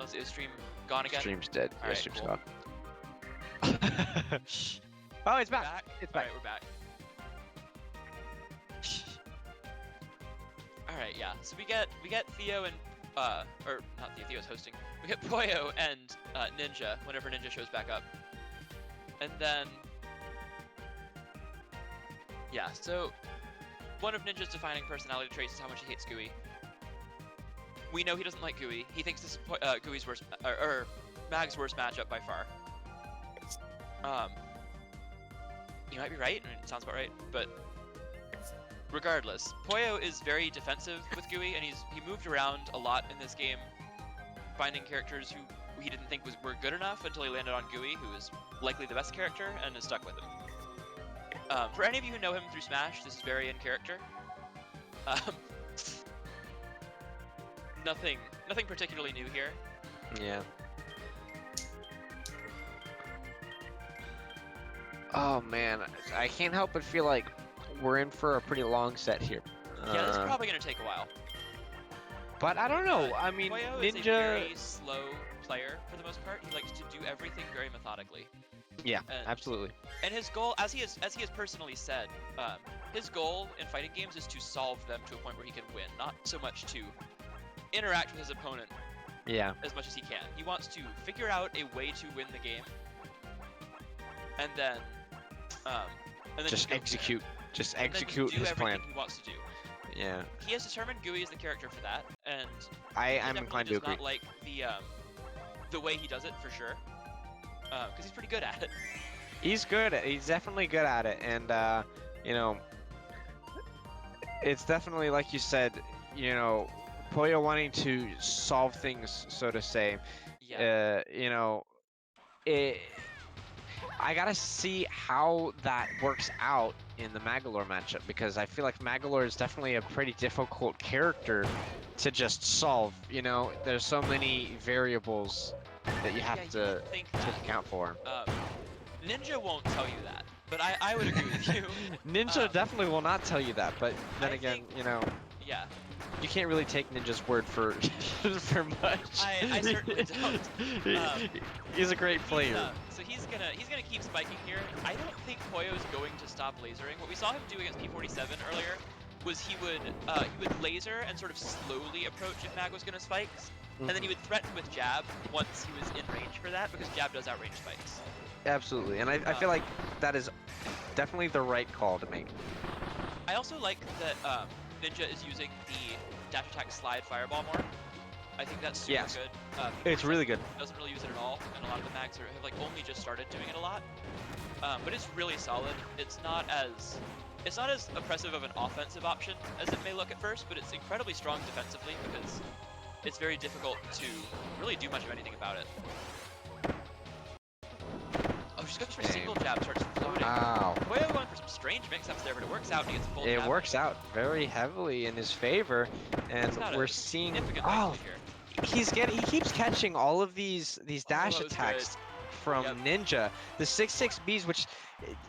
Is the stream gone again? Stream's dead. All Yeah, right, stream's cool. gone. Oh, it's back. Back? It's All back. right, we're back. All right, yeah. So we get Theo and or not Theo. Theo's hosting. We get Poyo and Ninja whenever Ninja shows back up, and then yeah. So one of Ninja's defining personality traits is how much he hates Gooey. We know he doesn't like Gooey. He thinks this is Gooey's worst or Mag's worst matchup by far. You might be right. I mean, it sounds about right, but regardless, Poyo is very defensive with Gooey, and he moved around a lot in this game, finding characters who he didn't think were good enough until he landed on Gooey, who is likely the best character, and is stuck with him. For any of you who know him through Smash, this is very in character. Nothing particularly new here. Yeah. Oh man, I can't help but feel like we're in for a pretty long set here. Yeah, this is probably gonna take a while. But I don't know. I mean, Poyo is a Ninja. very slow player for the most part. He likes to do everything very methodically. Yeah, and, absolutely. And his goal, as he has personally said, his goal in fighting games is to solve them to a point where he can win, not so much to interact with his opponent. Yeah. As much as he can. He wants to figure out a way to win the game, and then just execute. Just execute do his plan. everything he wants to do. Yeah. He has determined Gooey is the character for that, and I'm inclined to agree. Not like the way he does it for sure, because he's pretty good at it. He's good. He's definitely good at it, and you know, it's definitely like you said. You know, Poyo wanting to solve things, so to say. Yeah. You know, I gotta see how that works out in the Magolor matchup, because I feel like Magolor is definitely a pretty difficult character to just solve. You know, there's so many variables that you have to take account for. Ninja won't tell you that, but I would agree with you. Ninja definitely will not tell you that, but then again, you know, yeah, you can't really take Ninja's word for for much. I certainly don't. He's a great player. So he's gonna keep spiking here. I don't think Poyo's going to stop lasering. What we saw him do against P47 earlier was he would laser and sort of slowly approach if Mag was gonna spike, and then he would threaten with jab once he was in range for that, because jab does outrange spikes. Absolutely, and I feel like that is definitely the right call to make. I also like that Ninja is using the dash attack slide fireball more. I think that's super good. It's really good. Doesn't really use it at all, and a lot of the mags have like only just started doing it a lot. But it's really solid. It's not as oppressive of an offensive option as it may look at first, but it's incredibly strong defensively because it's very difficult to really do much of anything about it. Oh, she goes for single jab, starts floating. Wow. Poyo going for some strange mix-ups there, but it works out and he gets a full jab. It works out very heavily in his favor, and we're seeing. Oh, he keeps catching all of these dash attacks from Ninja. The 6-6Bs, which,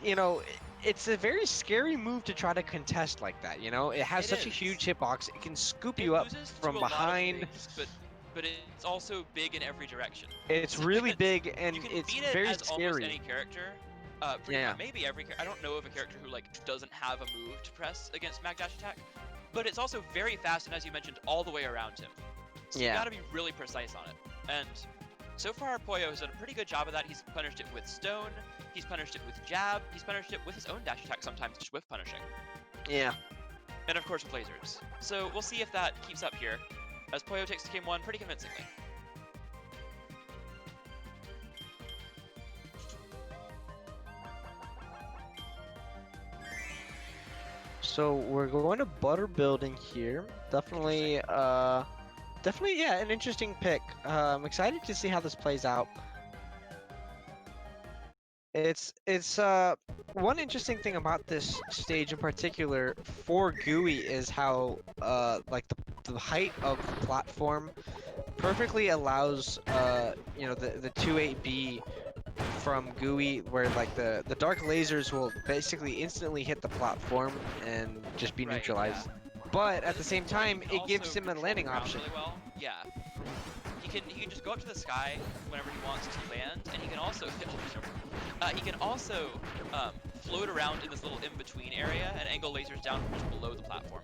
you know, it's a very scary move to try to contest like that. You know, it has such a huge hitbox. It can scoop you up from behind. But it's also big in every direction. It's really big, and it's very scary. Almost any character. Maybe every character. I don't know of a character who like doesn't have a move to press against Mag Dash Attack, but it's also very fast, and as you mentioned, all the way around him. So you gotta be really precise on it. And so far, Poyo has done a pretty good job of that. He's punished it with Stone. He's punished it with Jab. He's punished it with his own dash attack sometimes, just whiff punishing. Yeah. And of course with lasers. So we'll see if that keeps up here, as Poyo takes game 1 pretty convincingly. So we're going to Butter Building here. Definitely, yeah, an interesting pick. I'm excited to see how this plays out. It's one interesting thing about this stage in particular for Gooey is how like the height of the platform perfectly allows you know, the 2-8B from Gooey, where like the dark lasers will basically instantly hit the platform and just be neutralized. But at the same time, it gives him a landing option. Really well. Yeah. He he can just go up to the sky whenever he wants to land, and he can also float around in this little in-between area and angle lasers down from just below the platform.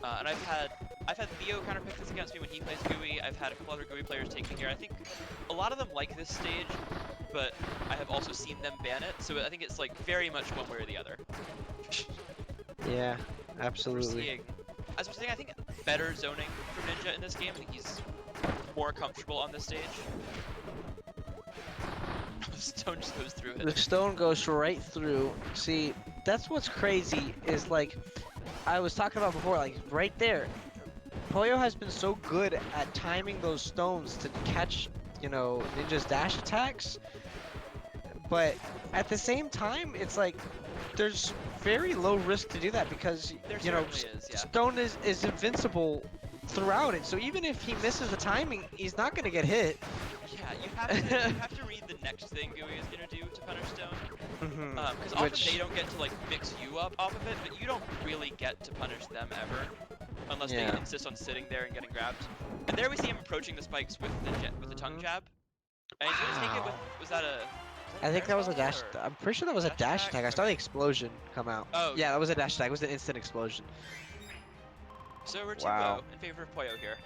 And I've had Theo counterpick this against me when he plays GUI. I've had a couple other GUI players take me here. I think a lot of them like this stage, but I have also seen them ban it, so I think it's like very much one way or the other. Yeah, absolutely. As I was saying, I think better zoning for Ninja in this game. I think he's more comfortable on this stage. The stone just goes through it. The stone goes right through. See, that's what's crazy is like I was talking about before, like right there. Poyo has been so good at timing those stones to catch, you know, Ninja's dash attacks. But at the same time, it's like there's very low risk to do that because you know Stone is invincible throughout it. So even if he misses the timing, he's not gonna get hit. Yeah, you have to read the next thing GUI is gonna do to punish Stone. Because often they don't get to like mix you up off of it, but you don't really get to punish them ever, unless they insist on sitting there and getting grabbed. And there we see him approaching the spikes with the tongue jab. And he's gonna take it with was that a I think that was a dash. I'm pretty sure that was a dash attack. I saw the explosion come out. Oh, yeah, that was a dash attack. It was an instant explosion. So we're 2-0 in favor of Poyo here.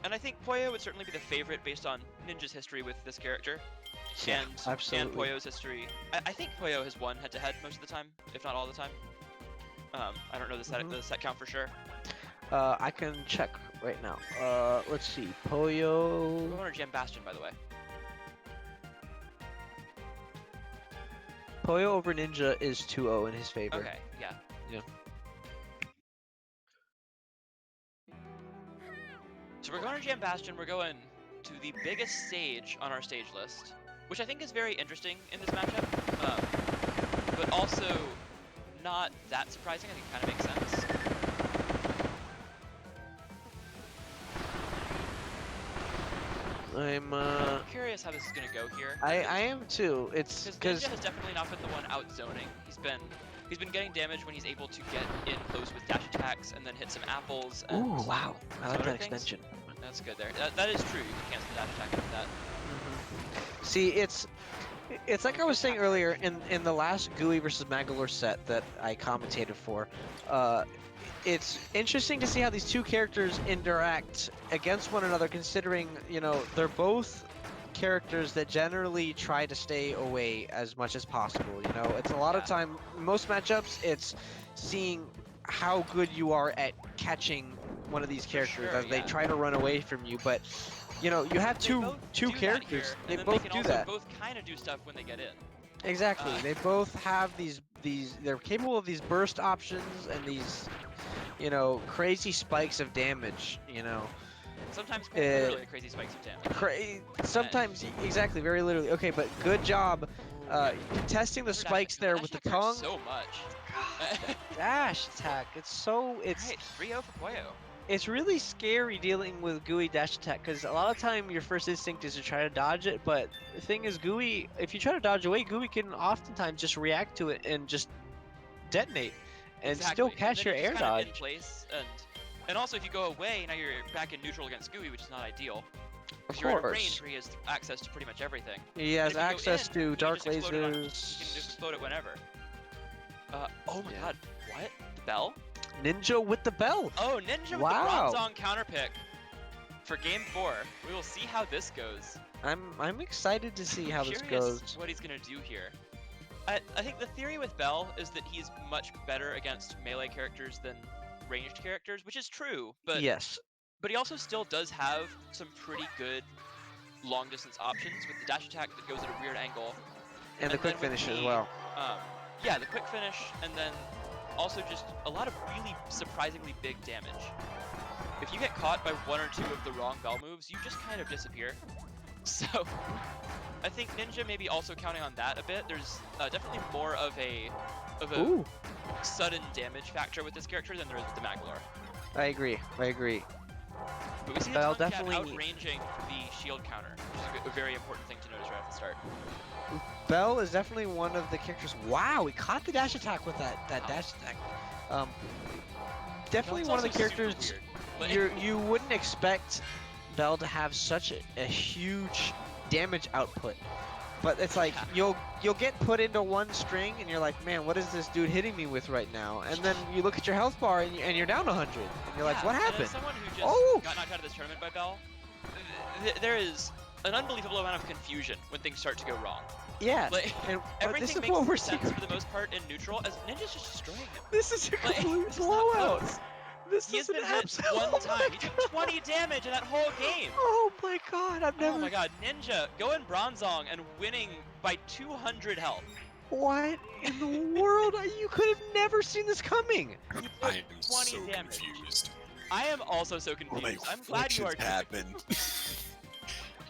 And I think Poyo would certainly be the favorite based on Ninja's history with this character. Yeah, and absolutely. And Poyo's history. I think Poyo has won head-to-head most of the time, if not all the time. I don't know the set count for sure. I can check right now. Let's see. Poyo. Or Jam Bastion, by the way. Poyo over Ninja is 2-0 in his favor. Okay, yeah. Yeah. So we're going to Jam Bastion. We're going to the biggest stage on our stage list, which I think is very interesting in this matchup, but also not that surprising. I think it kind of makes sense. I'm curious how this is gonna go here. I am too. It's because Ninja has definitely not been the one out zoning. He's been getting damage when he's able to get in close with dash attacks and then hit some apples. And ooh, wow! I like that extension. That's good there. That is true. You can cancel the dash attack with that. See, it's like I was saying earlier in the last GUI versus Magolor set that I commentated for. It's interesting to see how these two characters interact against one another, considering, you know, they're both characters that generally try to stay away as much as possible. You know, it's a lot of time, most matchups, it's seeing how good you are at catching one of these characters as they try to run away from you. But, you know, you have two characters. They both do that. Both kind of do stuff when they get in. Exactly. They both have these. They're capable of these burst options and these, you know, crazy spikes of damage. You know. Sometimes literally crazy spikes of damage. Sometimes exactly, very literally. Okay, but good job contesting the spikes there with the tongue. So much. God, dash attack. It's right, 3-0 for Poyo. It's really scary dealing with GUI dash attack because a lot of time your first instinct is to try to dodge it, but the thing is GUI, if you try to dodge away, GUI can oftentimes just react to it and just detonate and still catch your air dodge. In place and also if you go away, now you're back in neutral against GUI, which is not ideal. Of you're at a range where he has access to pretty much everything. He has access to dark lasers. He can just explode it whenever. Oh my god, what? The bell? Ninja with the bell. Oh, Ninja with the Bronzong counterpick for game 4. We will see how this goes. I'm excited to see how this goes. What he's gonna do here. I think the theory with Bell is that he's much better against melee characters than ranged characters, which is true. But yes. But he also still does have some pretty good long distance options with the dash attack that goes at a weird angle. And the quick finish as well. Yeah, the quick finish, and then also just a lot of really surprisingly big damage. If you get caught by one or two of the wrong Bell moves, you just kind of disappear. So, I think Ninja may be also counting on that a bit. There's definitely more of a sudden damage factor with this character than there is with the Magolor. I agree. But we see the definitely outranging the shield counter, which is a very important thing to notice right at the start. Bell is definitely one of the characters. Wow, he caught the dash attack with that dash attack. Definitely one of the characters you wouldn't expect Bell to have such a huge damage output. But it's like you'll get put into one string and you're like, man, what is this dude hitting me with right now? And then you look at your health bar and you're down 100, and you're like, what And happened? as someone who just got knocked out of this tournament by Bell, there is an unbelievable amount of confusion when things start to go wrong. Yeah, Like, and everything makes sense for the most part in neutral, as Ninja's just destroying him. This is a Like, complete this is not blowout. close. This He has is an been hit absolute one time. He took 20 damage in that whole game. Oh my god, I've never. Oh my god, Ninja going Bronzong and winning by 200 health. What in the world? You could have never seen this coming. I am 20 so damage. confused. I am also so confused. Like, I'm glad you are what too. just happened?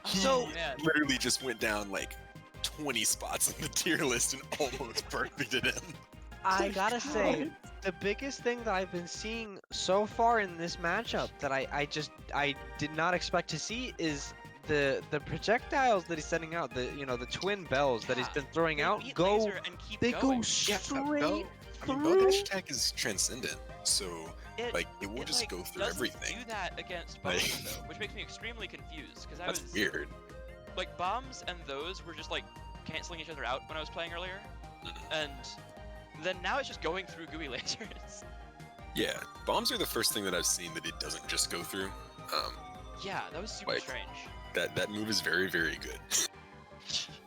So- man. Literally just went down like 20 spots on the tier list and almost perfected him. I gotta say, the biggest thing that I've been seeing so far in this matchup that I did not expect to see is the projectiles that he's sending out, the twin bells that he's been throwing They out beat go Laser and keep they going. go straight Bell through. Dash Attack is transcendent, so like it will just like, go through doesn't everything. do that against Like- bombs though, which makes me extremely confused because I That's was weird. like bombs and those were just like canceling each other out when I was playing earlier, Mhm. and then now it's just going through gooey lasers. Yeah, bombs are the first thing that I've seen that it doesn't just go through. Yeah, that was super Like- strange. That move is very, very good.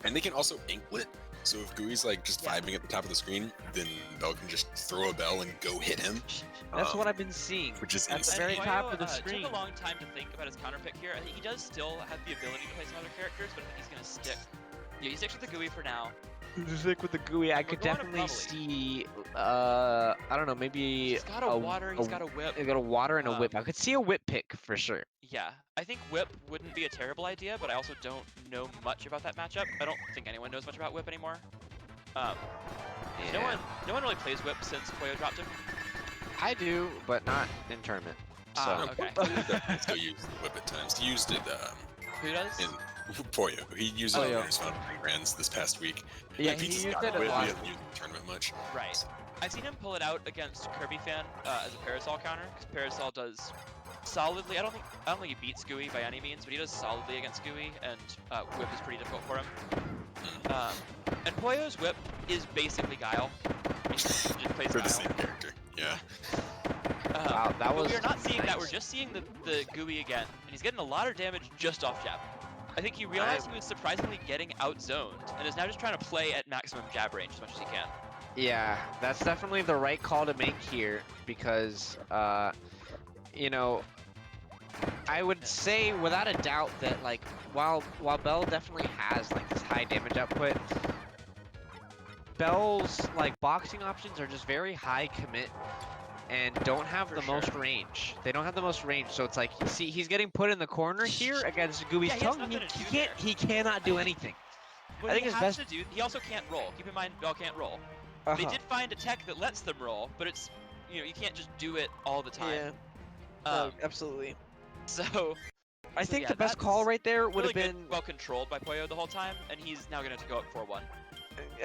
And they can also anklet, so if Gooey's like just Yeah. vibing at the top of the screen, then Bell can just throw a bell and go hit him. That's what I've been seeing. Which is At the insane. very And top Poyo, of the Took screen. a long time to think about his counter pick here. I think he does still have the ability to play some other characters, but I think he's gonna stick. Yeah, he sticks with the gooey for now. Stick with the gooey. I We're could going to definitely probably. see. I don't know. Maybe He's got a water. He's got a whip. I got a water and a Um, whip. I could see a whip pick for sure. Yeah, I think whip wouldn't be a terrible idea, but I also don't know much about that matchup. I don't think anyone knows much about whip anymore. No one really plays whip since Poyo dropped him. I do, but not in tournament. Ah, So. okay. Definitely still use the whip at times. He used it Who does? in Poyo. He used it Oh, in yeah. Winners Found Grands this past week. Yeah, Like, he just used got it a whip, lot. He hasn't used it in the tournament much. Right. I've seen him pull it out against Kirby Fan as a Parasol counter, because Parasol does solidly. I don't think he beats Gooey by any means, but he does solidly against Gooey, and whip is pretty difficult for him. And Poyo's whip is basically Guile. He just plays For the Guile. same character. Yeah. Wow, that But was. we're not seeing that. nice. We're just seeing the Gooey again, and he's getting a lot of damage just off jab. I think he realized he was surprisingly getting outzoned, and is now just trying to play at maximum jab range as much as he can. Yeah, that's definitely the right call to make here because, you know, I would say without a doubt that like while Bell definitely has like this high damage output, Bell's like boxing options are just very high commit and don't have For the sure. most range. They don't have the most range, so it's like see he's getting put in the corner here against Gooey's Yeah, he has tongue. nothing to do He cannot do anything. What I think he his has best- to do, he also can't roll. Keep in mind, Bell can't roll. They Uh-huh. did find a tech that lets them roll, but it's, you can't just do it all the time. absolutely. So I So, think yeah, the best that's call right there would really have been. well controlled by Poyo the whole time, and he's now going to go up 4-1.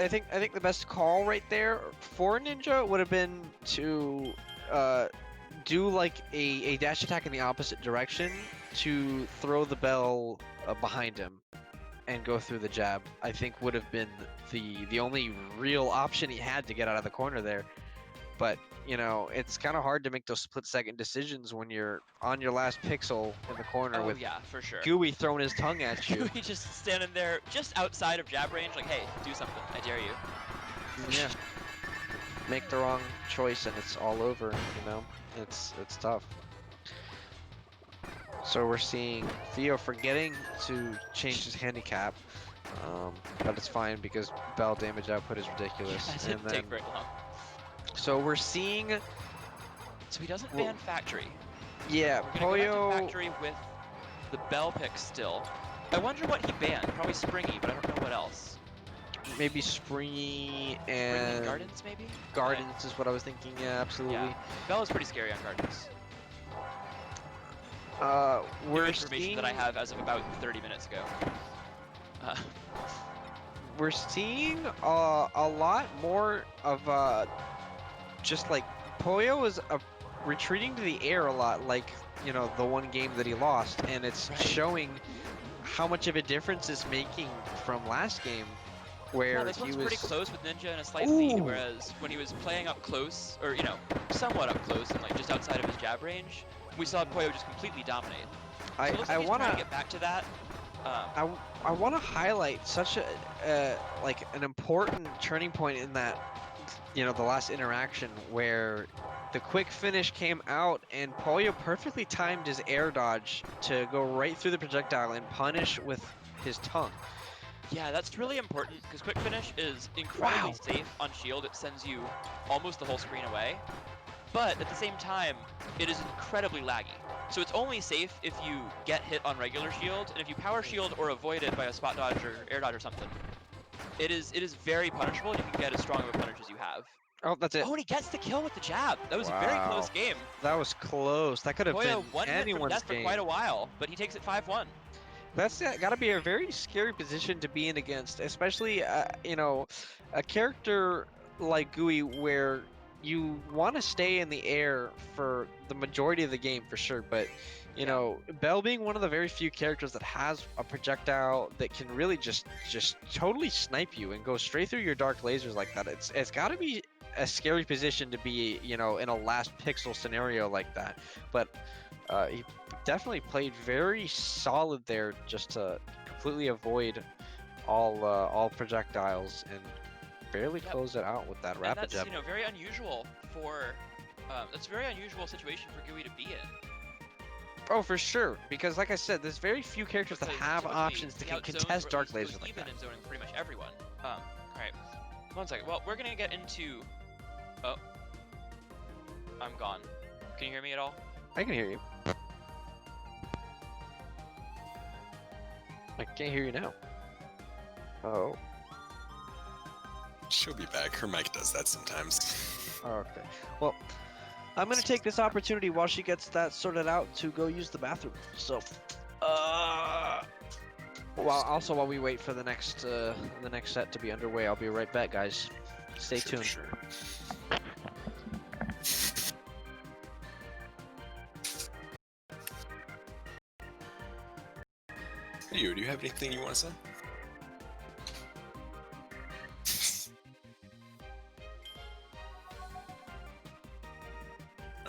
I think the best call right there for Ninja would have been to do like a dash attack in the opposite direction to throw the bell behind him and go through the jab. I think would have been the only real option he had to get out of the corner there. But it's kind of hard to make those split-second decisions when you're on your last pixel in the corner Oh with yeah, for sure. Gooey throwing his tongue at you. Gooey just standing there, just outside of jab range, like, hey, do something. I dare you. Yeah. Make the wrong choice and it's all over, It's tough. So we're seeing Theo forgetting to change his handicap. But it's fine because Bell damage output is ridiculous. That And didn't then, take very long. so we're seeing, So he doesn't Well, ban Factory. yeah, We're gonna go back to Poyo. Factory with the Bell pick still. I wonder what he banned. Probably Springy, but I don't know what else. Maybe Springy Springy and Gardens, maybe? Gardens is what I was thinking. Yeah, absolutely. Yeah. Bell is pretty scary on Gardens. New We're information seeing, that I have as of about 30 minutes ago. we're seeing a lot more of just like Poyo is retreating to the air a lot. Like you know, the one game that he lost, and it's showing how much of a difference it's making from last game, where this he one's was pretty close with Ninja in a slight lead, whereas when he was playing up close, or you know, somewhat up close and like just outside of his jab range, we saw Poyo just completely dominate. So it looks like he's trying to get back to that. I want to highlight such a like an important turning point in that, you know, the last interaction where the quick finish came out and Poyo perfectly timed his air dodge to go right through the projectile and punish with his tongue. Yeah, that's really important because quick finish is incredibly safe on shield. It sends you almost the whole screen away, but at the same time, it is incredibly laggy. So it's only safe if you get hit on regular shield, and if you power shield or avoid it by a spot dodge or air dodge or something, it is very punishable, and you can get as strong of a punish as you have. Oh, that's it. Oh, and he gets the kill with the jab. That was a very close game. That was close. That could have been anyone's game. For quite a while, but he takes it 5-1. That's got to be a very scary position to be in against, especially you know, a character like Gooey where you want to stay in the air for the majority of the game for sure, but you know, Bell being one of the very few characters that has a projectile that can really just totally snipe you and go straight through your dark lasers like that. It's got to be a scary position to be, you know, in a last pixel scenario like that. But he definitely played very solid there, just to completely avoid all projectiles and barely close it out with that rapid jab. That's, you know, very unusual for that's a very unusual situation for Gooey to be in. Oh, for sure, because like I said, there's very few characters that have options that can contest dark lasers like that. He's been in zoning pretty much everyone. Alright. 1 second. Well, we're gonna get into... Oh. I'm gone. Can you hear me at all? I can hear you. I can't hear you now. Oh. She'll be back. Her mic does that sometimes. Okay. Well, I'm gonna take this opportunity while she gets that sorted out to go use the bathroom. So, while we wait for the next set to be underway, I'll be right back, guys. Stay tuned. Sure. Hey, do you have anything you want to say?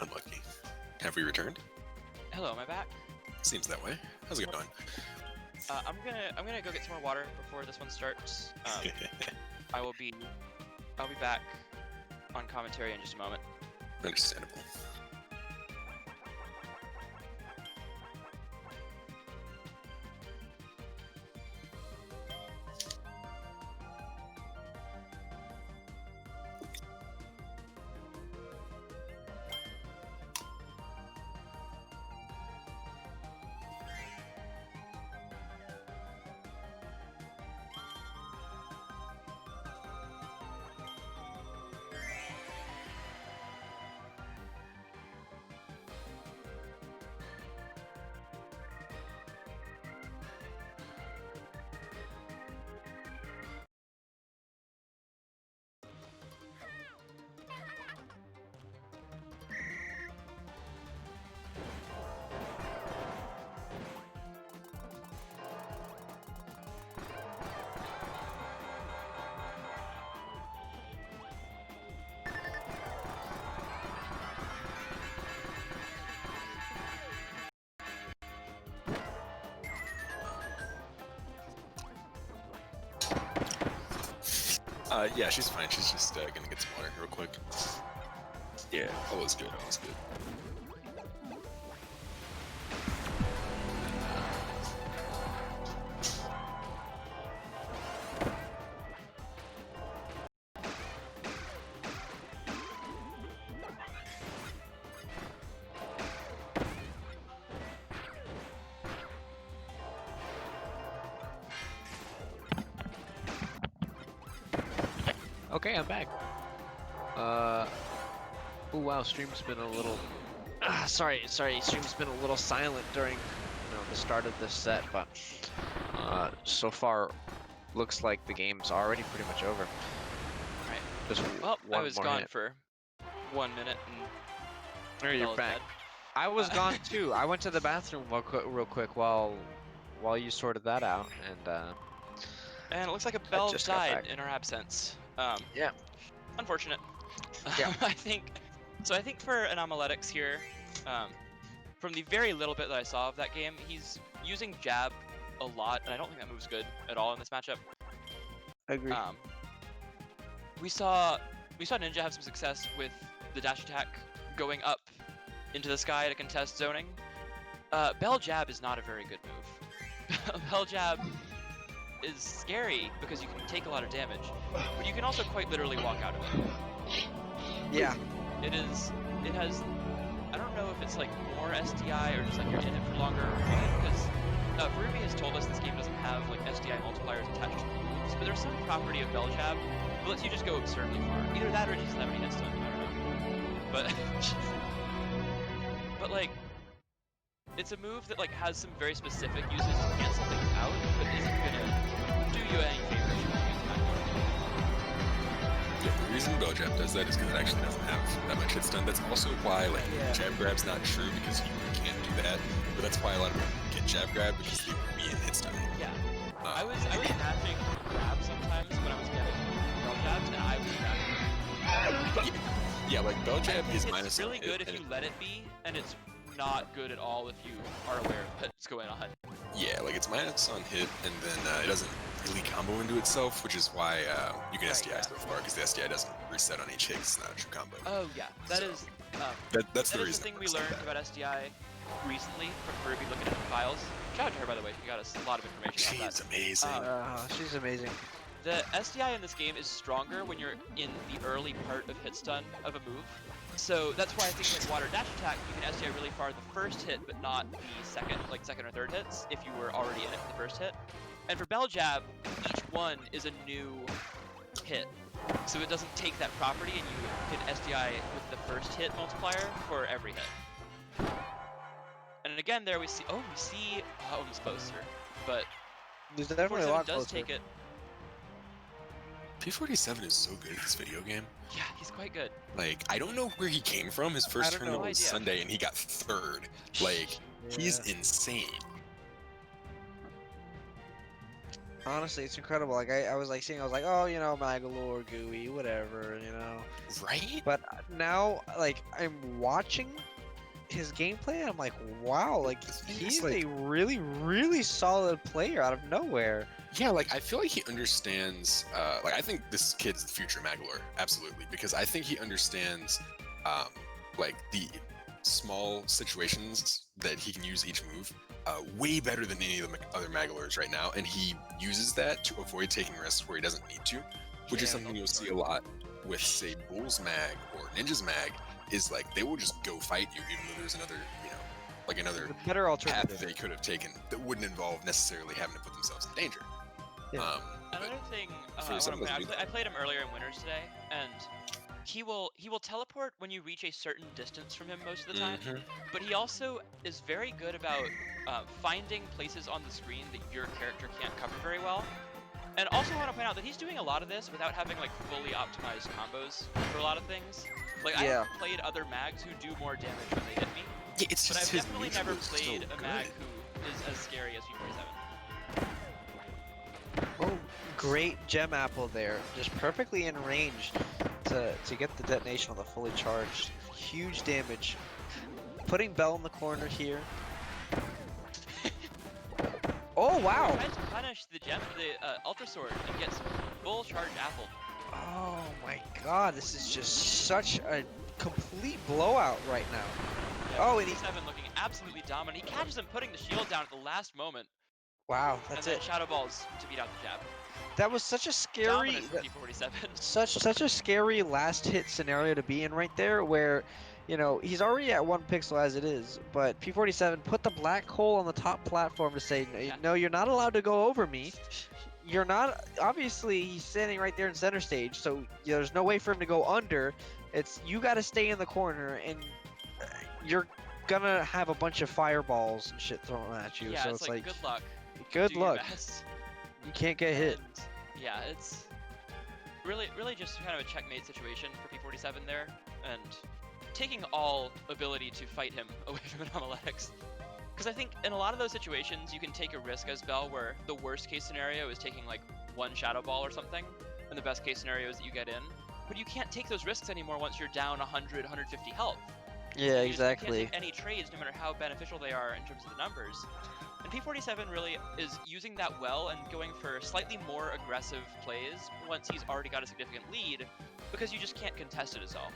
Unlucky. Have we returned? Hello, am I back? Seems that way. How's it going? I'm gonna go get some more water before this one starts. I'll be back on commentary in just a moment. Understandable. Yeah, she's fine. She's just gonna get some water real quick. Yeah, all was good. All was good. Okay, I'm back. Oh wow, stream's been a little. Sorry, stream's been a little silent during, you know, the start of this set, but so far, looks like the game's already pretty much over. Right. Just well, I was gone hit. for 1 minute and. There, you're back. I was gone too. I went to the bathroom real quick while you sorted that out, And it looks like a I Bell just got died back. in our absence. Yeah. Unfortunate. Yeah. I think for Anomaletics here, from the very little bit that I saw of that game, he's using jab a lot, and I don't think that move's good at all in this matchup. Agree. We saw Ninja have some success with the dash attack going up into the sky to contest zoning. Bell jab is not a very good move. Bell jab is scary because you can take a lot of damage, but you can also quite literally walk out of it. Yeah. It has, I don't know if it's like more SDI or just like you're in it for longer or what, because Verubi has told us this game doesn't have like SDI multipliers attached to the moves, but there's some property of Bell Jab that lets you just go absurdly far. Either that or it just never hits stun, I don't know. But, but like, it's a move that like has some very specific uses to cancel things out, but isn't gonna do you any favors when you use Magmar. Yeah, the reason Bell Jab does that is because it actually doesn't have that much hit stun. That's also why like jab grab's not true because you can't do that. But that's why a lot of people get jab grab because they would be in hit stun. Yeah. I was matching grab sometimes when I was getting Bell Jabs, and I was grabbing. Yeah, like Bell Jab is it's minus really on hit, good if and you let it be, and it's not good at all if you are aware of what's going on. yeah, like it's minus on hit, and then it doesn't really combo into itself, which is why you can SDI so far, because the SDI doesn't reset on each hit. It's not a true combo. Oh yeah, that's the reason. The thing we learned about SDI recently from Verubi looking at the files. Shout out to her, by the way. She got us a lot of information on that. She's amazing. She's amazing. The SDI in this game is stronger when you're in the early part of hit stun of a move. So that's why I think like Water Dash Attack, you can SDI really far the first hit, but not the second or third hits if you were already in it for the first hit. And for Bell Jab, each one is a new hit. So it doesn't take that property, and you can SDI with the first hit multiplier for every hit. And again, there we see almost closer, but There's definitely a lot does closer. take it. P47 is so good at this video game. Yeah, he's quite good. Like, I don't know where he came from. His first tournament was idea. Sunday, and he got third. Like, he's insane. Honestly, it's incredible. Like I was like seeing, I was like, oh, you know, Magolor, Gooey, whatever, you know. Right? But now, like, I'm watching his gameplay, and I'm like, wow, like he's like a really, really solid player out of nowhere. Yeah, like I feel like he understands. Like I think this kid's the future Magolor, absolutely, because I think he understands, like the small situations that he can use each move, way better than any of the other Magolors right now, and he uses that to avoid taking risks where he doesn't need to, which is something you'll see a lot with, say, Bull's Mag or Ninja's Mag. Is like they will just go fight you, even though there's another, you know, like another better path alternative that they could have taken that wouldn't involve necessarily having to put themselves in danger. Yeah. Another thing I played him earlier in Winners today, and he will teleport when you reach a certain distance from him most of the time. But he also is very good about finding places on the screen that your character can't cover very well. And also want to point out that he's doing a lot of this without having like fully optimized combos for a lot of things. Like I have played other mags who do more damage when they hit me. Yeah, it's just but I've his definitely neutral never is played so a mag who is as scary as P47. Oh, great gem apple there, just perfectly in range to get the detonation on the fully charged. Huge damage. Putting Bell in the corner here. Oh wow! He tries to punish the Ultra Sword and gets full charged apple. Oh my god, this is just such a complete blowout right now. Yeah, oh, and he's P47 looking absolutely dominant. He catches him putting the shield down at the last moment. Wow, that's and it. then Shadow Balls to beat out the jab. That was such a scary, P47. such a scary last hit scenario to be in right there, where, you know, he's already at 1 pixel as it is, but P47 put the black hole on the top platform to say, no, you're not allowed to go over me. You're not, obviously he's standing right there in center stage, so there's no way for him to go under. It's, you gotta stay in the corner, and you're gonna have a bunch of fireballs and shit thrown at you. Yeah, so it's like, good luck. Good Do luck. Your best. You can't get hit. And, yeah, it's really just kind of a checkmate situation for P47 there, and taking all ability to fight him away from Anomaletics. Because I think in a lot of those situations, you can take a risk as Bell, where the worst case scenario is taking like one Shadow Ball or something, and the best case scenario is that you get in. But you can't take those risks anymore once you're down 100, 150 health. Yeah, You exactly. can't take any trades, no matter how beneficial they are in terms of the numbers. And P47 really is using that well and going for slightly more aggressive plays once he's already got a significant lead, because you just can't contest it as all.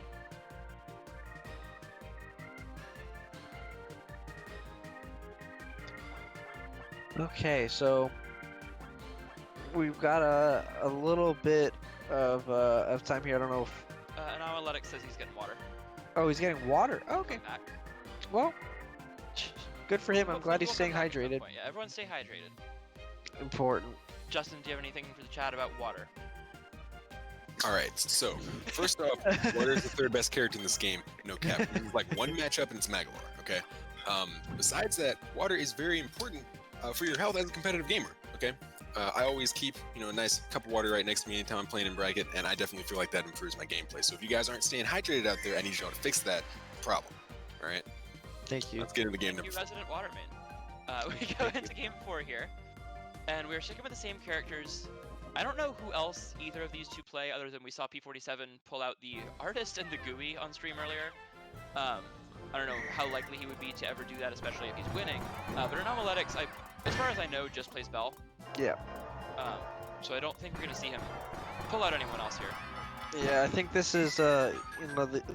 Okay, so we've got a little bit of time here. I don't know if... Anomaletics says he's getting water. Oh, he's getting water. Oh, okay. Back. Well, good for him. I'm Hopefully glad he's we'll staying come back at some hydrated. point. Yeah, everyone stay hydrated. Important. Justin, do you have anything for the chat about water? All right, so first off, Water is the third best character in this game. No cap. It's like one matchup and it's Magolor. Okay. Besides that, Water is very important for your health as a competitive gamer. Okay. I always keep a nice cup of water right next to me anytime I'm playing in bracket, and I definitely feel like that improves my gameplay. So if you guys aren't staying hydrated out there, I need y'all to fix that problem. All right. Thank you. Let's get into game number You 4. resident water main. We go into game 4 here, and we're sticking with the same characters. I don't know who else either of these two play, other than we saw P47 pull out the artist and the GUI on stream earlier. I don't know how likely he would be to ever do that, especially if he's winning. But Anomaletics, as far as I know, just plays Bell. Yeah. So I don't think we're gonna see him pull out anyone else here. Yeah, I think this is,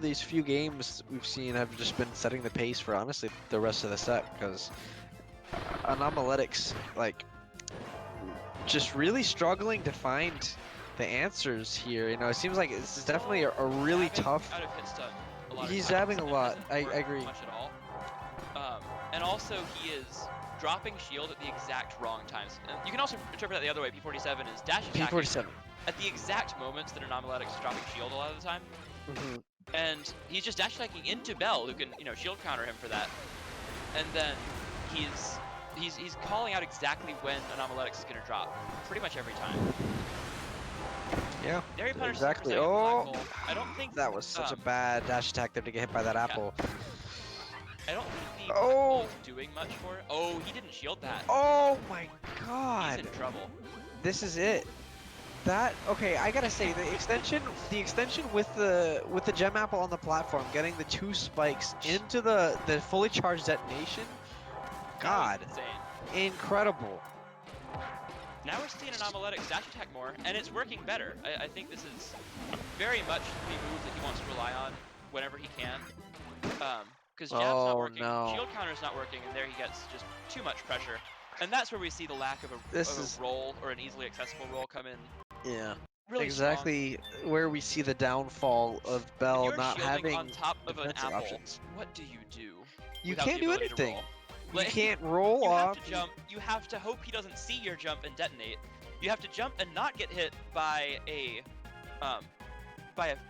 these few games we've seen have just been setting the pace for, honestly, the rest of the set, because Anomaletics, like, just really struggling to find the answers here. It seems like it's definitely a really tough... Out of hit stun a lot of He's times, dabbing a and lot. doesn't I work agree. Much at all. And also he is dropping shield at the exact wrong times. And you can also interpret that the other way. P47 is dash attacking P47. at the exact moments that Anomaletics is dropping shield a lot of the time. Mhm. And he's just dash attacking into Bell, who can shield counter him for that. And then he's calling out exactly when Anomaletics is gonna drop, pretty much every time. Yeah, Very punished exactly. Super Saiyan Oh, Black Hole. I don't think that was such a bad dash attack there to get hit by that apple. I don't think the Oh. Black Hole's doing much for it. Oh, he didn't shield that. Oh my He's god. in trouble. This is it. Okay, I gotta say the extension with the gem apple on the platform, getting the 2 spikes into the fully charged detonation. God, That was insane. incredible. Now we're seeing Anomaletics dash attack more, and it's working better. I think this is very much the move that he wants to rely on whenever he can. Because jab's not working, no. shield counter's not working, and there he gets just too much pressure. And that's where we see the lack of a roll or an easily accessible roll come in. Yeah, Really exactly where we see the downfall of strong. Bell When you're not shielding having on top of an defensive apple, options. what do you do? You without can't the do ability to anything. roll? You Like, can't roll you off. have to jump. You have to hope he doesn't see your jump and detonate. You have to jump and not get hit by a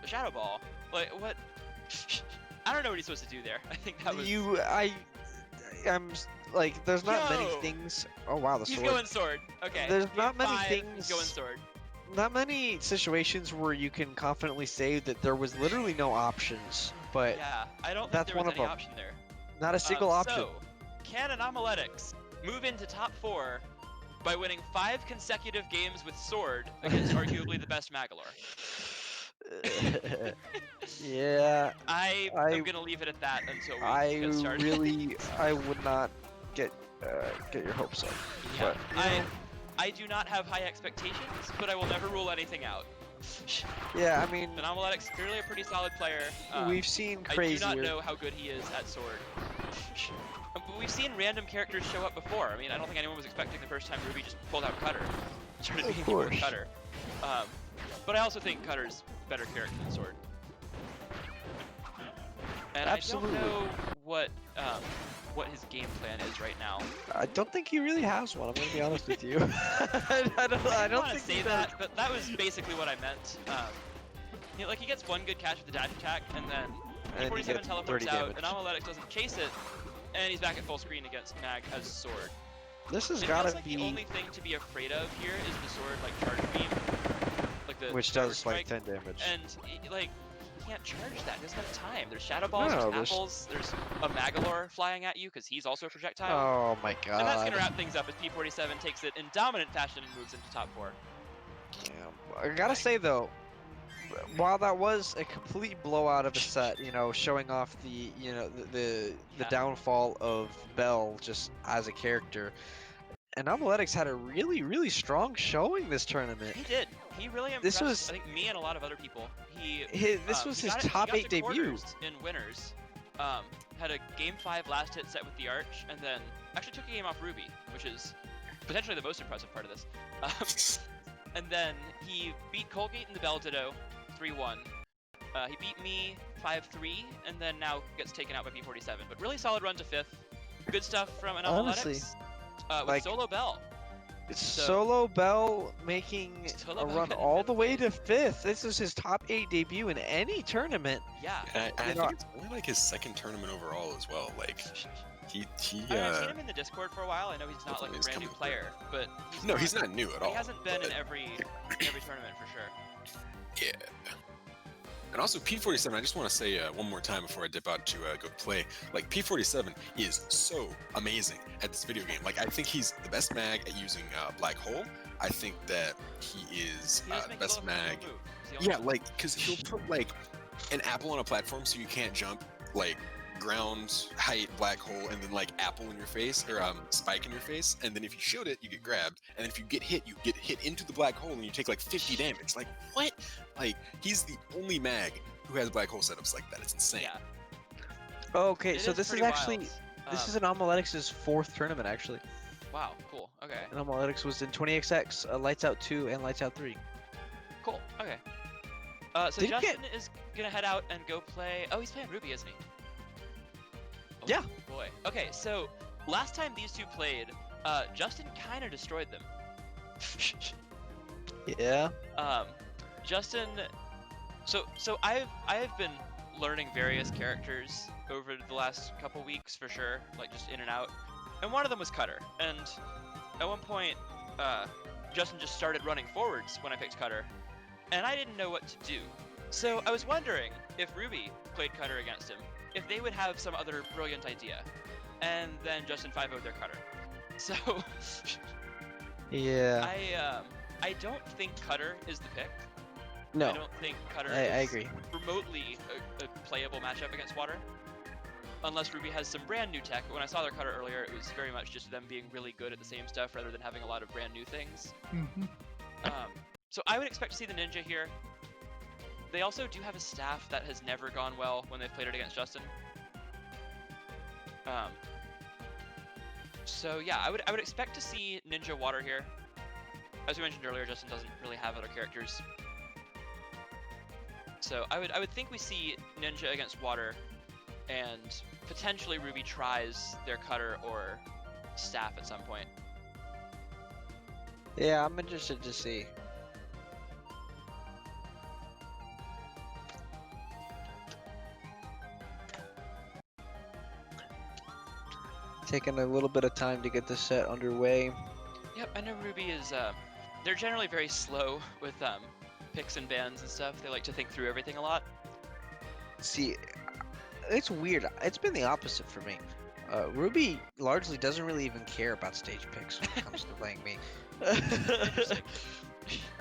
shadow ball. Like what? I don't know what he's supposed to do there. I think that was. I'm like, there's not many Yo! things. Oh wow, the He's sword. going sword. Okay. There's Game not many 5, things- He's going sword. Not many situations where you can confidently say that there was literally no options, but Yeah, I don't think that's there one was of any them. option there. not a single option. So, can Anomaletics move into top 4 by winning 5 consecutive games with sword against arguably the best Magolor? Yeah, I'm I- gonna leave it at that until we I get started. I would not get your hopes up. Yeah, But I do not have high expectations, but I will never rule anything out. yeah, I mean, Anomaletics clearly a pretty solid player. we've seen I do crazier. not know how good he is at sword. But we've seen random characters show up before. I mean, I don't think anyone was expecting the first time Ruby just pulled out Cutter. Started Of being more course. Cutter. But I also think Cutter's better character than Sword. And Absolutely. I don't know what his game plan is right now. I don't think he really has one. I'm gonna be honest with you. I don't want to think say he that, does. but that was basically what I meant. Like he gets one good catch with the dash attack, and then And he 47 gets teleports 30 out, damage. and Anomaletics doesn't chase it, and he's back at full screen against Mag as Sword. This has It gotta feels like be, the only thing to be afraid of here is the sword, like charge beam, like the which charge does like strike. 10 damage. And like can't charge that. He doesn't have time. There's Shadow Balls, No, there's apples, there's a Magalore flying at you because he's also a projectile. Oh my god. And that's gonna wrap things up as P47 takes it in dominant fashion and moves into top 4. Yeah, I gotta say though, while that was a complete blowout of a set, you know, showing off the, you know, the downfall of Bell just as a character, Anomaletics had a really strong showing this tournament. He did. He really impressed. I think me and a lot of other people. This was his got top 8 to debut. quarters in winners. Had a game 5 last hit set with the Arch, and then actually took a game off Ruby, which is potentially the most impressive part of this. And then he beat Colgate in the Bell Ditto 3-1. He beat me 5-3, and then now gets taken out by P47. But really solid run to 5th. Good stuff from Anomaletics. With like, Solo Bell. Solo Bell making Solo a Bell run getting all fifth the way to place. 5th. This is his top 8 debut in any tournament. Yeah. And I think it's only like his 2nd tournament overall as well. Like he I've seen him in the Discord for a while. I know he's not like a brand new player, but he's not new at all. He hasn't been in every tournament for sure. Yeah. And also P47, I just want to say one more time before I dip out to go play, like P47 is so amazing at this video game. Like I think he's the best mag at using Black Hole. I think that he is the best mag. Yeah, like because he'll put like an apple on a platform so you can't jump, like ground, height, Black Hole, and then like apple in your face or spike in your face, and then if you shoot it, you get grabbed, and then if you get hit into the Black Hole and you take like 50 damage. Like what? Like he's the only mag who has Black Hole setups like that. It's insane. Yeah. Okay, so this is actually wild. this is Anomaletics' 4th tournament actually. Wow, cool. Okay. Anomaletics was in 20XX, Lights Out 2, and Lights Out 3. Cool. Okay. So Justin is gonna head out and go play. Oh, he's playing Ruby, isn't he? Oh, yeah. Boy. Okay, so last time these two played, Justin kind of destroyed them. Yeah. Justin. So I've been learning various characters over the last couple weeks for sure, like just in and out. And one of them was Cutter. And at one point, Justin just started running forwards when I picked Cutter, and I didn't know what to do. So I was wondering if Ruby played Cutter against him, if they would have some other brilliant idea. And then Justin 5-0'd their Cutter. So yeah. I don't think Cutter is the pick. No. I don't think Cutter I is agree. remotely a playable matchup against Water. Unless Ruby has some brand new tech. When I saw their Cutter earlier, it was very much just them being really good at the same stuff rather than having a lot of brand new things. So I would expect to see the Ninja here. They also do have a staff that has never gone well when they've played it against Justin. So yeah, I would expect to see Ninja Water here. As we mentioned earlier, Justin doesn't really have other characters. So I would think we see Ninja against Water, and potentially Ruby tries their Cutter or staff at some point. Yeah, I'm interested to see. Taking a little bit of time to get the set underway. Yep, I know Ruby is, they're generally very slow with picks and bans and stuff. They like to think through everything a lot. See, it's weird. It's been the opposite for me. Ruby largely doesn't really even care about stage picks when it comes to playing me. Interesting.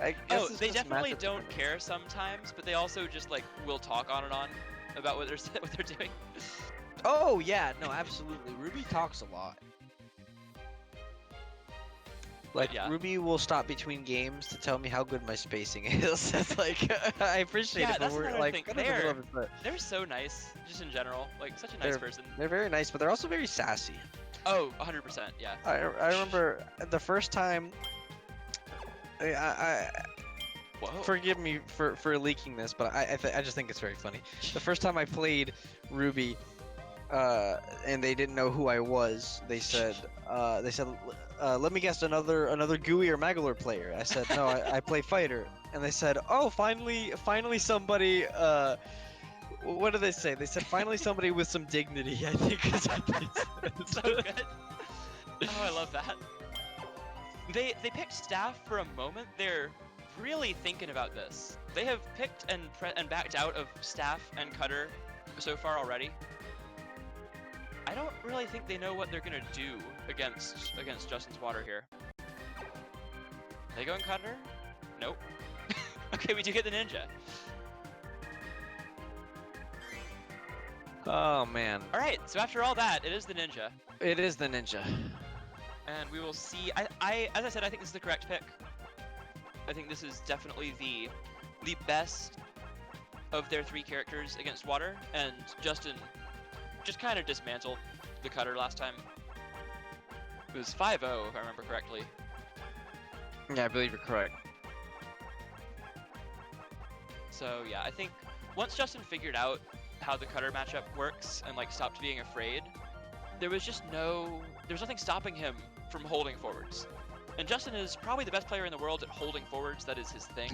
I guess Oh, they definitely don't care sometimes, but they also just like will talk on and on about what they're doing. Oh yeah, no, absolutely. Ruby talks a lot. Like yeah. Ruby will stop between games to tell me how good my spacing is. It's like I appreciate Yeah, it, but that's we're another like thing. kind of in the middle of it, but They're so nice, just in general. Like such a nice person. they're very nice, but they're also very sassy. Oh, 100%, yeah. I remember the first time. Whoa. Forgive me for leaking this, but I just think it's very funny. The first time I played Ruby, and they didn't know who I was. They said, let me guess, another GUI or Magalore player. I said, no, I play fighter. And they said, oh, finally somebody. What did they say? They said, finally somebody with some dignity. I think is what they said. So good. Oh, I love that. They picked staff for a moment. They're really thinking about this. They have picked and backed out of Staff and Cutter so far already. I don't really think they know what they're gonna do against Justin's Water here. They going Cutter? Nope. Okay, we do get the Ninja. Oh man. All right, so after all that, it is the Ninja. It is the Ninja. And we will see. As I said, I think this is the correct pick. I think this is definitely the best of their 3 characters against Water, and Justin just kind of dismantled the Cutter last time. It was 5-0 if I remember correctly. Yeah, I believe you're correct. So yeah, I think once Justin figured out how the Cutter matchup works and like stopped being afraid, there was nothing stopping him from holding forwards. And Justin is probably the best player in the world at holding forwards. That is his thing.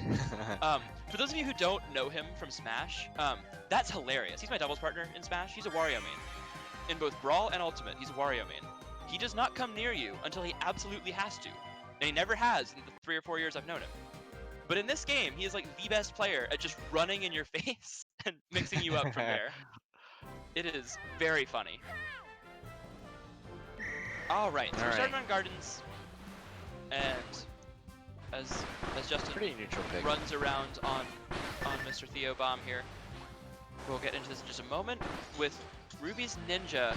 For those of you who don't know him from Smash, that's hilarious. He's my doubles partner in Smash. He's a Wario main. In both Brawl and Ultimate, he's a Wario main. He does not come near you until he absolutely has to. And he never has in the 3 or 4 years I've known him. But in this game, he is like the best player at just running in your face and mixing you up from there. It is very funny. All right, so we're starting on Gardens. And as Justin Pretty neutral pick. runs around on Mr. Theo Bomb here, we'll get into this in just a moment with Ruby's Ninja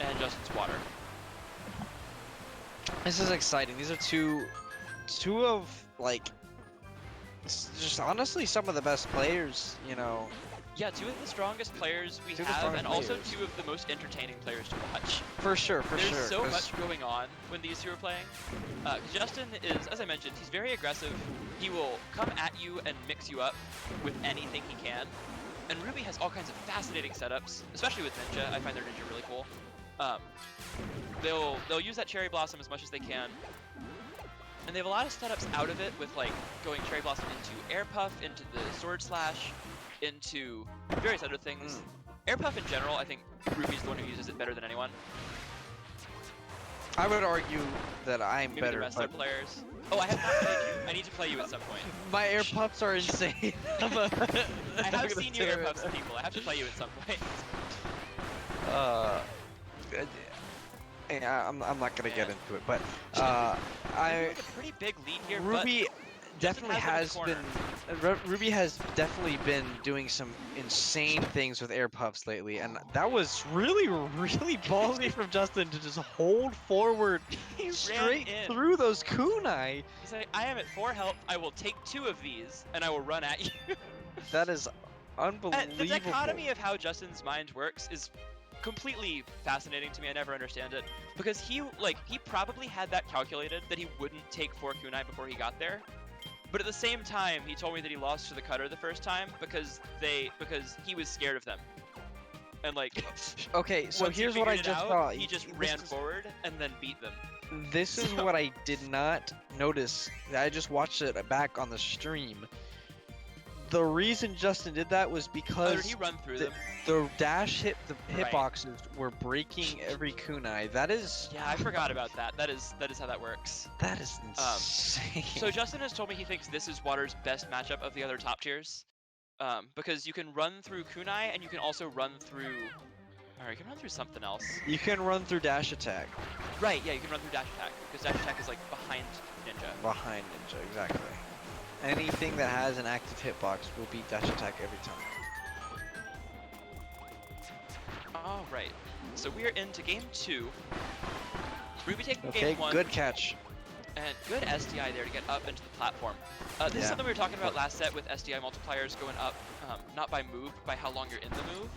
and Justin's Water. This is exciting. These are two of like just honestly some of the best players, you know. Yeah, 2 of the strongest players we Two of the have, strongest and also players. 2 of the most entertaining players to watch. For sure, for There's sure. so 'cause- much going on when these 2 are playing. Justin is, as I mentioned, he's very aggressive. He will come at you and mix you up with anything he can. And Ruby has all kinds of fascinating setups, especially with Ninja. I find their Ninja really cool. They'll use that Cherry Blossom as much as they can. And they have a lot of setups out of it with like going Cherry Blossom into Air Puff, into the Sword Slash, into various other things. Air Puff in general, I think Ruby's the one who uses it better than anyone. I would argue that I'm Maybe better. the rest but of the players. Oh, I have not played you. I need to play you at some point. my air puffs are insane. I have seen you Air Puffs people. I have to play you at some point. Yeah, I'm not gonna get Man. into it, but I have a pretty big lead here, Ruby but definitely has has it in been the Ruby has definitely been doing some insane things with air puffs lately, and that was really ballsy from Justin to just hold forward He ran straight in. through those kunai. He's like, I am at 4 health. I will take 2 of these, and I will run at you. That is unbelievable. The dichotomy of how Justin's mind works is completely fascinating to me. I never understand it because he probably had that calculated that he wouldn't take 4 kunai before he got there. But at the same time, he told me that he lost to the Cutter the first time because he was scared of them. And like, Okay, so once he here's what I figured it just out, saw. he just This ran is- forward and then beat them. This is So- what I did not notice. I just watched it back on the stream. The reason Justin did that was Oh, because did he run through the- them? the dash Right. hitboxes were breaking every kunai. That is Yeah, I forgot about that. That is how that works. that is insane. So Justin has told me he thinks this is Water's best matchup of the other top tiers, because you can run through kunai and you can also run through. Or you can run through something else. you can run through dash attack Right? Yeah, you can run through dash attack because dash attack is like behind Ninja. behind ninja, exactly. Anything that has an active hitbox will beat dash attack every time. All right. So we are into game 2. Ruby taking Okay, game 1. good catch. And good SDI there to get up into the platform. This is Yeah. something we were talking about last set with SDI multipliers going up, not by move, but by how long you're in the move.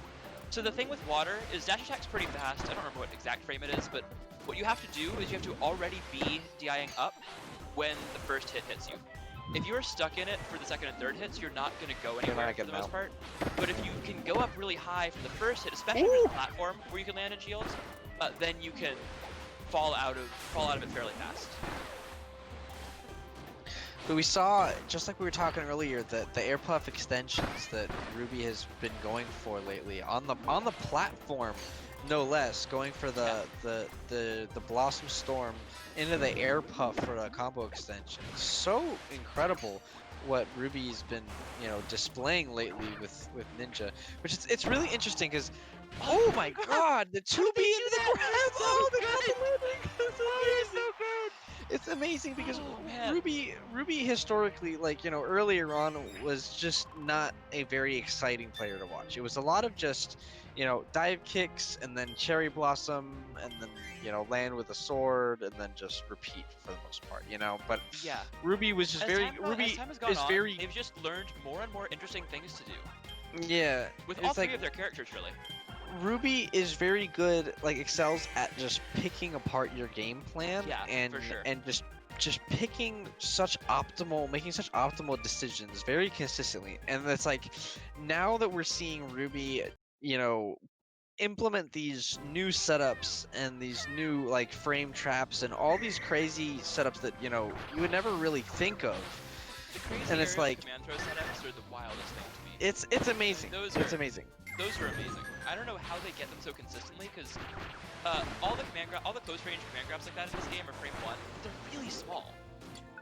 So the thing with Water is dash attack's pretty fast. I don't remember what exact frame it is, but what you have to do is you have to already be DIing up when the first hit hits you. If you're stuck in it for the second and third hits, you're not going to go anywhere not for the getting most out. part. But if you can go up really high from the first hit, especially with the platform where you can land in shields, then you can fall out of it fairly fast. But we saw, just like we were talking earlier, that the air puff extensions that Ruby has been going for lately on the platform, no less, going for the Blossom Storm into the air puff for the combo extension. So incredible. what Ruby's been, displaying lately with Ninja, which it's really interesting because, oh my God, the 2B into the grab! Oh, they got the landing! It's so good! It's amazing because Ruby historically, earlier on was just not a very exciting player to watch. It was a lot of just, dive kicks and then cherry blossom and then, land with a sword and then just repeat for the most part, But Yeah. Ruby was just As very time has gone is on, very they've just learned more and more interesting things to do. yeah. With it's all three like of their characters, really. Ruby is very good, excels at just picking apart your game plan Yeah, and for sure. and just making such optimal decisions very consistently. And it's like now that we're seeing Ruby, implement these new setups and these new frame traps and all these crazy setups that you would never really think of. The crazy And it's aerial like command throw setups are the wildest thing to me. it's amazing. It's amazing. Those are amazing. I don't know how they get them so consistently because all the close range command grabs like that in this game are frame 1. They're really small.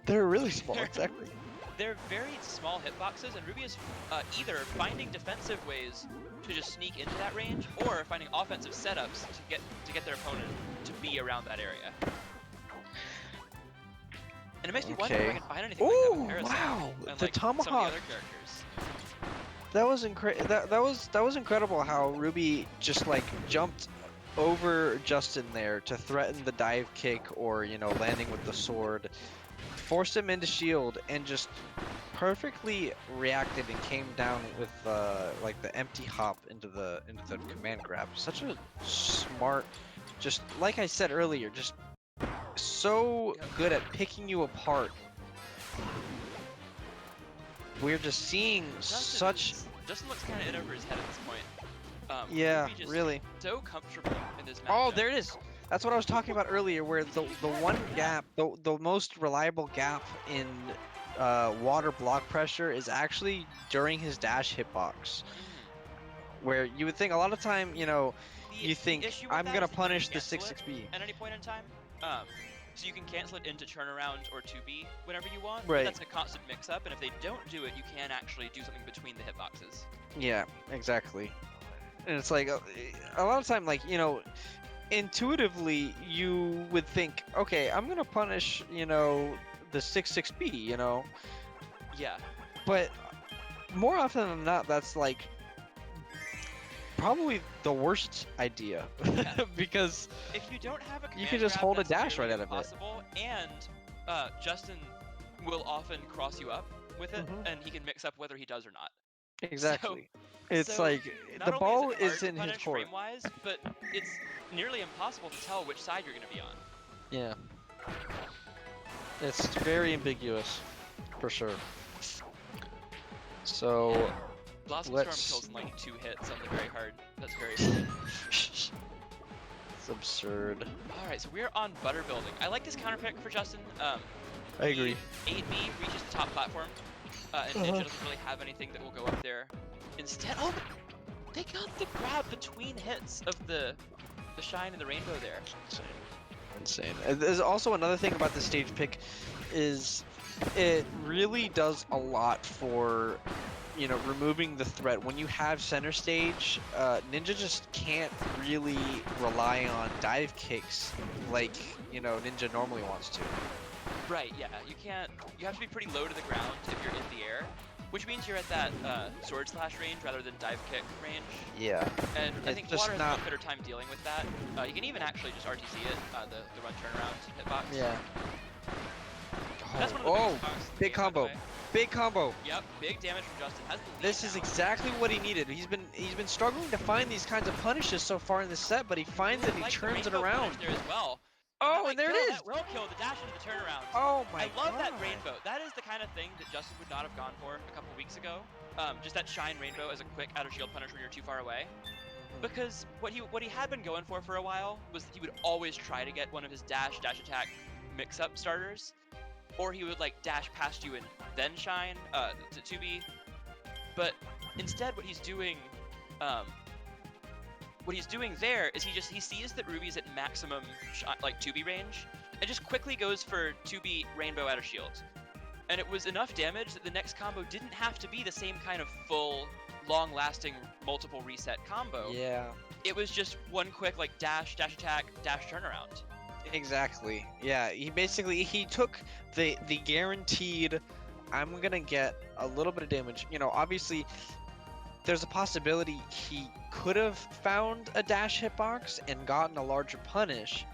They're really small, exactly. They're very small hitboxes, and Ruby is either finding defensive ways to just sneak into that range, or finding offensive setups to get their opponent to be around that area. And it makes me wonder if I can find anything like that with Parasite wow! and The like tomahawk. some of the other characters. That was incredible how Ruby just jumped over Justin there to threaten the dive kick or landing with the sword, forced him into shield and just perfectly reacted and came down with the empty hop into the command grab. Such a smart, just like I said earlier, just so good at picking you apart. We're just seeing Justin looks kind of in over his head at this point. yeah, Ruby just really. so comfortable in this matchup. Oh, there it is. That's what I was talking about earlier, where the one gap, the most reliable gap in water block pressure is actually during his dash hitbox. Where you would think a lot of time, you think I'm gonna punish the 6-6B at any point in time. So you can cancel it into turnaround or 2B whenever you want. Right. But that's a constant mix-up, and if they don't do it, you can actually do something between the hitboxes. Yeah, exactly. And it's like a lot of time, intuitively you would think, okay, I'm gonna punish, the 6-6B, Yeah. But more often than not, that's probably the worst idea. Yeah. Because if you don't have a command you can just grab, hold a that's dash right nearly out of it. impossible, and Justin will often cross you up with it, and he can mix up whether he does or not. Exactly. It's so like not the only ball is, it hard is to in his punish court. frame-wise, but it's nearly impossible to tell which side you're going to be on. Yeah. It's very ambiguous, for sure. So Blossom let's... Storm kills in like 2 hits on the very hard. That's very funny. It's absurd. Alright, so we're on butter building. I like this counter pick for Justin. I agree. 8B reaches the top platform, and Ninja doesn't really have anything that will go up there. Instead, oh, they got the grab between hits of the shine and the rainbow there. Insane. There's also another thing about the stage pick is it really does a lot for removing the threat. When you have center stage, Ninja just can't really rely on dive kicks like Ninja normally wants to. Right, yeah, you can't. You have to be pretty low to the ground if you're in the air, which means you're at that sword slash range rather than dive kick range. Yeah. And I think just Water has a much better time dealing with that. You can even actually just RTC it, the run turnaround hitbox. Yeah. That's one of the biggest boxes in the Big game, by the combo. way. Big combo. Yep, big damage from Justin. Has the lead This is now. exactly what he needed. He's been struggling to find these kinds of punishes so far in this set, but he finds it and he Like the turns it rainbow around. punish there as well. Oh, that and there it is. That will kill the dash into the turnaround. Oh my I love God. that rainbow. That is the kind of thing that Justin would not have gone for a couple weeks ago. Just that shine rainbow as a quick out of shield punish when you're too far away. Because what he had been going for a while was that he would always try to get one of his dash attack mix-up starters, or he would dash past you and then shine to 2B. But instead, what he's doing there is he sees that Ruby's at maximum 2B range and just quickly goes for 2B rainbow out of shield. and it was enough damage that the next combo didn't have to be the same kind of full, long-lasting, multiple reset combo. Yeah. It was just one quick like dash attack, dash turnaround. Exactly. Yeah. He took the guaranteed. I'm gonna get a little bit of damage. You know, obviously, there's a possibility he could have found a dash hitbox and gotten a larger punish,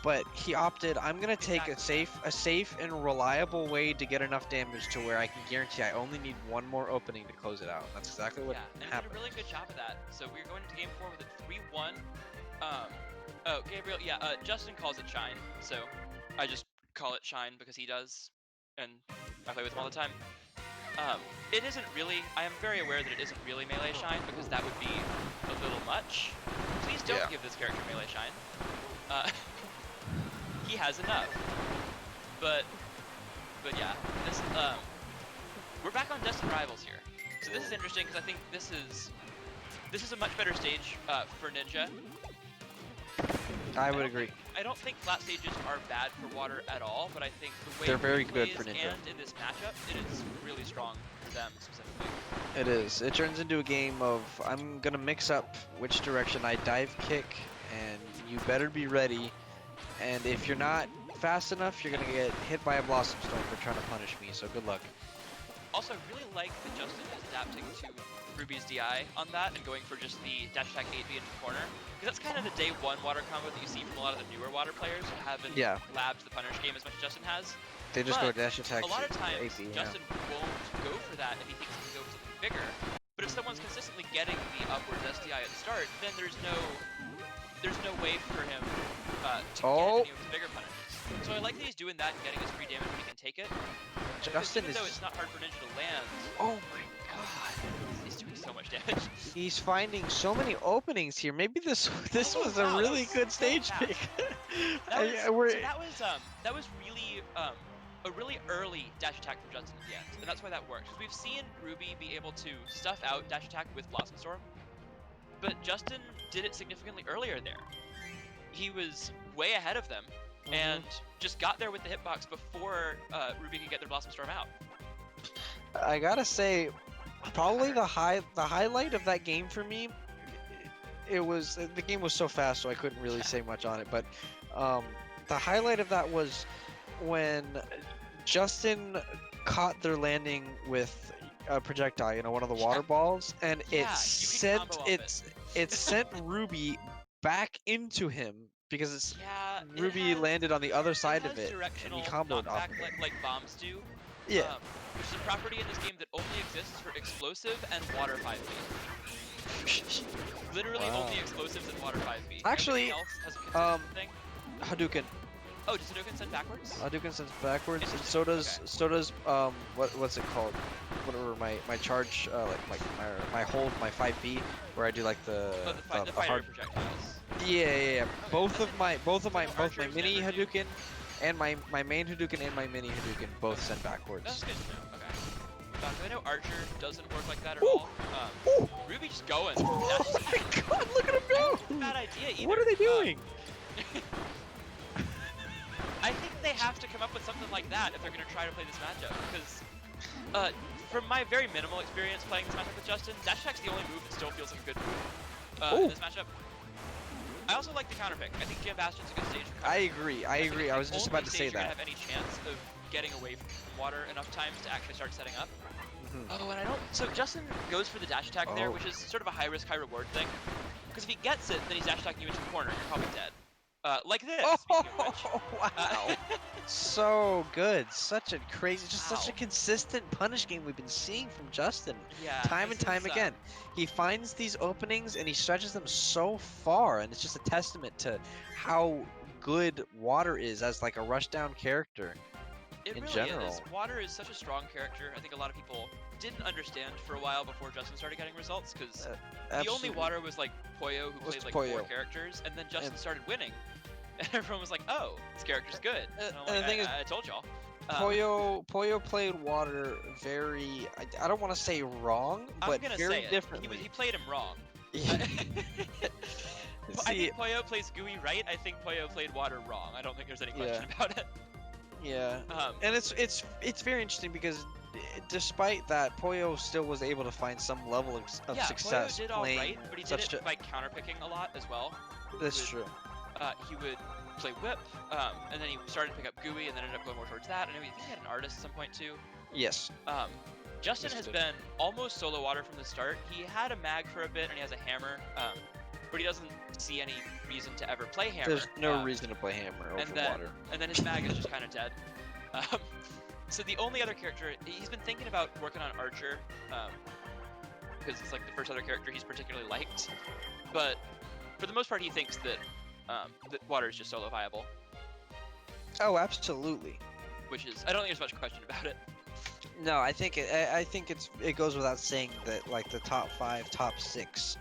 but he opted. I'm gonna take a safe and reliable way to get enough damage to where I can guarantee I only need one more opening to close it out. That's exactly what and happened. did a really good job of that. So we're going into game 4 with a 3-1. Oh, Gabriel, Justin calls it Shine, so I just call it Shine because he does, and I play with him all the time. It isn't really, I am very aware that it isn't really Melee Shine because that would be a little much. Please don't give this character Melee Shine. He has enough. But yeah, this, we're back on Destined Rivals here. So this is interesting because I think this is a much better stage for Ninja. I would agree. I don't think flat stages are bad for Water at all, but I think the way They're very he good plays for Ninja. and in this matchup, it is really strong for them specifically. It is. It turns into a game of I'm gonna mix up which direction I dive kick, and you better be ready. And if you're not fast enough, you're gonna get hit by a Blossom Storm for trying to punish me. So good luck. Also, I really like that Justin is adapting to Ruby's DI on that and going for just the dash attack 8B into corner. Because that's kind of the day 1 Water combo that you see from a lot of the newer Water players who haven't labbed the punish game as much as Justin has. They just go dash attack. A lot of times, 8B, Justin won't go for that if he thinks he can go for something bigger. But if someone's consistently getting the upwards SDI at the start, then there's no way for him to get any of the bigger punishes. So I like that he's doing that and getting his free damage when he can take it. Justin even though it's not hard for Ninja to land. Oh my god. He's doing so much damage. He's finding so many openings here. Maybe this was wow, a really good so stage fast. pick. That was really a really early dash attack from Justin at the end, and that's why that works. We've seen Ruby be able to stuff out dash attack with Blossom Storm, but Justin did it significantly earlier there. He was way ahead of them and just got there with the hitbox before Ruby could get their Blossom Storm out. I gotta say, probably the highlight of that game for me, the game was so fast, so I couldn't really say much on it. But the highlight of that was when Justin caught their landing with a projectile, you know, one of the water balls, and it sent Ruby back into him because Ruby landed on the other side of it, and he comboed off of it. Like bombs do. Yeah. Which is a property in this game that only exists for explosive and water 5B. Literally only explosives and water 5B. Actually, else has a consistent thing. Hadouken. Oh, does Hadouken send backwards? Hadouken sends backwards, and so does what's it called? Whatever my charge, like my hold, my 5B, where I do like the fire projectiles. Yeah. Both my mini Hadouken and my main Hadouken and my mini Hadouken both send backwards. That's good to know. Okay. I know Archer doesn't work like that at all. Ruby just going. Oh my god, look at him go! Bad idea either. What are they doing? I think they have to come up with something like that if they're going to try to play this matchup, because from my very minimal experience playing this matchup with Justin, dash attack's the only move that still feels like a good move in this matchup. I also like the counter pick. I think Jam Bastion's a good stage. I agree. I was just about to say that. You're gonna have any chance of getting away from water enough times to actually start setting up. Oh, and I don't. So Justin goes for the dash attack there, which is sort of a high risk, high reward thing. Because if he gets it, then he's dash attacking you into the corner. You're probably dead. Like this. Oh, wow. So good. Such a crazy, such a consistent punish game we've been seeing from Justin. Yeah. Time and time again. He finds these openings and he stretches them so far, and it's just a testament to how good Water is as like a rushdown character. It in really general. is. Water is such a strong character. I think a lot of people didn't understand for a while before Justin started getting results, because the only Water was like Poyo, who played like 4 characters, and then Justin started winning. And everyone was like, oh, this character's good. And I'm like, the thing is, I told y'all. Poyo played Water very, I don't want to say wrong, but very differently. He played him wrong. Yeah. I think Poyo plays Gooey right. I think Poyo played Water wrong. I don't think there's any question about it. Yeah. Um, And it's very interesting because despite that, Poyo still was able to find some level of yeah, success Poyo did playing alright, but he did such it by counterpicking a lot as well. That's would- true. He would play Whip, and then he started to pick up Gooey, and then ended up going more towards that. And I think he had an artist at some point too. Yes. Justin Yes, has he did. been almost solo water from the start. He had a mag for a bit, and he has a hammer, but he doesn't see any reason to ever play hammer. There's no reason to play hammer over and then, water. And then his mag is just kind of dead. So the only other character he's been thinking about working on Archer, because it's like the first other character he's particularly liked. But for the most part, he thinks that that water is just solo viable, Oh, absolutely. which is I don't think there's much question about it. No, I think it goes without saying that like the top 5, top 6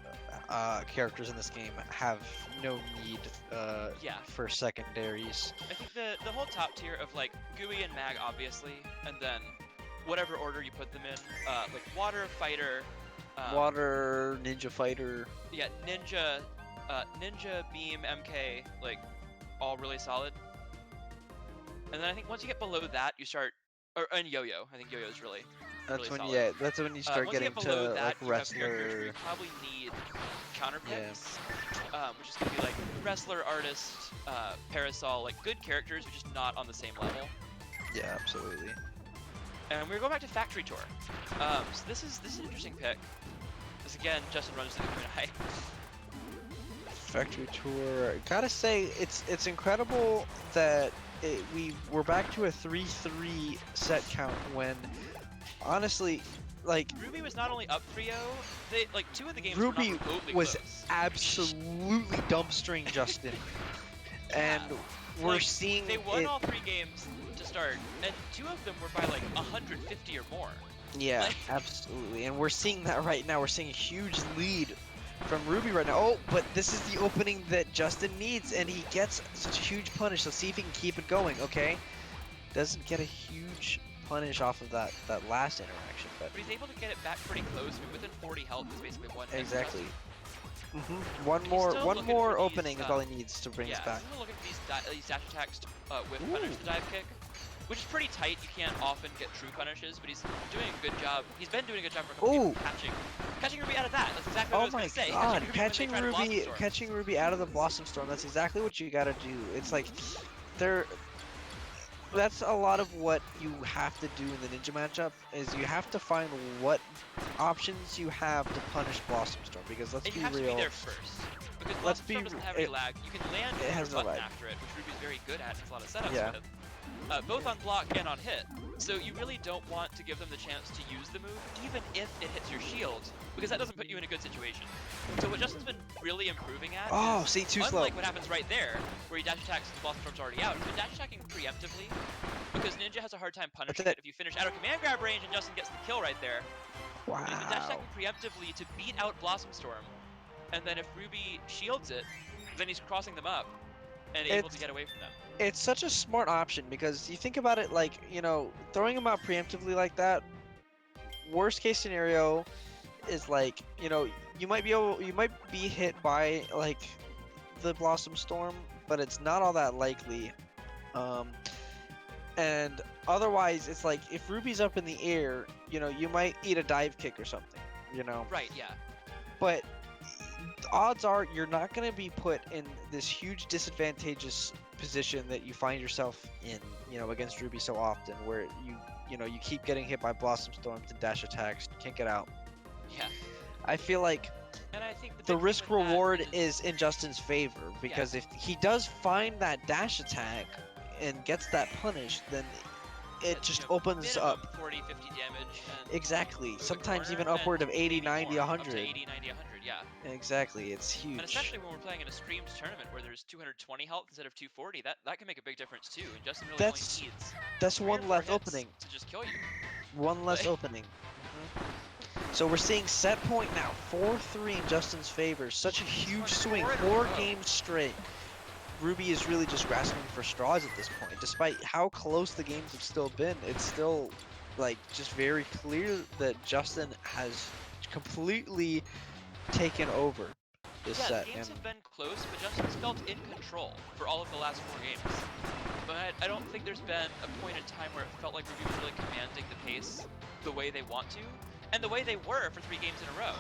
characters in this game have no need Yeah. for secondaries. I think the whole top tier of like Gooey and Mag obviously, and then whatever order you put them in, like Water, Fighter, Water, Ninja Fighter. yeah, Ninja, Ninja, Beam, MK, like all really solid. And then I think once you get below that, you start, and Yo-Yo. I think Yo-Yo is really That's really when solid. that's when you start once you getting get below to that, like you have characters where wrestler. you probably need counter picks, which is gonna be like wrestler, artist, parasol, like good characters, but just not on the same level. Yeah, absolutely. And we're going back to Factory Tour. So this is an interesting pick. This again, Justin runs to the Queen High. Factory Tour. Gotta say, it's incredible that we're back to a 3-3 set count when, honestly, like Ruby was not only up 3-0, they like 2 of the games Ruby were not remotely was close. absolutely dumpstering Justin, and we're Like, seeing They won it. all 3 games to start, and 2 of them were by like 150 or more. Yeah, like- absolutely, and we're seeing that right now. We're seeing a huge lead from Ruby right now. Oh, but this is the opening that Justin needs, and he gets such a huge punish. Let's see if he can keep it going. Okay, doesn't get a huge punish off of that last interaction, but But he's able to get it back pretty close. I mean, within 40 health is basically one hit. exactly. One He's more still one looking more for these, opening is all he needs to bring Yeah, us back. I'm looking for these dash attacks to whip punish the dive kick, which is pretty tight. You can't often get true punishes, but he's doing a good job. He's been doing a good job for a couple games catching Ruby out of that. That's exactly what I Oh was my gonna say. god, Catching Ruby when they try to Blossom Storm. catching Ruby out of the Blossom Storm. That's exactly what you gotta do. It's like that's a lot of what you have to do in the ninja matchup is you have to find what options you have to punish Blossom Storm, because let's And be you have to real. be there first. Because Let's Blossom be Storm doesn't have re- any lag. You can land it a has no button lag. after it, which Ruby's very good at. Has a lot of setups Yeah. with. Both on block and on hit. So you really don't want to give them the chance to use the move, even if it hits your shield, because that doesn't put you in a good situation. So what Justin's been really improving at Oh, is, see, too slow. unlike what happens right there, where he dash attacks and the Blossom Storm's already out, he's been dash attacking preemptively, because Ninja has a hard time punishing it. it if you finish out of command grab range and Justin gets the kill right there. Wow. He's been dash attacking preemptively to beat out Blossom Storm, and then if Ruby shields it, then he's crossing them up and able to It's- get away from them. It's such a smart option because you think about it like, throwing him out preemptively like that, worst case scenario is like, you might be hit by like the Blossom Storm, but it's not all that likely. And otherwise it's like if Ruby's up in the air, you might eat a dive kick or something, Right, yeah. but odds are you're not going to be put in this huge disadvantageous position that you find yourself in, against Ruby so often, where you keep getting hit by Blossom Storms and dash attacks, you can't get out. Yeah. I feel like And I think the big thing risk with that reward is in Justin's favor, because if he does find that dash attack and gets that punish, then it that's, just opens minimum up. 40, 50 damage. And Exactly. with the Sometimes corner, even and upward of 80, maybe 90, more, up to 100. 80, 90, 100, yeah. Exactly. It's huge. And especially when we're playing in a screamed tournament where there's 220 health instead of 240, that can make a big difference too. And Justin really That's only needs That's 3 or one 4 less hits opening. to just kill you. One less Like- opening. So we're seeing set point now, 4-3 in Justin's favor. Such a huge swing, 4 games straight. Ruby is really just grasping for straws at this point. Despite how close the games have still been, it's still just very clear that Justin has completely taken over this Yeah, set. the games And have been close, but Justin's felt in control for all of the last 4 games. but I don't think there's been a point in time where it felt like Ruby was really commanding the pace the way they want to, and the way they were for 3 games in a row.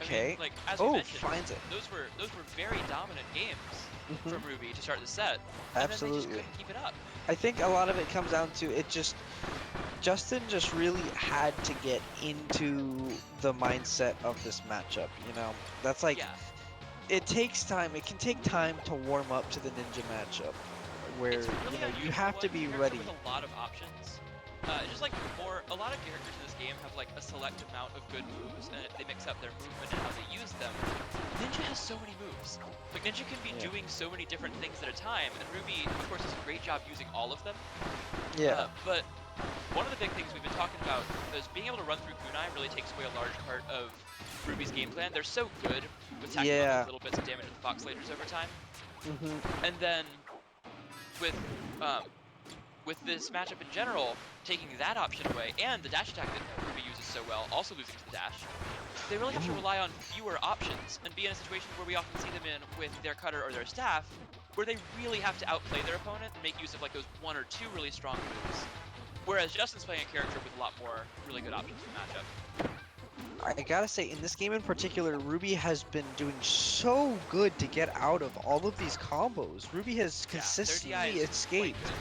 Okay. I mean, like, as we mentioned, finds it. those were very dominant games Mhm. from Ruby to start the set, and then they just Absolutely. couldn't keep it up. I think a lot of it comes down to Justin just really had to get into the mindset of this matchup, you know? That's like, Yeah, it takes time. It can take time to warm up to the Ninja matchup, where, it's really you know, you unusual have to one, be character ready. with a lot of options. It's just like a lot of characters in this game have like a select amount of good moves, and they mix up their movement and how they use them. Ninja has so many moves. Like Ninja can be Yeah. doing so many different things at a time, and Ruby, of course, does a great job using all of them. Yeah. But one of the big things we've been talking about is being able to run through kunai really takes away a large part of Ruby's game plan. They're so good with tacking on Yeah. those little bits of damage with Fox Slaters over time. Hmm. And then with this matchup in general, taking that option away, and the dash attack that Ruby uses so well, also losing to the dash, they really have to rely on fewer options and be in a situation where we often see them in with their cutter or their staff, where they really have to outplay their opponent and make use of like those 1 or 2 really strong moves. Whereas Justin's playing a character with a lot more really good options for matchup. I gotta say, in this game in particular, Ruby has been doing so good to get out of all of these combos. Ruby has Yeah, their DI consistently is quite escaped, good.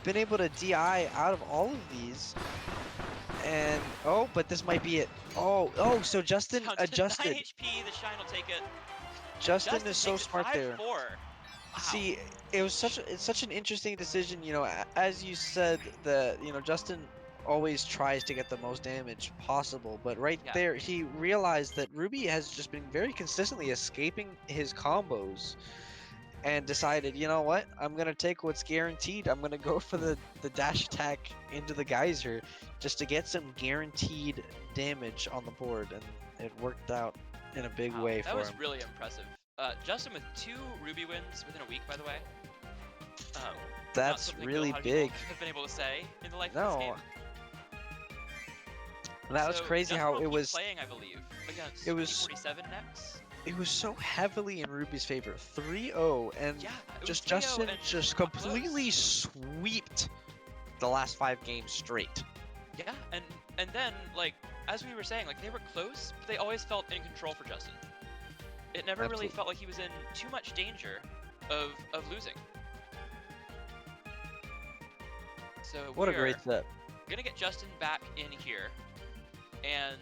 been able to DI out of all of these. And, oh, but this might be it. So Justin Down to 9 adjusted. HP, the Shine will take it. Justin is so takes it smart there. 5-4. Wow. See, it's such an interesting decision, you know, as you said that, you know, Justin always tries to get the most damage possible, but right Yeah. there he realized that Ruby has just been very consistently escaping his combos and decided, you know what, I'm gonna take what's guaranteed. I'm gonna go for the dash attack into the geyser just to get some guaranteed damage on the board, and it worked out in a big Wow, way that for was him. really impressive. Justin with 2 Ruby wins within a week, by the way. Not That's something really a lot of people big. have been able to say in the life of No, this game. that was So crazy Justin how will it keep was. playing, I believe, against It was- P47 next. It was so heavily in Ruby's favor, 3-0, and Yeah, it was just 3-0 Justin and just not close. completely sweeped the last 5 games straight. Yeah, and then like as we were saying, like they were close, but they always felt in control for Justin. It never really Absolutely. felt like he was in too much danger of losing. So What a we great are set. gonna get Justin back in here, and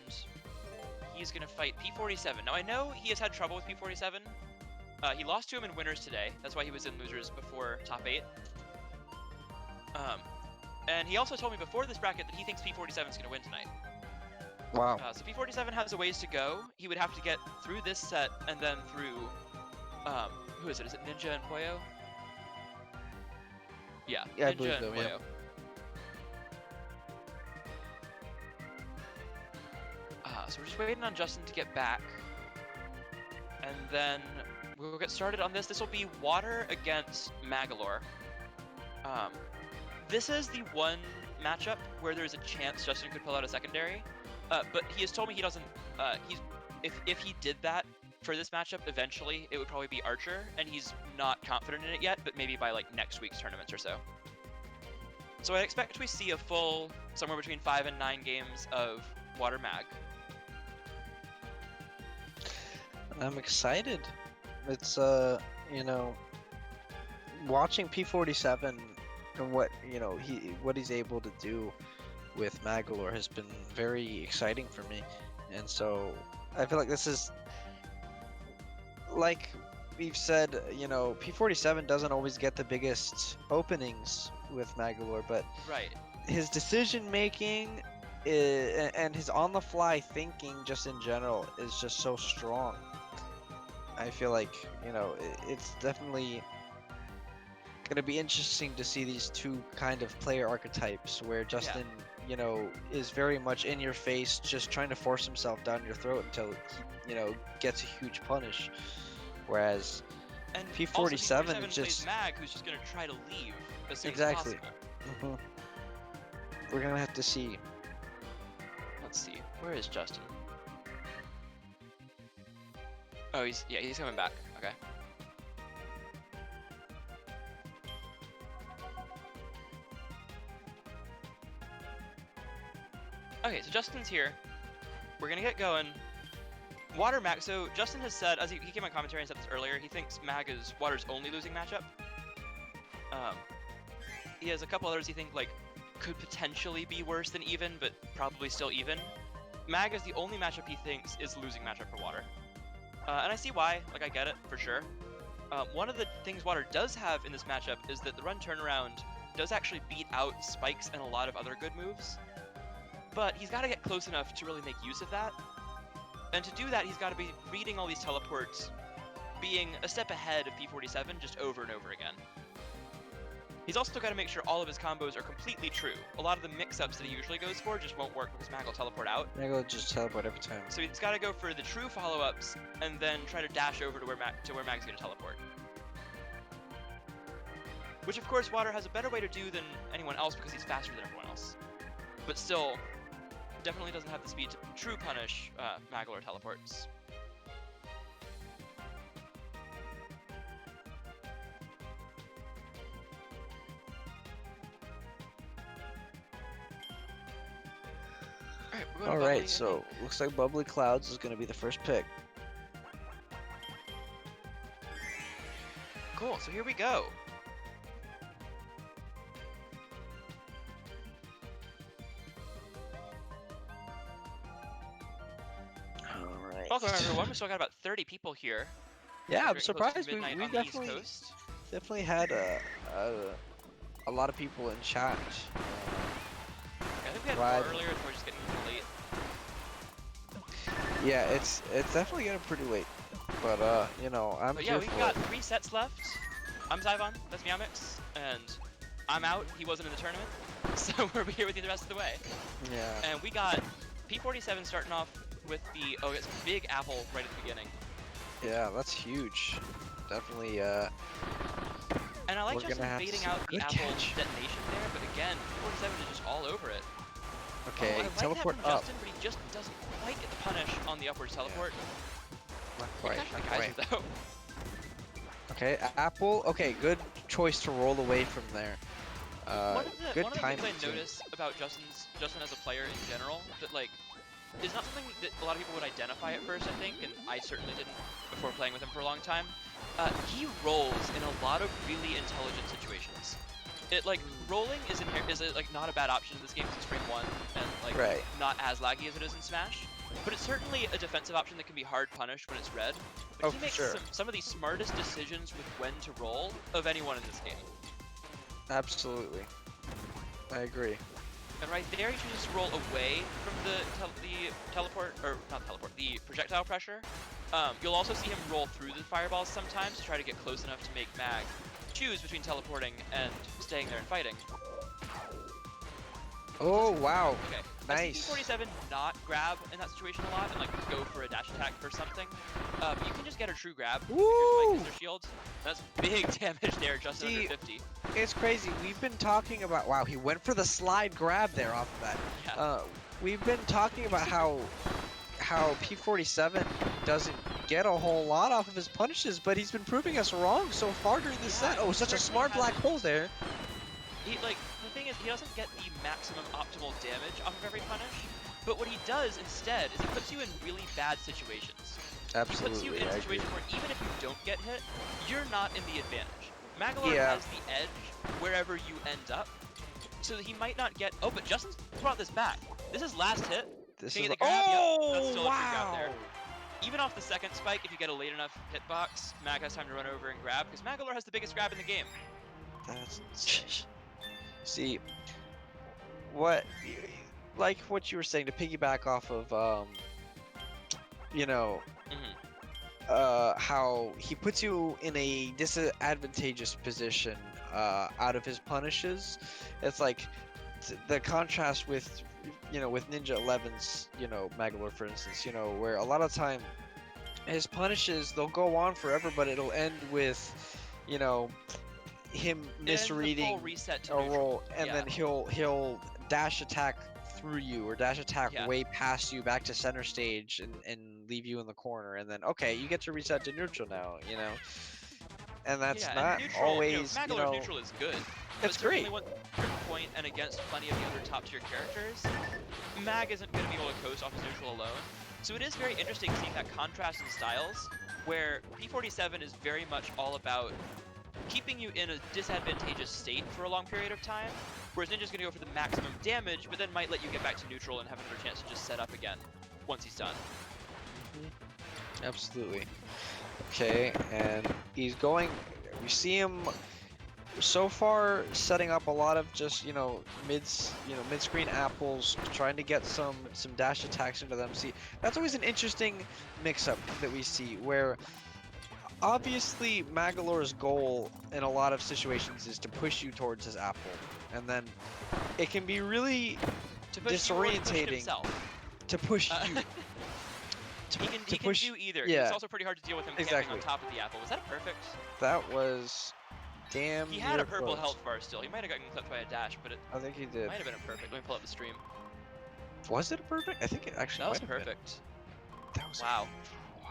he's gonna fight P47. Now I know he has had trouble with P47. He lost to him in winners today. That's why he was in losers before top 8. And he also told me before this bracket that he thinks P47 is gonna win tonight. Wow. So P47 has a ways to go. He would have to get through this set and then through, who is it? Is it Ninja and Poyo? Yeah, Yeah, I Ninja believe and so, yeah. Poyo. So we're just waiting on Justin to get back, and then we'll get started on this. This will be Water against Magolor. This is the one matchup where there's a chance Justin could pull out a secondary, but he has told me he doesn't. If he did that for this matchup, eventually it would probably be Archer, and he's not confident in it yet. But maybe by like next week's tournaments or so. So I expect we see a full somewhere between 5 and 9 games of Water Mag. I'm excited. It's you know, watching P47 and what, you know, what he's able to do with Magolor has been very exciting for me. And so I feel like this is, like we've said, you know, P47 doesn't always get the biggest openings with Magolor, but Right. his decision making and his on the fly thinking just in general is just so strong. I feel like, you know, it's definitely gonna be interesting to see these 2 kind of player archetypes where Justin, you know, is very much in your face, just trying to force himself down your throat until he, you know, gets a huge punish. Whereas And P47 also is P47 just- plays Mag, who's just gonna try to leave as soon Exactly. as possible. we're gonna have to see. Let's see, where is Justin? Oh, he's coming back. Okay. Okay, so Justin's here. We're gonna get going. Water Mag. So Justin has said, as he came on commentary and said this earlier, he thinks Mag is Water's only losing matchup. He has a couple others he think like could potentially be worse than even, but probably still even. Mag is the only matchup he thinks is losing matchup for Water, and I see why. Like I get it for sure. One of the things Water does have in this matchup is that the run turnaround does actually beat out spikes and a lot of other good moves, but he's got to get close enough to really make use of that. And to do that, he's got to be reading all these teleports, being a step ahead of P47 just over and over again. He's also got to make sure all of his combos are completely true. A lot of the mix-ups that he usually goes for just won't work because Mag will teleport out. Mag will just teleport every time. So he's got to go for the true follow-ups and then try to dash over to where Mag's going to teleport. Which, of course, Water has a better way to do than anyone else because he's faster than everyone else. But still, definitely doesn't have the speed to true punish Magolor teleports. Alright, so looks like Bubbly Clouds is going to be the first pick. Cool, so here we go. Alright. Welcome everyone, we still got about 30 people here. Yeah, I'm Close to surprised we midnight on the East definitely Coast. had a lot of people in chat. I think we had Right. more earlier, and we're just getting a little late. Yeah, it's definitely getting pretty late. But you know, I'm But here yeah, we've for got it. 3 sets left. I'm Zyvon, that's Meowmix, and I'm out. He wasn't in the tournament, so we'll be here with you the rest of the way. Yeah. And we got P47 starting off with the it's Big Apple right at the beginning. Yeah, that's huge. Definitely And I like We're just gonna have baiting some out the good Apple catch. detonation there, but again, P47 is just all over it. okay, I like teleport that from up. Justin, but he just doesn't quite get the punish on the upwards teleport. Not He quite, catches not the quite. Kaiser though. Okay, Apple. Okay, good choice to roll away from there. One of good the timing things I too. notice about Justin as a player in general that like is not something that a lot of people would identify at first, I think, and I certainly didn't before playing with him for a long time. He rolls in a lot of really intelligent situations. It like rolling is like not a bad option in this game because it's frame 1 and like Right. not as laggy as it is in Smash. But it's certainly a defensive option that can be hard punished when it's red. But Oh, he for makes sure. some of the smartest decisions with when to roll of anyone in this game. Absolutely. I agree. And right there, he chooses to roll away from the teleport, or not teleport, the projectile pressure. You'll also see him roll through the fireballs sometimes to try to get close enough to make Mag choose between teleporting and staying there and fighting. Oh wow. Okay. Nice. I see P47 not grab in that situation a lot and like go for a dash attack for something. You can just get a true grab if Woo! your spike is their shield. That's big damage there, just See, under 50. It's crazy. We've been talking about wow. He went for the slide grab there off of that. Yeah. We've been talking about how P47 doesn't get a whole lot off of his punishes, but he's been proving us wrong so far during this Yeah, set. Oh, such a certainly smart black hasn't. hole there. He like the thing is he doesn't get the maximum optimal damage off of every punish, but what he does instead is he puts you in really bad situations. He puts you Absolutely, in a I agree. situation where even if you don't get hit, you're not in the advantage. Magolor Yeah. has the edge wherever you end up, so that he might not get. Oh, but Justin's brought this back. This is last hit. This Can is you get the grab? Yep, oh that's still a true grab wow. there. Even off the second spike, if you get a late enough hitbox, Mag has time to run over and grab, because Magolor has the biggest grab in the game. That's insane. See, like what you were saying to piggyback off of, you know, how he puts you in a disadvantageous position out of his punishes. It's like the contrast with, you know, with Ninja 11's, you know, Magolor, for instance, you know, where a lot of time his punishes, they'll go on forever, but it'll end with, you know, him misreading Reset to a neutral. roll, and Yeah. then he'll dash attack through you or dash attack Yeah. way past you back to center stage and leave you in the corner, and then okay, you get to reset to neutral now, you know. And that's Yeah, not and neutral, always, Magolor's you know, neutral is good. it's but certainly great. One point and against plenty of the other top tier characters, Mag isn't going to be able to coast off his neutral alone. So it is very interesting seeing that contrast in styles, where P47 is very much all about keeping you in a disadvantageous state for a long period of time, whereas Ninja's going to go for the maximum damage, but then might let you get back to neutral and have another chance to just set up again once he's done. Absolutely. Okay, and he's going. We see him so far setting up a lot of just mid-screen apples, trying to get some dash attacks into them. See, that's always an interesting mix-up that we see where obviously Magolor's goal in a lot of situations is to push you towards his apple, and then it can be really disorientating to push you. He can do either. Yeah. It's also pretty hard to deal with him camping on top of the apple. Was that a perfect? That was damn. He had a purple close. health bar still. He might have gotten clipped by a dash, but it I think he did. might have been a perfect. Let me pull up the stream. Was it a perfect? I think it actually That was might have been. perfect. That was Wow. Wow.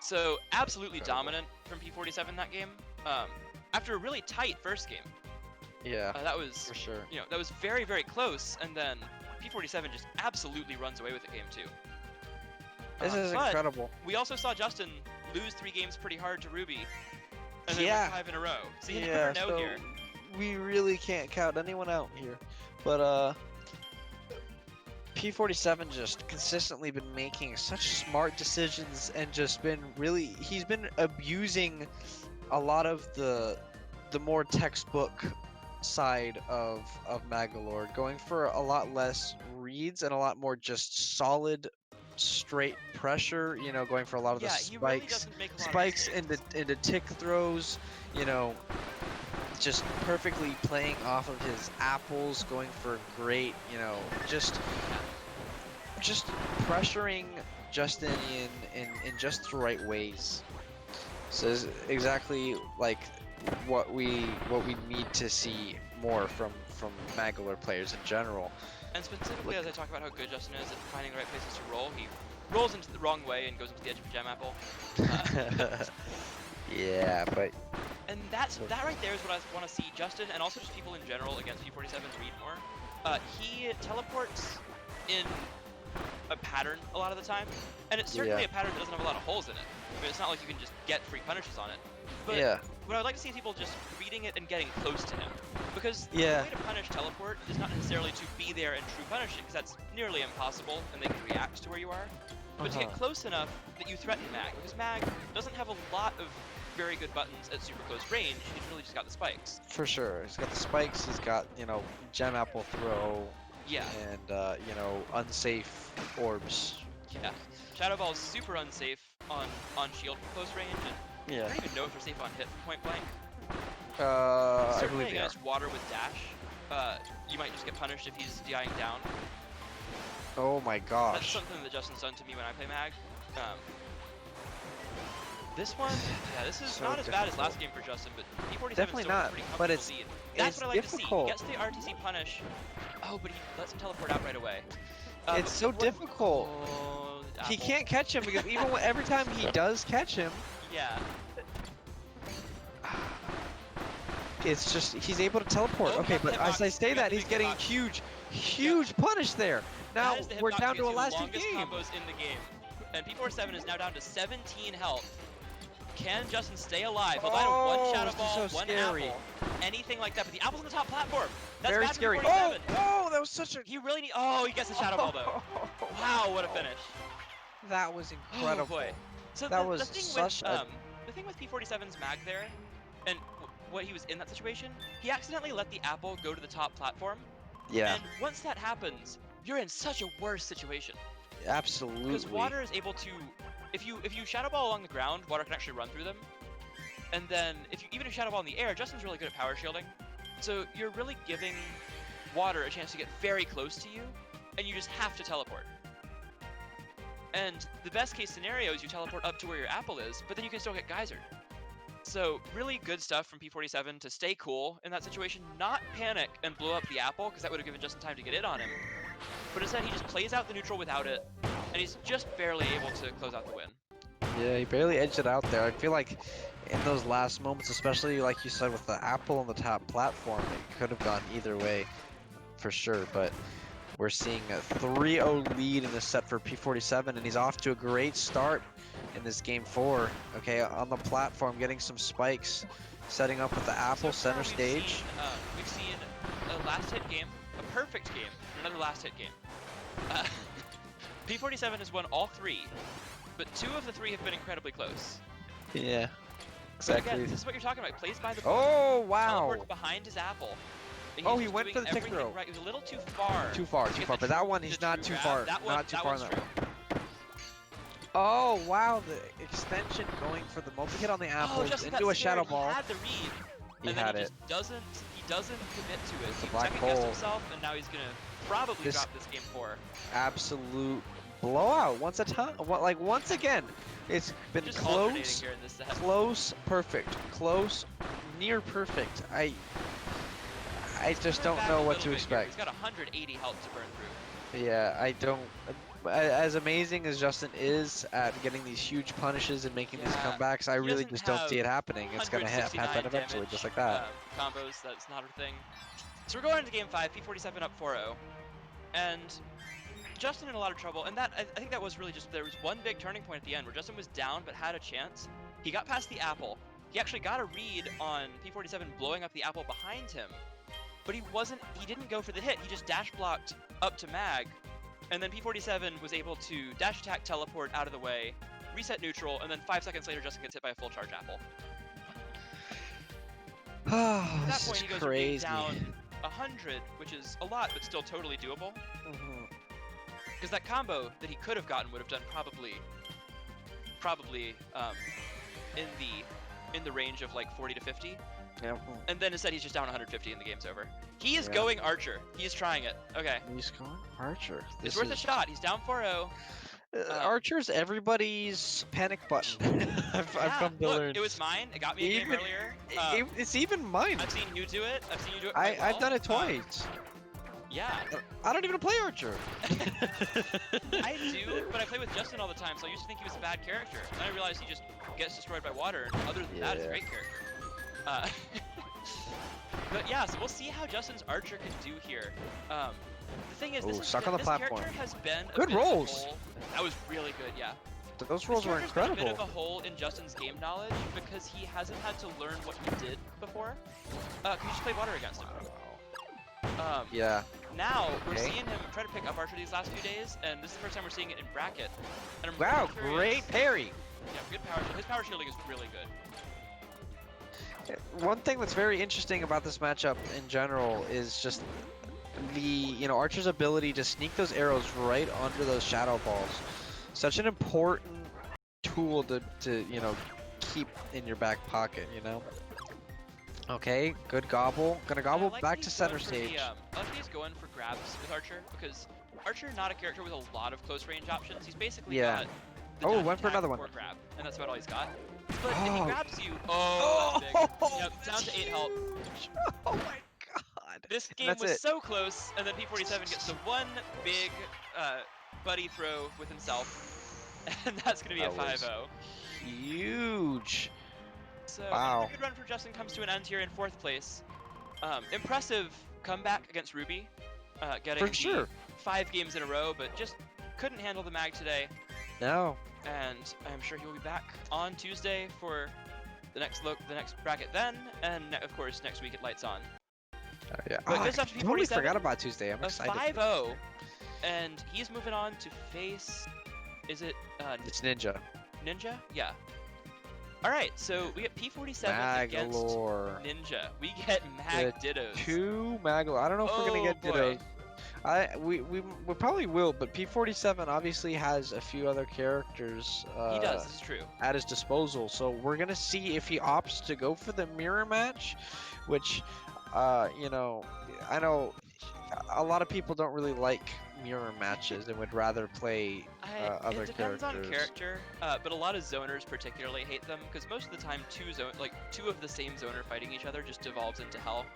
So absolutely Incredible. dominant from P47 that game. After a really tight first game, Yeah, that was for sure. that was very, very close, and then P47 just absolutely runs away with the game too. This is but incredible. We also saw Justin lose 3 games pretty hard to Ruby, and then Yeah. win 5 in a row. So you Yeah, never know so here. we really can't count anyone out here. But P47 just consistently been making such smart decisions and just been he's been abusing a lot of the more textbook side of Magolor, going for a lot less reads and a lot more just solid straight pressure, going for a lot of the He really spikes doesn't make a lot of spikes mistakes. into tick throws, just perfectly playing off of his apples, going for great, just pressuring Justin in just the right ways. So it's exactly like what we need to see more from Magolor players in general. And specifically, as I talk about how good Justin is at finding the right places to roll, he rolls into the wrong way and goes into the edge of a gem apple. Yeah, but And that right there is what I want to see Justin, and also just people in general against P47 read more. He teleports in a pattern a lot of the time, and it's certainly Yeah. a pattern that doesn't have a lot of holes in it. I mean, it's not like you can just get free punishes on it. But yeah, what I'd like to see is people just reading it and getting close to him. Because Yeah. the way to punish teleport is not necessarily to be there and true punish it, because that's nearly impossible, and they can react to where you are. But to get close enough that you threaten Mag, because Mag doesn't have a lot of very good buttons at super close range, he's really just got the spikes. for sure. He's got the spikes. He's got gem apple throw Yeah, and unsafe orbs. yeah. Shadow Ball is super unsafe on shield from close range, and I Yeah. don't even know if they're safe on hit from point blank. I Certainly believe they are. against water with dash, you might just get punished if he's DIing down. Oh my That's gosh. something that Justin's done to me when I play Mag. This one, yeah, this is So not as bad as difficult. last game for Justin, but P47 Definitely still not, has a pretty but comfortable it's- lead. That's it's what I like difficult. to see. He gets the RTC punish. Oh, but he lets him teleport out right away. It's so difficult. Oh, the He apple. can't catch him because even every time he does catch him, Yeah. it's just he's able to teleport. Oh, Okay, got but the as I hitbox. say We got that, the he's big getting hitbox. huge punish there. Now That is the we're hitbox down to a against last the longest game. combos in the game. And P47 is now down to 17 health. Can Justin stay alive? Well, Oh, one Shadow this is Ball, so one scary. apple, anything like that. But the apple's on the top platform. That's Very bad for scary. Oh, P47. oh, that was such a. He really need. Oh, he gets the Shadow Ball though. Wow, what a finish. That was incredible. Oh boy. So That the was thing such with a- the thing with P47's Mag there, and what he was in that situation, he accidentally let the apple go to the top platform. Yeah, And once that happens, you're in such a worse situation. absolutely. Because water is able to, if you Shadow Ball along the ground, water can actually run through them. And then even if you Shadow Ball in the air, Justin's really good at power shielding. So you're really giving water a chance to get very close to you, and you just have to teleport. And the best case scenario is you teleport up to where your apple is, but then you can still get geysered. So really good stuff from P47 to stay cool in that situation, not panic and blow up the apple, because that would have given Justin time to get in on him. But instead he just plays out the neutral without it, and he's just barely able to close out the win. Yeah, he barely edged it out there. I feel like in those last moments, especially like you said with the apple on the top platform, it could have gone either way, for sure. But We're seeing a 3-0 lead in the set for P47, and he's off to a great start in this game 4. Okay, on the platform, getting some spikes, setting up with the apple So far center stage. We've seen a last hit game, a perfect game, and another last hit game. P47 has won all 3, but 2 of the 3 have been incredibly close. Yeah, But exactly. again, this is what you're talking about. He plays by the book. Oh, wow. Teleports behind his apple. And Oh, he's he just went doing for the tick everything throw. Right. He was a little too far. Too far, to too get far. the But that true- one, the he's not true too grab. far. That one, Not too that far one's enough. true. Oh, wow. The extension going for the multi-hit on the apple Justin into got a shadow scared. ball. He had the read. He And had then he it. just doesn't commit to it. It's a He black second-guessed hole. himself, and now he's gonna probably This- drop this game 4. Absolute blowout. Once again, it's been Just alternating close, here in this set. close, perfect, close, near perfect. I just don't Back know a what little to bit here. expect. He's got 180 health to burn through. Yeah, I don't. As amazing as Justin is at getting these huge punishes and making these Yeah, comebacks, I he really doesn't just don't see it have happening. It's gonna happen 169 eventually, damage, just like that. Combos, that's not a thing. So we're going into game 5, P47 up 4-0. And Justin in a lot of trouble, and that I think that was really just, there was one big turning point at the end where Justin was down but had a chance. He got past the apple. He actually got a read on P47 blowing up the apple behind him, but he didn't go for the hit. He just dash blocked up to Mag, and then P47 was able to dash attack, teleport out of the way, reset neutral, and then 5 seconds later Justin gets hit by a full charge apple. Oh, At that this point is he goes from being crazy. down 100, which is a lot, but still totally doable. Mhm. Because that combo that he could have gotten would have done probably in the range of like 40 to 50. Yeah. And then instead he's just down 150 and the game's over. He is Yeah. going Archer. He is trying it. Okay. He's going Archer. It's worth a shot. He's down 4-0. Archer's everybody's panic button. I've come to look, learn. it was mine. It got me a game Even- earlier. It's even mine. I've seen you do it. I've seen you do it. quite I've well. done it twice. Yeah. I don't even play Archer. I do, but I play with Justin all the time, so I used to think he was a bad character. Then I realized he just gets destroyed by water, and other than that, he's a Yeah. great character. But yeah, so we'll see how Justin's Archer can do here. The thing is, Ooh, stuck on the this platform. character has been a Good bit of a rolls. hole. That was really good, yeah. Those rolls were This character's been a incredible. bit of a hole in Justin's game knowledge because he hasn't had to learn what he did before. Cause he just played water against him. Yeah. Now we're Okay. seeing him try to pick up Archer these last few days, and this is the first time we're seeing it in bracket. And I'm Wow, really curious- great parry. Yeah, good power shield. His power shielding is really good. One thing that's very interesting about this matchup in general is just the Archer's ability to sneak those arrows right under those shadow balls. Such an important tool to keep in your back pocket, Okay, good gobble. Gonna And I gobble like back that to he's center going for the, stage. I like that he's going for grabs with Archer because Archer not a character with a lot of close range options. He's basically Yeah. got the Oh, dash went for attack another one. or grab, and that's about all he's got. But if he Oh. grabs you, that's big. Yep, down to 8 health. Oh my god. This game that's was it. so close, and then P47 gets the one big buddy throw with himself, and that's gonna be a That was 5-0. Huge. So Wow. the good run for Justin comes to an end here in 4th place. Impressive comeback against Ruby, getting For sure. 5 games in a row, but just couldn't handle the mag today. No. And I'm sure he will be back on Tuesday for the next bracket then, and of course next week at Lights On. Yeah. But I just after totally P47, forgot about Tuesday. I'm A excited. 5-0, and he's moving on to face. Is it It's Ninja. Ninja? Yeah. All right, so we get P47 against Magalore. Ninja. We get Mag Dittos. 2 Magalore. I don't know if we're gonna Oh, get boy. Dittos. We probably will, but P47 obviously has a few other characters He does. This is true. at his disposal, so we're gonna see if he opts to go for the mirror match, which, I know a lot of people don't really like mirror matches and would rather play other It depends on characters. character, but a lot of zoners particularly hate them because most of the time two of the same zoner fighting each other just devolves into hell.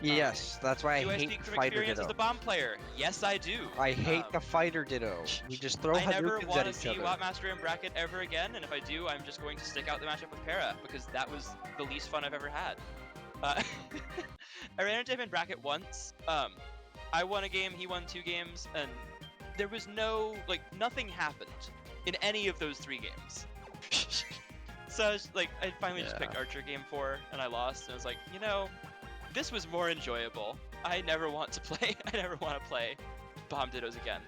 Yes, that's why I Do I hate speak from fighter experience as Ditto. a bomb player? Yes, I do. I hate Um, the fighter Ditto. We just throw I never Hadoukens want at to each see other. Wattmaster in bracket ever again, and if I do, I'm just going to stick out the matchup with Para because that was the least fun I've ever had. I ran into him in bracket once, I won a game, he won 2 games, and there was no, like, nothing happened in any of those 3 games. So I was, like, I finally just picked Archer game 4, and I lost, and I was like, you know, this was more enjoyable. I never want to play Bomb Dittos again.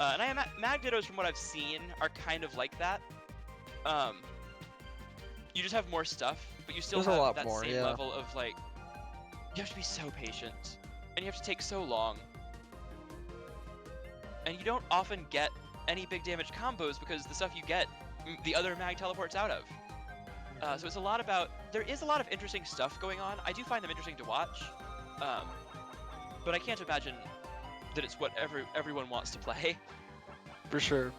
And Mag Dittos, from what I've seen, are kind of like that. You just have more stuff, but you still have that same level of, like, you have to be so patient, and you have to take so long. And you don't often get any big damage combos because the stuff you get, the other mag teleports out of. So it's a lot about, there is a lot of interesting stuff going on. I do find them interesting to watch, but I can't imagine that it's what everyone wants to play. For sure.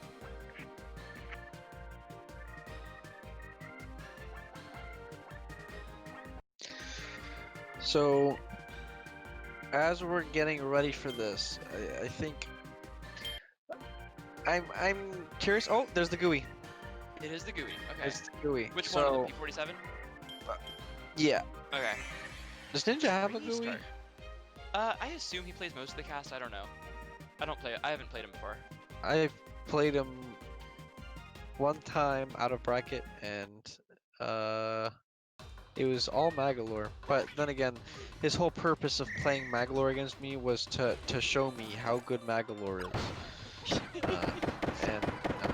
So, as we're getting ready for this, I think I'm curious. Oh, there's the GUI. It is the GUI. Okay. It's the GUI. Which one? The P47? Yeah. Okay. Does Ninja have a GUI? I assume he plays most of the cast. I don't know. I haven't played him before. I've played him one time out of bracket, and it was all Magolor. But then again, his whole purpose of playing Magolor against me was to show me how good Magolor is. And I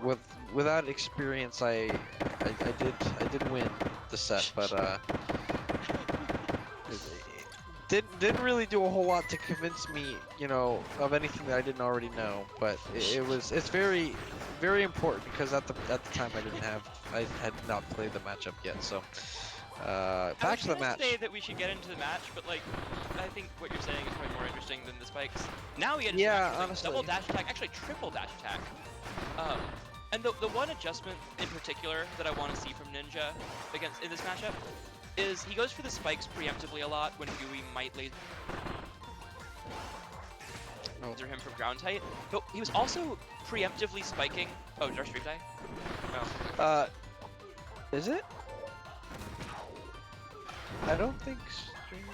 mean, without experience, I did win the set, but didn't really do a whole lot to convince me, you know, of anything that I didn't already know. But it's very important because at the time I had not played the matchup yet. So back to the match. I would say that we should get into the match, but like I think what you're saying is way more interesting than the spikes. Now we get into honestly. Double dash attack, actually triple dash attack. And the one adjustment in particular that I want to see from Ninja in this matchup is he goes for the spikes preemptively a lot when GUI might laser him from ground height. But he was also preemptively spiking. Oh, did our stream die? Oh. Is it? I don't think stream.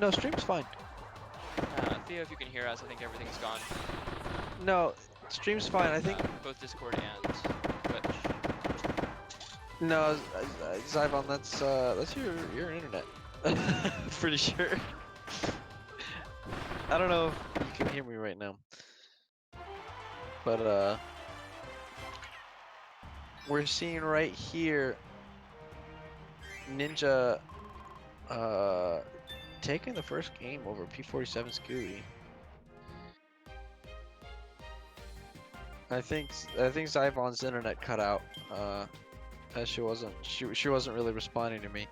No, stream's fine. Theo, if you can hear us, I think everything's gone. No, stream's fine. I think both Discord and Twitch. No, Zyvon, that's your internet. Pretty sure. I don't know if you can hear me right now, but we're seeing right here Ninja taking the first game over P47's GUI. I think Zyvon's internet cut out. As she wasn't really responding to me,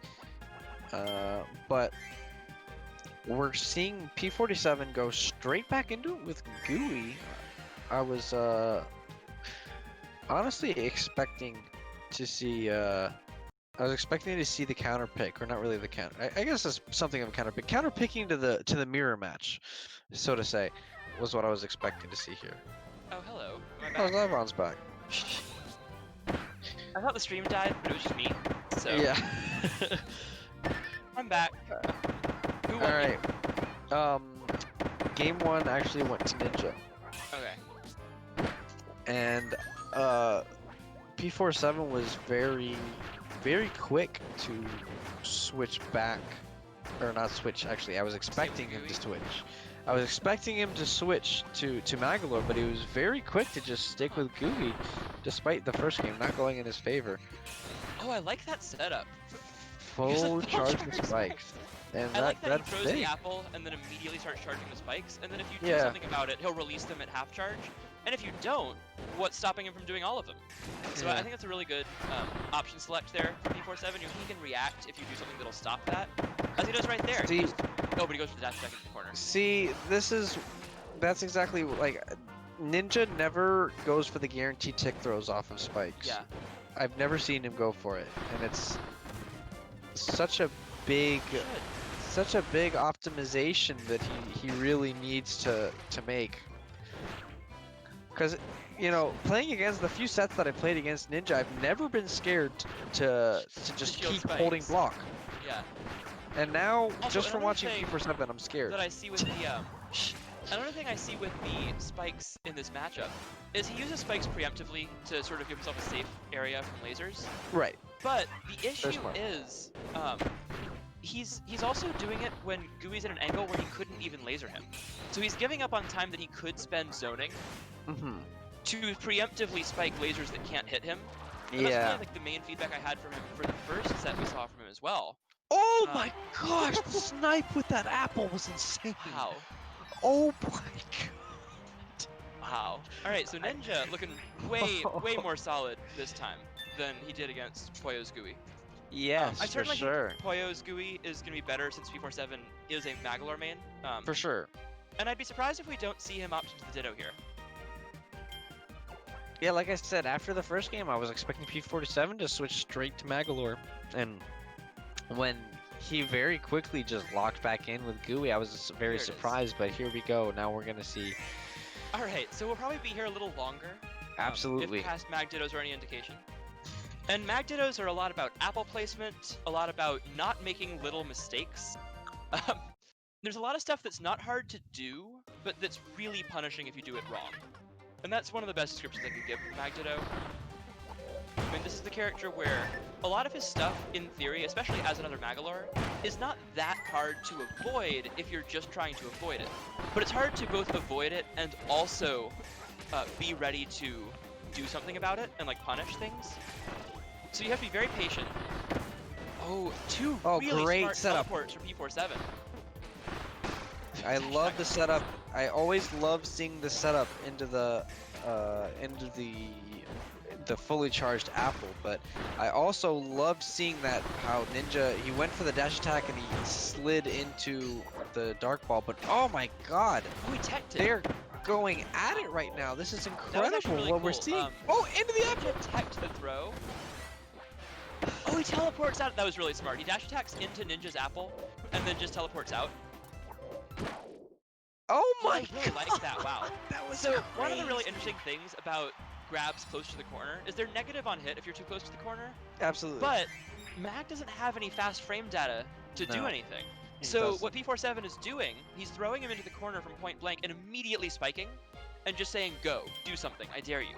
but we're seeing P47 go straight back into it with GUI. I was honestly expecting to see the counter pick, or not really the counter. I guess it's something of a counter pick. Counter picking to the mirror match, so to say, was what I was expecting to see here. Oh, hello. Oh, Zyvon's back. I thought the stream died, but it was just me. So yeah. I'm back. Who won? All right. Game 1 actually went to Ninja. Okay. And P47 was very quick to switch back, or not switch. Actually, I was expecting him to switch. I was expecting him to switch to Magolor, but he was very quick to just stick with GUI, despite the first game not going in his favor. Oh, I like that setup. Full charge the spikes. And I like that he throws big. the apple and then immediately starts charging the spikes, and then if you do something about it, he'll release them at half charge. And if you don't, what's stopping him from doing all of them? So I think that's a really good option select there for P47. He can react if you do something that'll stop that, as he does right there. See, but he goes for the dash attack in the corner. See, that's exactly like Ninja never goes for the guaranteed tick throws off of spikes. Yeah. I've never seen him go for it, and it's such a big optimization that he really needs to make. Because, you know, playing against the few sets that I played against Ninja, I've never been scared to just keep holding block. Yeah. And now, Also, just from another watching thing P47, I'm scared. That I see with the another thing I see with the spikes in this matchup is he uses spikes preemptively to sort of give himself a safe area from lasers. Right. But the issue smart. is, he's also doing it when Gooey's at an angle where he couldn't even laser him. So he's giving up on time that he could spend zoning to preemptively spike lasers that can't hit him. And that's really like the main feedback I had from him for the first set we saw from him as well. Oh my gosh, the snipe with that apple was insane. Wow. Oh my god. Wow. Alright, so Ninja looking way more solid this time than he did against Poyo's Gooey. Yes, I for certainly sure. think Poyo's Gooey is going to be better since P47 is a Magolor main. For sure. And I'd be surprised if we don't see him opt into the Ditto here. Yeah, like I said, after the first game, I was expecting P47 to switch straight to Magolor. And when he very quickly just locked back in with Gooey, I was very surprised, but here we go. Now we're going to see. Alright, so we'll probably be here a little longer. Absolutely. If past Mag Dittos are any indication. And Mag Dittos are a lot about apple placement, a lot about not making little mistakes. There's a lot of stuff that's not hard to do, but that's really punishing if you do it wrong. And that's one of the best descriptions I could give for Mag Ditto. I mean, this is the character where a lot of his stuff, in theory, especially as another Magolor, is not that hard to avoid if you're just trying to avoid it. But it's hard to both avoid it and also be ready to do something about it and like punish things. So you have to be very patient. Oh, two really great smart setup. teleports from P47. I love the setup. I always love seeing the setup into the fully charged apple, but I also loved seeing that how Ninja, he went for the dash attack and he slid into the dark ball, but oh my god, Oh, he teched it. they're going at it right now. This is That was incredible actually really what we're cool. seeing. Oh, into the apple! Ninja teched the throw. Oh, he teleports out. That was really smart. He dash attacks into Ninja's apple and then just teleports out. Oh I my really god! like that. Wow. That was So one of the really crazy. interesting things about grabs close to the corner is they're negative on hit if you're too close to the corner, Absolutely. but Mag doesn't have any fast frame data to do No, anything. he So doesn't. what P47 is doing, he's throwing him into the corner from point blank and immediately spiking and just saying, go, do something, I dare you.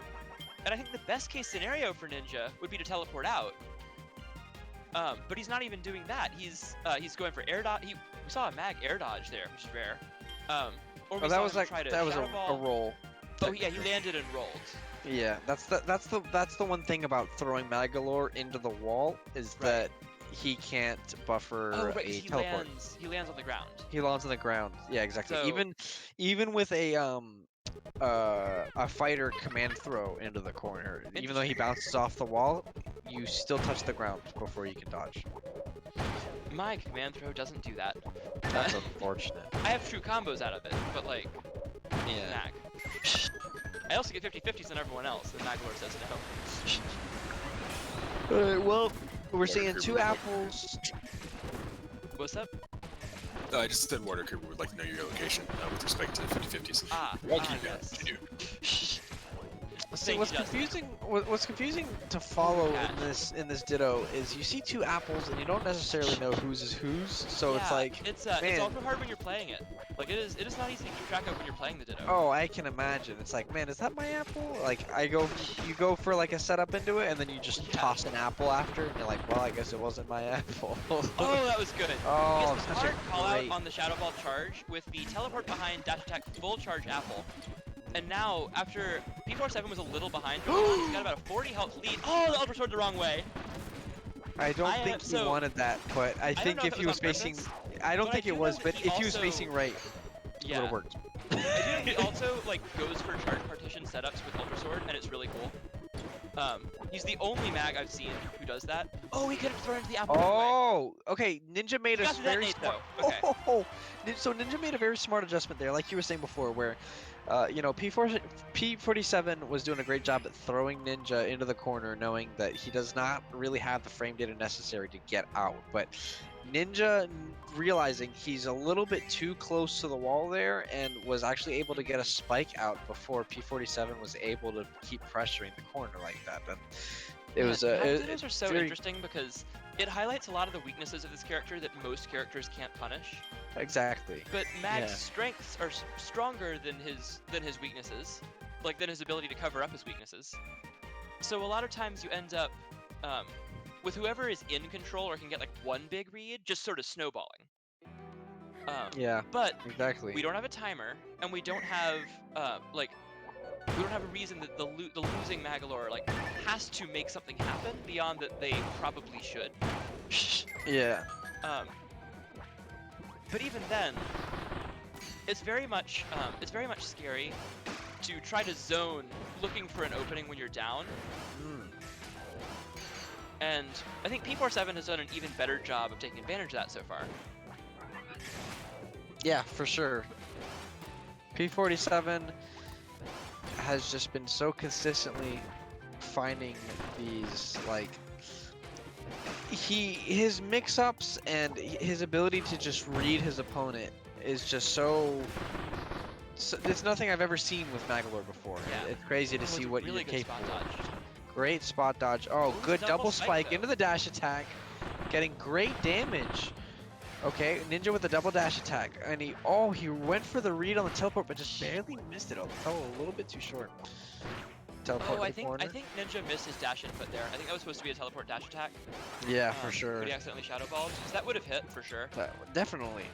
And I think the best case scenario for Ninja would be to teleport out. But he's not even doing that. He's going for air dodge. We saw a Mag air dodge there, which is rare. Or we Oh, that saw was him like try to that was shadow a ball. roll. Oh yeah, he landed and rolled. Yeah, that's the one thing about throwing Magolor into the wall is Right. that he can't buffer Oh right, a he teleport. lands on the ground. He lands on the ground. Yeah, exactly. So- Even with a fighter command throw into the corner, even though he bounces off the wall, you still touch the ground before you can dodge. My command throw doesn't do that. That's unfortunate. I have true combos out of it, but like, Yeah. Mag. I also get 50/50s on everyone else, and Magolor says no. Alright, well, we're Water seeing Kirby two would like- apples. What's up? No, I just said Water Kirby would like to know your location with respect to 50/50s. Yes. What you do. See, Thank what's you, Justin. confusing? What's confusing to follow Catch. in this Ditto is you see two apples and you don't necessarily know whose is whose. So it's Yeah, like, it's man. also hard when you're playing it. Like it is not easy to keep track of when you're playing the Ditto. oh, I can imagine. It's like, man, is that my apple? Like, you go for like a setup into it, and then you just Yeah. toss an apple after, and you're like, well, I guess it wasn't my apple. Oh, that was good. Oh, He gets the such a hard call out great- on the Shadow Ball charge with the teleport behind dash attack full charge apple. And now, after P47 was a little behind, he's got about a 40 health lead. Oh, the Ultra Sword the wrong way. I don't I think he so- wanted that, but I don't think know if if it he was was on facing, purpose, I don't but I think do it know was, that but he if he was also- facing right, it would Yeah. have worked. I do know he also like goes for charge partition setups with Ultra Sword, and it's really cool. He's the only Mag I've seen who does that. Oh, he could have thrown into the apple. Oh, okay. Ninja made He a got to very detonate, smart. though. Okay. Oh, so Ninja made a very smart adjustment there, like you were saying before, where, P47 was doing a great job at throwing Ninja into the corner, knowing that he does not really have the frame data necessary to get out. But Ninja, realizing he's a little bit too close to the wall there, and was actually able to get a spike out before P47 was able to keep pressuring the corner like that. And it was Mag it Dittos are so very- interesting because it highlights a lot of the weaknesses of this character that most characters can't punish. Exactly. But Mag's Yeah. strengths are stronger than his weaknesses, like than his ability to cover up his weaknesses. So a lot of times you end up with whoever is in control or can get like one big read, just sort of snowballing. Yeah. But Exactly. we don't have a timer, and we don't have we don't have a reason that the losing Magolor like has to make something happen beyond that they probably should. Yeah. But even then, it's very much scary to try to zone looking for an opening when you're down. And I think P47 has done an even better job of taking advantage of that so far. Yeah, for sure. P47 has just been so consistently finding these like his mix-ups and his ability to just read his opponent is just so it's nothing I've ever seen with Magolor before. Yeah. It's crazy to It was see a what really you're good capable spot of. dodge. Great spot dodge. Oh, Ooh, good double double spike, spike though. into the dash attack. Getting great damage. Okay, Ninja with the double dash attack. And he went for the read on the teleport, but just barely missed it. A little bit too short. Teleport Oh, to the corner. I think Ninja missed his dash input there. I think that was supposed to be a teleport dash attack. Yeah, for sure. But he accidentally shadow balled, because that would have hit for sure. Definitely.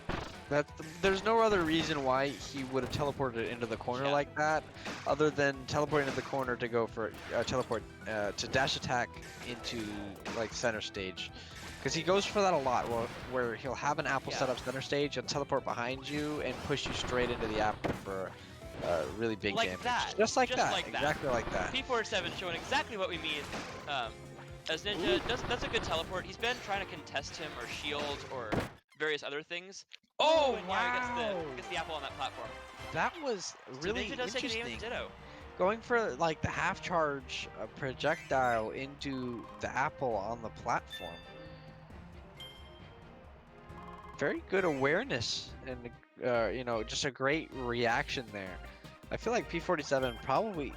There's no other reason why he would have teleported into the corner Yeah. like that, other than teleporting to the corner to go for teleport to dash attack into like center stage, because he goes for that a lot. Where he'll have an apple Yeah. set up center stage, he'll teleport behind you and push you straight into the apple for really big Like damage. that. Just like Just that. like that. Exactly like that. P47 showing exactly what we mean. As Ninja that's a good teleport. He's been trying to contest him or shield or various other things. Oh, and yeah, wow. he gets the apple on that platform. That was really so Ninja does take a interesting. damage Ditto. Going for like the half charge projectile into the apple on the platform. Very good awareness and just a great reaction there. I feel like P47 probably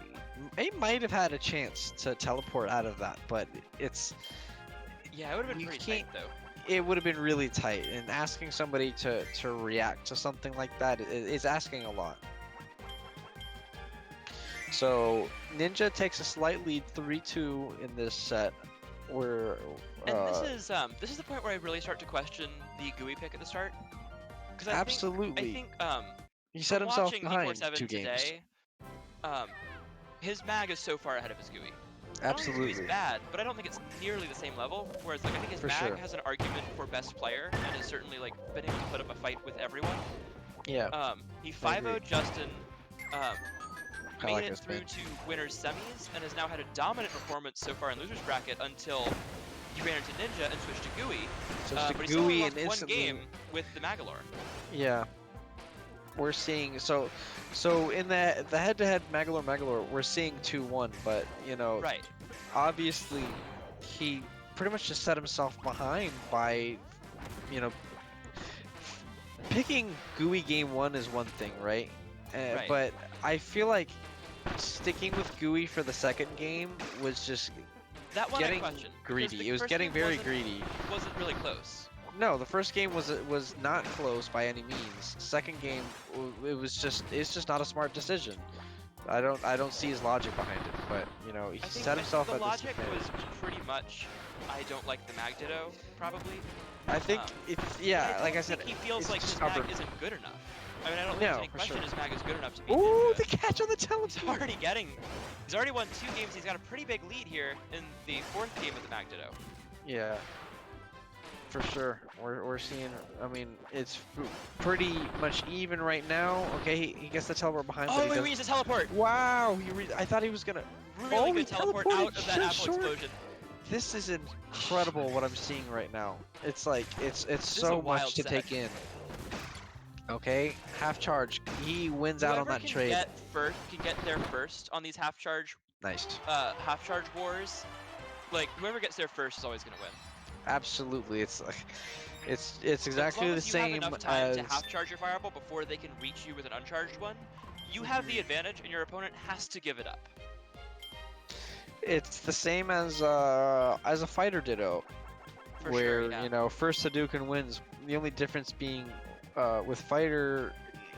might have had a chance to teleport out of that, but Yeah, it would have been You pretty can't- tight though. it would have been really tight, and asking somebody to react to something like that is asking a lot. So Ninja takes a slight lead 3-2 in this set. Where And this is the point where I really start to question the GUI pick at the start. Because absolutely I think he set from himself watching behind P47 2 games. today, his mag is so far ahead of his GUI. I don't think Absolutely. GUI's bad, but I don't think it's nearly the same level. Whereas like I think his For mag sure. has an argument for best player and has certainly like been able to put up a fight with everyone. Yeah. He I agree. 5-0'd Justin, I made like it this through man. to winners semis, and has now had a dominant performance so far in losers bracket until he ran into Ninja and switched to GUI. So it's But the he still only GUI lost and one instantly. game with the Magolor. Yeah. We're seeing so in the head-to-head Magolor, we're seeing 2-1, but Right. obviously he pretty much just set himself behind by picking GUI game 1 is one thing, right? Right. But I feel like sticking with GUI for the second game was just That one getting I question. because greedy. the It was first getting game very wasn't- greedy. Wasn't really close. No, the first game was not close by any means. Second game, it's just not a smart decision. I don't see his logic behind it, but he I think set himself the at logic this was pretty much, I don't like the mag Ditto, probably. I think um, it's But yeah, like I don't said. think he feels it's like his stubborn. mag isn't good enough. I mean, I don't think No, there's any for question sure. his mag is good enough to beat Ooh, Ninja. the catch on the He's teleport! already won 2 games. He's got a pretty big lead here in the 4th game of the mag Ditto. Yeah, for sure. We're seeing. I mean, it's pretty much even right now. Okay, he gets the teleport behind. Oh, but he he does... reads the teleport. Wow, I thought he was gonna. Really Oh, he good teleport teleported out of that just apple short. explosion. This is incredible what I'm seeing right now. It's like it's is so a wild much to set. take in. Okay, half charge. He wins out on Whoever that can trade. can get there first on these half charge Nice. wars. Like whoever gets there first is always gonna win. Absolutely, it's like it's As exactly long the as you have same enough time as to half charge your fireball before they can reach you with an uncharged one, you have the advantage, and your opponent has to give it up. it's the same as a fighter ditto. For where sure, yeah. you know first Hadouken wins. The only difference being with Fighter,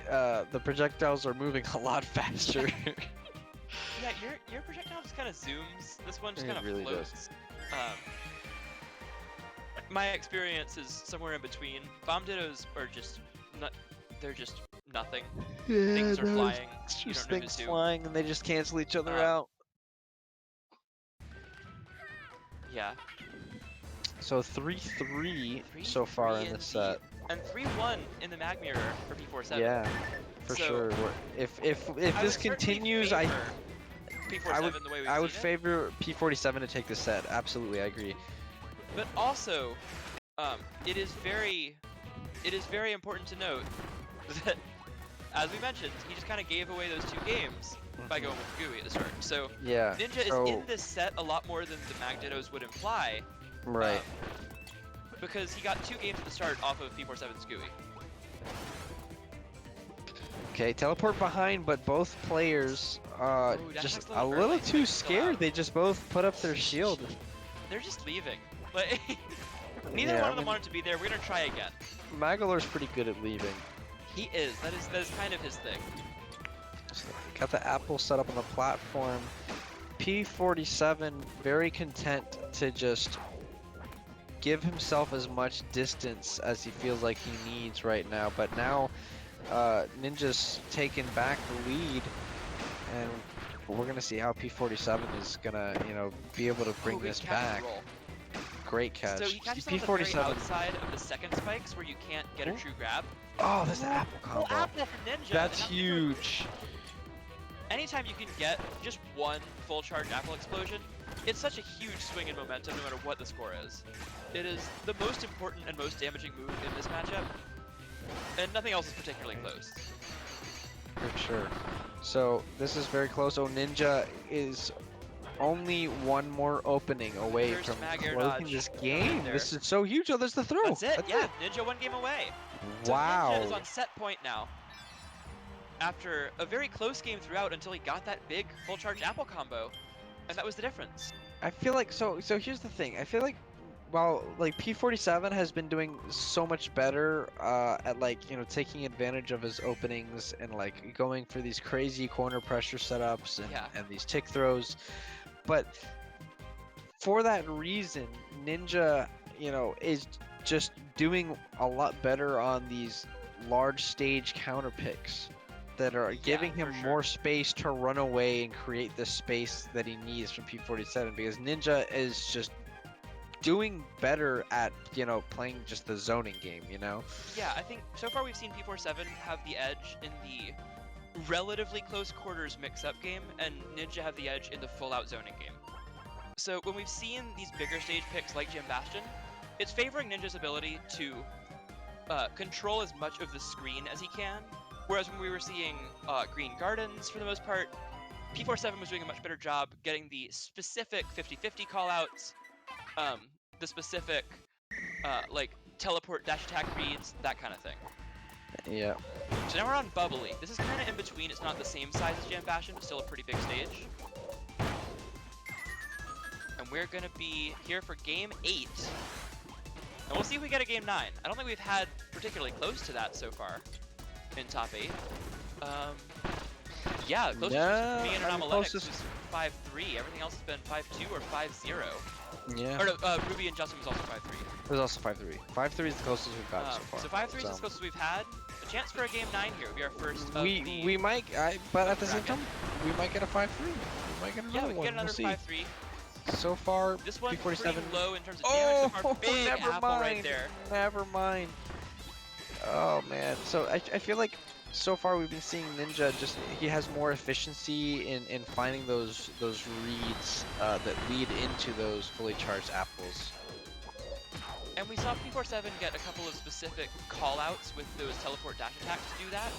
the projectiles are moving a lot faster. Yeah, your projectile just kind of zooms. This one just It kind of really does. floats. My experience is somewhere in between. Bomb Dittos are just not. They're just nothing. Things are flying. It's You just don't know things to do. flying and they just cancel each other Um, out. Yeah. So 3-3 so far in the set. And 3-1 in the Mag Mirror for P47. Yeah, for So, sure. If I this would certainly continues, favor P47 I would the way we've I would seen it. favor P47 to take the set. Absolutely, I agree. But also, it is very important to note that, as we mentioned, he just kind of gave away those 2 games by going with Gooey at the start. So Yeah. Ninja so, is in this set a lot more than the Mag Dittos would imply, right. because he got 2 games at the start off of P47's Gooey. Okay, teleport behind, but both players Ooh, Dash just Attack's a little little early, too but still scared. out. They just both put up their shield. They're just leaving. Like, neither Yeah, one I of them mean- wanted to be there. We're gonna try again. Magolor's pretty good at leaving. He is. That is kind of his thing. So, got the apple set up on the platform. P47 very content to just give himself as much distance as he feels like he needs right now. But now Ninja's taken back the lead, and we're gonna see how P47 is gonna, you know, be able to bring Ooh, good this catch and back. roll. Great catch. So he catches them on the very P47. outside of the second spikes where you can't get a Ooh. true grab. Oh, that's the apple Full combo. apple for Ninja. That's and huge. Anytime you can get just one full charge apple explosion, it's such a huge swing in momentum no matter what the score is. It is the most important and most damaging move in this matchup, and nothing else is particularly close. For sure. So this is very close. Oh, Ninja is only one more opening away First from mag air closing dodge this right game. there. This is so huge. Oh, there's the throw. That's it. Yeah, Ninja 1 game away. So Wow. Ninja is on set point now. After a very close game throughout until he got that big full charge apple combo, and that was the difference. I feel like so here's the thing. I feel like while like P47 has been doing so much better at like, you know, taking advantage of his openings and like going for these crazy corner pressure setups and, Yeah. and these tick throws, but for that reason, Ninja, you know, is just doing a lot better on these large stage counter picks that are giving him for sure. more space to run away and create the space that he needs from P47, because Ninja is just doing better at, you know, playing just the zoning game, you know? Yeah, I think so far we've seen P47 have the edge in the relatively close quarters mix-up game, and Ninja have the edge in the full-out zoning game. So when we've seen these bigger stage picks like Jim Bastion, it's favoring Ninja's ability to control as much of the screen as he can, whereas when we were seeing Green Gardens for the most part, P47 was doing a much better job getting the specific 50-50 callouts, the specific like teleport dash attack reads, that kind of thing. Yeah. So now we're on Bubbly. This is kind of in between. It's not the same size as Jam Bastion, but still a pretty big stage. And we're gonna be here for game 8. And we'll see if we get a game 9. I don't think we've had particularly close to that so far in top 8. Yeah, closest Yeah, to me and I mean, Anomaletics closest- was 5-3. Everything else has been 5-2 or 5-0. Yeah. Or no, Ruby and Justin was also 5-3. It was also 5-3. 5-3 is the closest we've gotten so far. So 5-3 is as close as we've had. A chance for a game 9 here. Would be our first of the... We might, but at the same bracket. time, we might get a 5-3. We might get another Yeah, we can one. get another We'll see. 5-3. So far, This one's P47. pretty low in terms of damage so far. Big never apple mind. right there. Never mind. Oh man. So I feel like so far we've been seeing Ninja just he has more efficiency in finding those reads that lead into those fully charged apples. And we saw P47 get a couple of specific callouts with those teleport dash attacks to do that.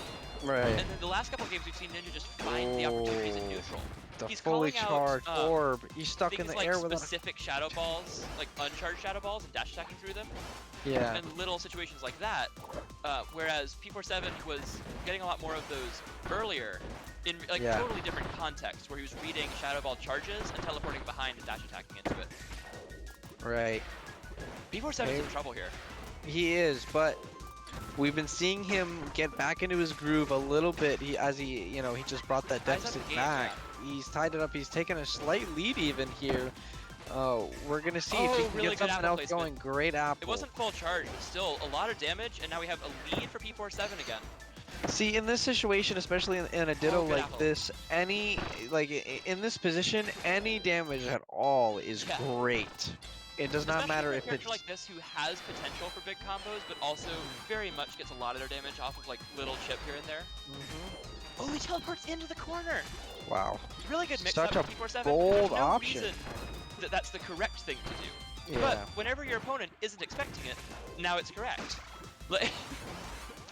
Right. And then the last couple of games we've seen Ninja just find the opportunities in neutral. The he's fully calling out, charged orb. He's stuck in Things the like air with a specific shadow balls, like uncharged shadow balls, and dash attacking through them. yeah. And little situations like that. Whereas P47 was getting a lot more of those earlier in like Yeah. totally different contexts, where he was reading shadow ball charges and teleporting behind and dash attacking into it. Right. P47's in trouble here. He is, but we've been seeing him get back into his groove a little bit. He just brought that Ties up deficit the game, back. He's tied it up. He's taken a slight lead even here. We're gonna see if he can really get good something apple else placement. going. Great apple. It wasn't full charge, but still a lot of damage, and now we have a lead for P47 again. See, in this situation, especially in a Ditto good like apple. this, in this position, any damage at all is Yeah. great. It does not Especially matter for a if character it's like this who has potential for big combos, but also very much gets a lot of their damage off of like little chip here and there. Oh, he teleports into the corner. Wow. Really good mix Such up a with P47. bold There's no option. reason that that's the correct thing to do. Yeah. But whenever your opponent isn't expecting it, now it's correct. Like,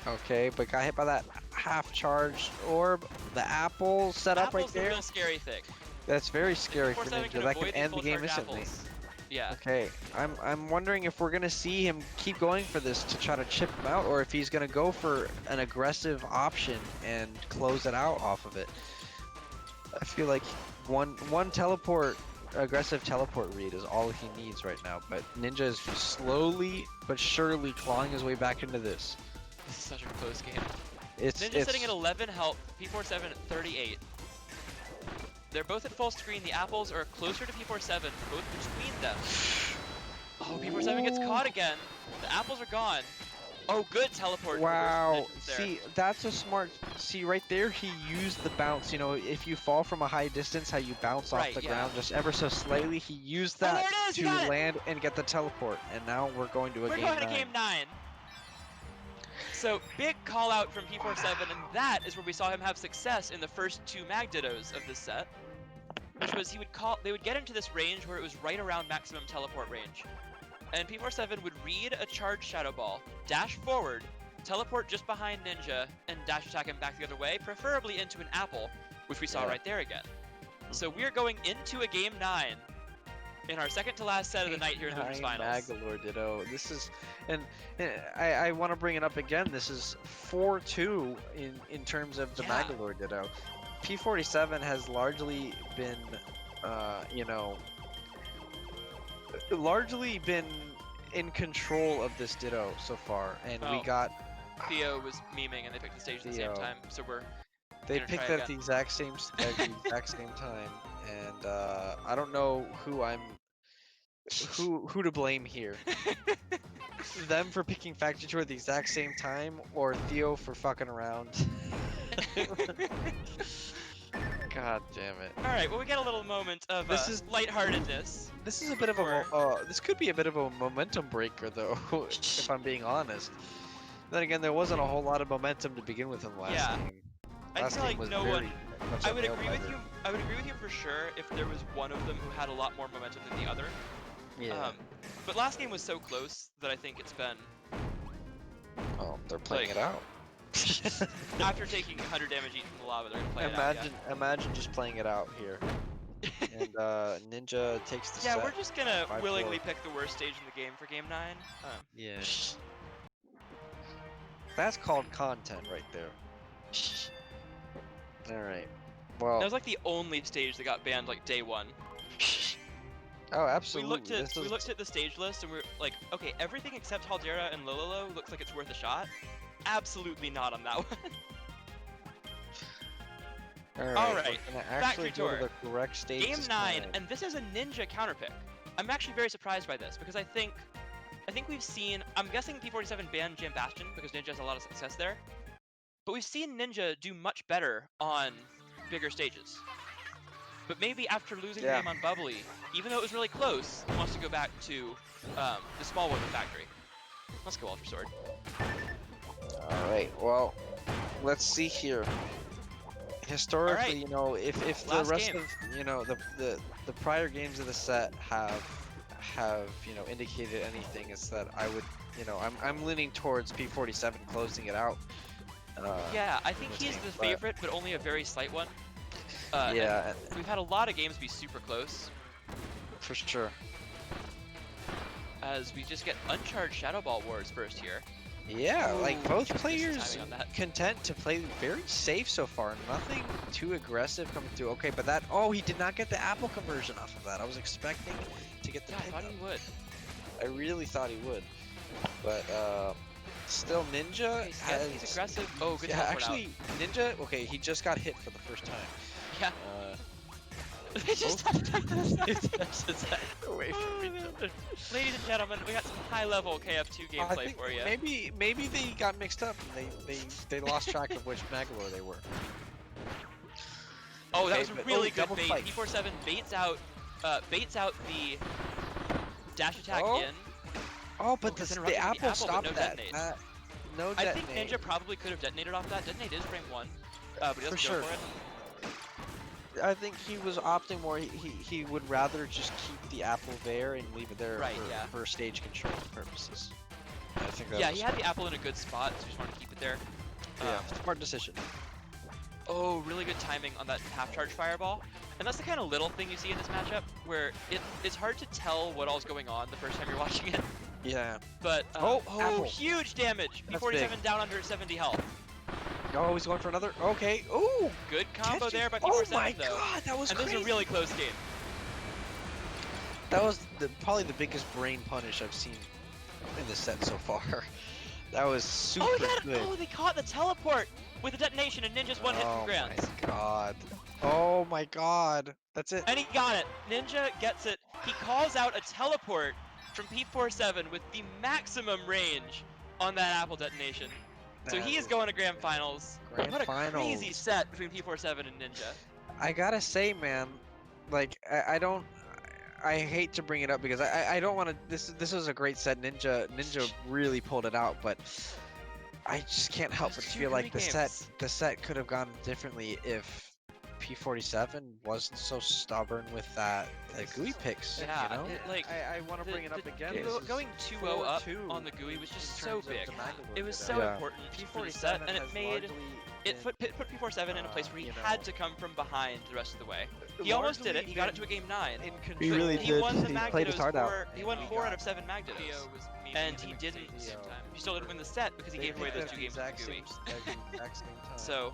Okay, but got hit by that half-charged orb. The apple set up right apple's the there. real scary thing. That's very scary for P47 Ninja. can That avoid could the end the full game charge instantly. apples. Yeah. Okay, I'm wondering if we're gonna see him keep going for this to try to chip him out, or if he's gonna go for an aggressive option and close it out off of it. I feel like one aggressive teleport read is all he needs right now. But Ninja is slowly but surely clawing his way back into this. This is such a close game. It's Ninja sitting at 11 health, P47 at 38. They're both at full screen. The apples are closer to P47, both between them. Oh, P47 gets caught again. The apples are gone. Oh, good teleport. Wow. There. See, that's a smart. See, right there, he used the bounce. You know, if you fall from a high distance, how you bounce off Right, the yeah. ground just ever so slightly. He used Oh, that there it is, to you got it! land and get the teleport. And now we're going to a We're game going 9. to game 9. So, big call out from P47, and that is where we saw him have success in the first 2 Mag Dittos of this set. Which was they would get into this range where it was right around maximum teleport range. And P47 would read a charged Shadow Ball, dash forward, teleport just behind Ninja, and dash attack him back the other way, preferably into an apple, which we saw Yeah. right there again. So we're going into a game 9 in our second to last set of the night here in the Winners Finals. Magolor Ditto. This is, and I want to bring it up again. This is 4-2 in terms of the Yeah. Magolor Ditto. P47 has largely been, largely been in control of this Ditto so far, and we Oh. got. Theo was memeing and they picked the stage at the same Theo. time, so we're They gonna picked try it at the exact same time, and I don't know who to blame here. Them for picking Factory Tour at the exact same time, or Theo for fucking around. God damn it. Alright, well we get a little moment of This is- lightheartedness. This is a bit of a this could be a bit of a momentum breaker though, if I'm being honest. Then again, there wasn't a whole lot of momentum to begin with in the last Yeah. game. I Last feel game like was no very one much I a would agree with nail-biter. you. I would agree with you for sure if there was one of them who had a lot more momentum than the other. Yeah. But last game was so close that I think it's been Oh, they're playing like- it out. after taking 100 damage each from the lava, they're gonna play it out. Imagine just playing it out here. And Ninja takes the Yeah, set. we're just gonna 5-4. willingly pick the worst stage in the game for game 9. Yeah. That's called content right there. Alright. Well, That was like the only stage that got banned like day 1. oh, absolutely. We looked at the stage list and we're like, okay, everything except Haldera and Lililo looks like it's worth a shot. Absolutely not on that one. Alright. We're gonna actually Factory go to Tour. the correct stage. Game this 9, time. and this is a Ninja counterpick. I'm actually very surprised by this because I think we've seen. I'm guessing P47 banned Jam Bastion because Ninja has a lot of success there, but we've seen Ninja do much better on bigger stages. But maybe after losing the Yeah. game on Bubbly, even though it was really close, he wants to go back to the small one with Factory. Let's go Ultra Sword. Alright, well, let's see here. Historically, Alright. you know, if the Last rest game. of, you know, the prior games of the set have you know, indicated anything, is that I would, you know, I'm leaning towards P47 closing it out. Yeah, I think this he's game, the but- favorite, but only a very slight one. And Yeah, we've had a lot of games be super close, for sure. as we just get uncharged Shadow Ball Wars first here. Yeah, like Ooh, both just missed players timing on that. content to play very safe so far. Nothing too aggressive coming through. Okay, but that, oh, he did not get the apple conversion off of that. I was expecting to get the Yeah, I pick thought up. he would. I really thought he would. But still, Ninja has. He's aggressive. Oh, good Yeah, teleport actually, Ninja. Okay, he just got hit for the first time. out. Yeah. Uh, They just touched back to the side. away from each other. Ladies and gentlemen, we got some high-level KF2 I gameplay think for you. maybe they got mixed up and they lost track of which Magolor they were. Oh, that Okay, was a but- really oh, good double bait. fight. P47 baits out the dash attack Oh, in. Oh, but because the interrupting the apple apple, but stopped no that. detonate. No I detonate. think Ninja probably could have detonated off that. Detonate is frame 1, but he doesn't For go sure. for it. I think he was opting more. He would rather just keep the apple there and leave it there Right, for, yeah. for stage control purposes. I think that Yeah, was he had the apple in a good spot, so he just wanted to keep it there. yeah, smart decision. Oh, really good timing on that half-charge fireball. And that's the kind of little thing you see in this matchup, where it's hard to tell what all's going on the first time you're watching it. Yeah. But, Oh, apple. huge damage! That's P47 big. down under 70 health. Oh, he's going for another. Okay. Ooh. Good combo catching- there by Oh P47 my though. god, that was And crazy. this is a really close game. That was probably the biggest brain punish I've seen in this set so far. That was super good. Oh, they caught the teleport with the detonation, and Ninja's one hit from Oh Grants. my god. Oh my god. That's it. And he got it. Ninja gets it. He calls out a teleport from P47 with the maximum range on that apple detonation. So he is going to Grand Finals. Grand What a crazy Finals. set between P47 and Ninja. I gotta say, man, like I don't. I hate to bring it up because I don't want to. This was a great set. Ninja really pulled it out, but I just can't help Those but two feel like great the games. set could have gone differently if P47 wasn't so stubborn with the GUI picks. Yeah, you know? like, I want to bring it up again. This is Going 2-0 up 4-2 on the GUI was just in so terms of big. the Magolor It was did so that. Yeah. important for the set, and it has made largely it been, put P47 in a place where he you had know, to come from behind the rest of the way. He almost did it. He got it to a game 9. in control. He really He did. won the He played his Magnetos heart out. He won And he 4 got out of 7 Magnetos. And he didn't. Theo. He still didn't win the set because he They gave away picked those at 2 the games with exact the GUI. same- at the exact same time. So,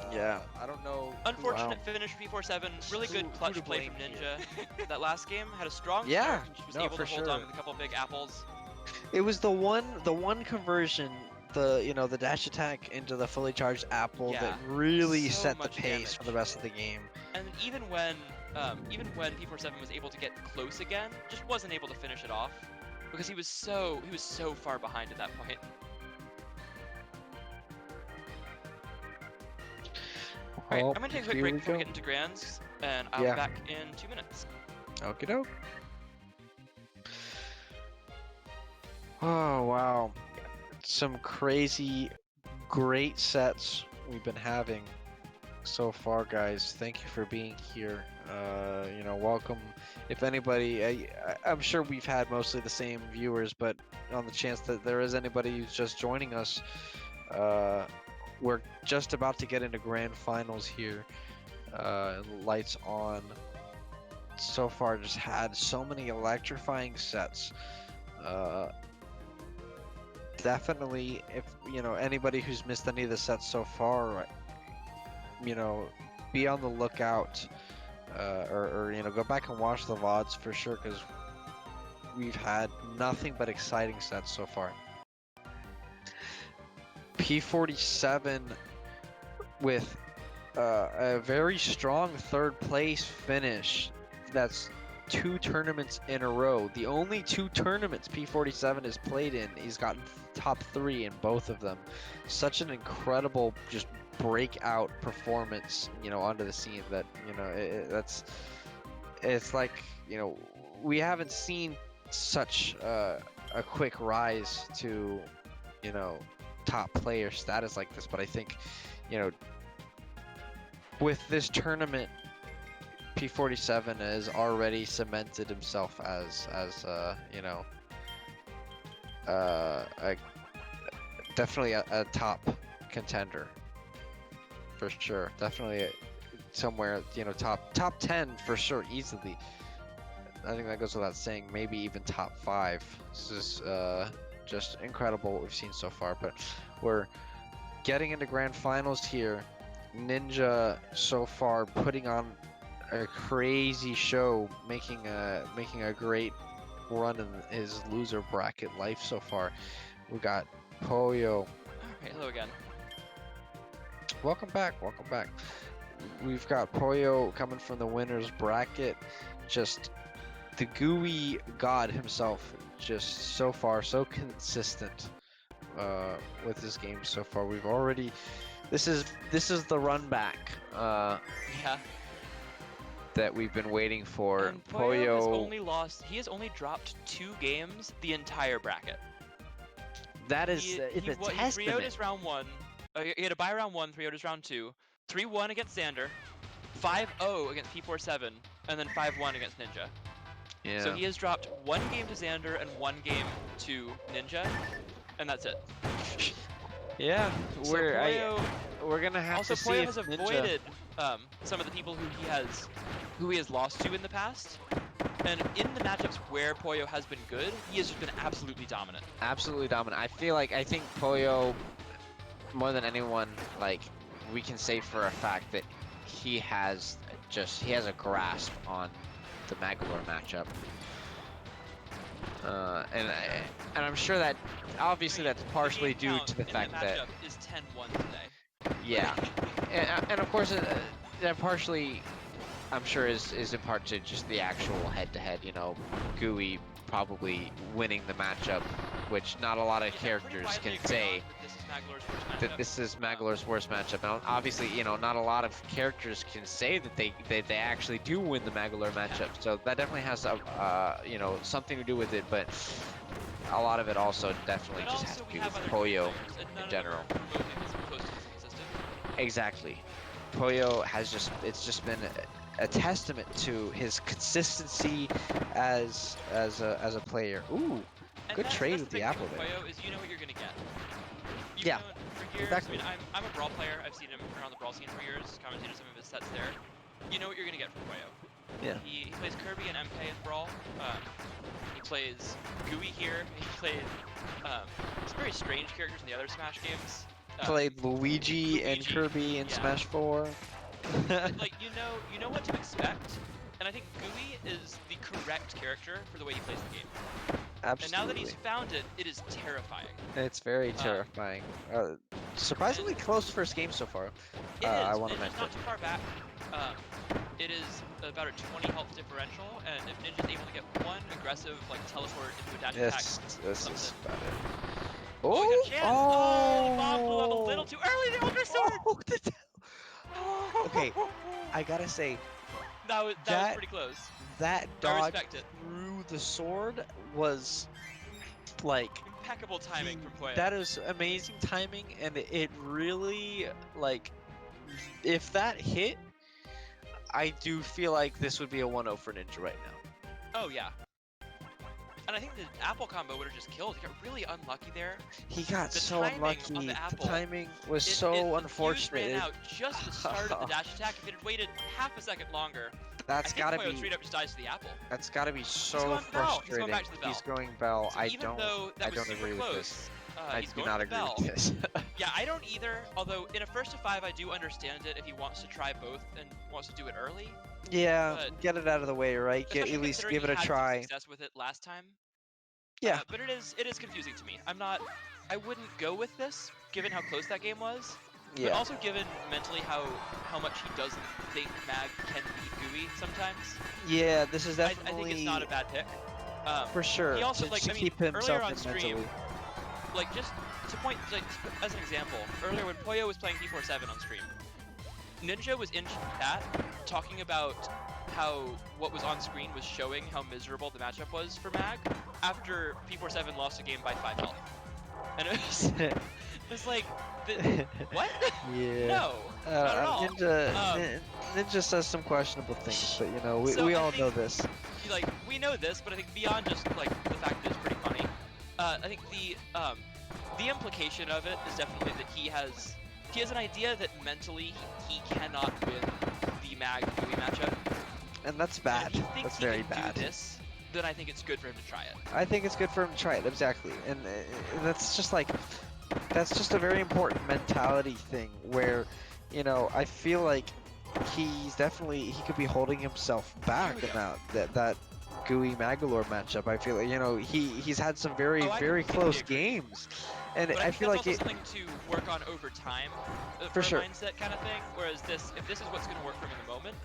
And, Yeah. I don't know. unfortunate finish for P47. Really good Who clutch to play from blame Ninja. That last game had a strong Yeah, start. And was no, able for to hold sure. on with a couple big apples. It was the one conversion, the dash attack into the fully charged apple Yeah, that really so set the much pace for damage. the rest of the game. And even when P47 was able to get close again, just wasn't able to finish it off because he was so far behind at that point. Alright, Oh, I'm gonna take a quick here break we before we go. get into grands, and I'll Yeah. be back in 2 minutes. Okie doke. Oh wow, some crazy, great sets we've been having so far, guys. Thank you for being here. Welcome. If anybody, I'm sure we've had mostly the same viewers, but on the chance that there is anybody who's just joining us, we're just about to get into grand finals here. Lights on. So far, just had so many electrifying sets. Definitely, if anybody who's missed any of the sets so far, be on the lookout, or go back and watch the VODs for sure, because we've had nothing but exciting sets so far. P47 with a very strong third place finish. That's 2 tournaments in a row. The only 2 tournaments P47 has played in, he's gotten top 3 in both of them. Such an incredible, just breakout performance, onto the scene that, it's like, we haven't seen such a quick rise to, top player status like this, but I think, with this tournament, P47 has already cemented himself as definitely a top contender for sure. Definitely somewhere, top 10 for sure, easily. I think that goes without saying. Maybe even top 5. This is just incredible what we've seen so far. But we're getting into grand finals here. Ninja so far putting on a crazy show, making a great run in his loser bracket life so far. We got Poyo. Alright, hello again. Welcome back, welcome back. We've got Poyo coming from the winner's bracket. Just the gooey god himself, just so far so consistent with his game so far. We've already this is the run back Yeah. that we've been waiting for. And Poyo has only lost. He has only dropped 2 games the entire bracket. That is He it's a He testament. 3-0'd round 1. He had a bye round 1, 3-0'd round 2, 3-1 against Xander, 5-0 against P47, and then 5-1 against Ninja. Yeah. So he has dropped 1 game to Xander and 1 game to Ninja, and that's it. Yeah, So we're Poyo, gonna have also to see Poyo if has Ninja... avoided some of the people who he has lost to in the past. And in the matchups where Poyo has been good, he has just been absolutely dominant. Absolutely dominant. I think Poyo, more than anyone, like, we can say for a fact that he has a grasp on the Magolor matchup. And I'm sure that obviously that's partially The game due count to the in fact that matchup is 10-1 today. yeah, and of course that partially I'm sure is in part to just the actual head-to-head. You know, Gooey probably winning the matchup, which not a lot of characters can say that this is Magolor's worst matchup. And obviously, you know, not a lot of characters can say that they actually do win the Magolor matchup. So that definitely has you know, something to do with it, but a lot of it also definitely just has to do with Poyo in general. Exactly. Poyo has it's just been a testament to his consistency as a player. Ooh, good trade with the apple there. Poyo is you know what you're gonna get. You've Yeah, known for years. exactly. I mean, I'm a Brawl player. I've seen him around the Brawl scene for years, commentated some of his sets there. You know what you're gonna get from Poyo. Yeah. He plays Kirby and MK in Brawl. He plays Gooey here. He played some very strange characters in the other Smash games. Played Luigi and Kirby in yeah. Smash 4. Like you know what to expect, and I think Gooey is the correct character for the way he plays the game. Absolutely. And now that he's found it, it is terrifying. It's very terrifying. Surprisingly close first game so far. It I is. want to Ninja's mention. not too far back. It is about a 20 health differential, and if Ninja's able to get one aggressive like teleport into a dash attack, This is bad. Oh, he got a chance. Oh, the bomb blew up a Oh! little too early. The Ultra Sword. Oh, okay, I gotta say That was pretty close. that I dodge respect it. through the sword was like Impeccable timing from Poyo. that is amazing timing, and it really like if that hit, I do feel like this would be a 1-0 for Ninja right now. Oh yeah. And I think the apple combo would have just killed. He got really unlucky there. He got The so timing unlucky. on the The apple, timing was The so fuse unfortunate. ran out just the start of the dash attack. If it had waited half a second longer, That's I think gotta Poyo be. straight up just dies to the apple. That's gotta be going so for Bell. He's going frustrating. back to the Bell. He's going Bell. So even though that I was don't super agree with close, this. I he's do going not for the agree Bell. with this. Yeah, I don't either. Although in a 1st to 5, I do understand it if he wants to try both and wants to do it early. Yeah, But- get it out of the way, right? Especially At least considering give it he a had some try. Success with it last time. Yeah. But it is confusing to me. I wouldn't go with this given how close that game was. But Yeah. also given mentally how much he doesn't think Mag can beat Gooey sometimes. Yeah, this is I definitely think it's not a bad pick. for sure. He also, to, like, to I mean, keep earlier himself on in stream, mentally. Like just to point, like as an example, earlier when Poyo was playing P47 on stream, Ninja was in chat talking about how what was on screen was showing how miserable the matchup was for Mag after P47 lost a game by 5 health. And it was like, what? Yeah. No, not at all. Ninja says some questionable things, but you know, So we I all think- know this. Like we know this, but I think beyond just like the fact that it's pretty funny, I think the implication of it is definitely that he has an idea that mentally he cannot win the Mag Gooey matchup. And that's And bad. if he thinks That's he very can bad. do this, then I think it's good for him to try it. I think it's good for him to try it, exactly. And that's just like, that's just a very important mentality thing where, you know, I feel like he could be holding himself back Here we in that Gooey Magolor matchup. I feel like, you know, he's had some very Oh, I very completely close agree. games, and But I think feel that's like also it. something to work on over time For for sure. a mindset kind of thing. Whereas if this is what's going to work for him in the moment,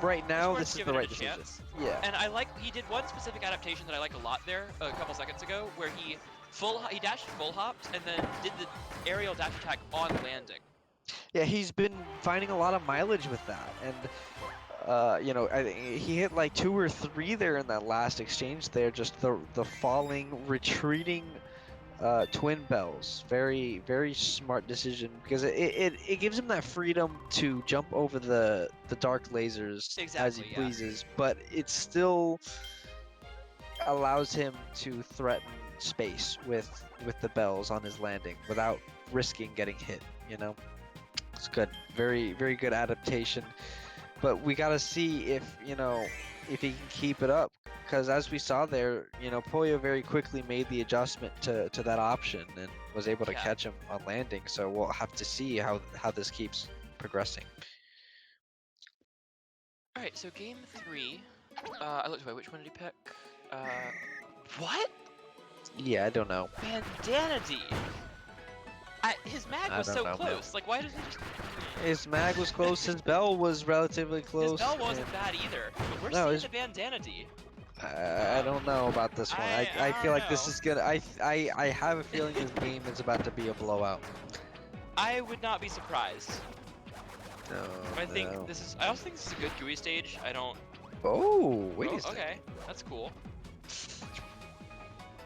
Right it's now, worth this is giving the it right a decision. chance. Yeah. And I like he did one specific adaptation that I like a lot there a couple seconds ago, where he dashed full hopped and then did the aerial dash attack on landing. Yeah, he's been finding a lot of mileage with that, and you know, he hit like 2 or 3 there in that last exchange there. Just the falling, retreating twin bells. Very smart decision because it gives him that freedom to jump over the dark lasers as he Exactly, yeah. pleases, but it still allows him to threaten space with the bells on his landing without risking getting hit. You know, it's good. Very good adaptation. But we gotta see if, you know, if he can keep it up, because as we saw there, you know, Poyo very quickly made the adjustment to that option and was able to catch him on landing. So we'll have to see how this keeps progressing. All right, so game 3. I looked away. Which one did he pick? What? Yeah, I don't know. Bandana D. His mag I was don't so know, bro. close. Like, why doesn't he just? His mag was close. His bell was relatively close. His bell wasn't bad either. But we're No, seeing his- the bandana D. I don't know about this one. I I feel like don't this know. is gonna. I have a feeling this game is about to be a blowout. I would not be surprised. No. I think no. this is. I also think this is a good GUI stage. I don't. Oh, wait Oh, a second. okay, that's cool.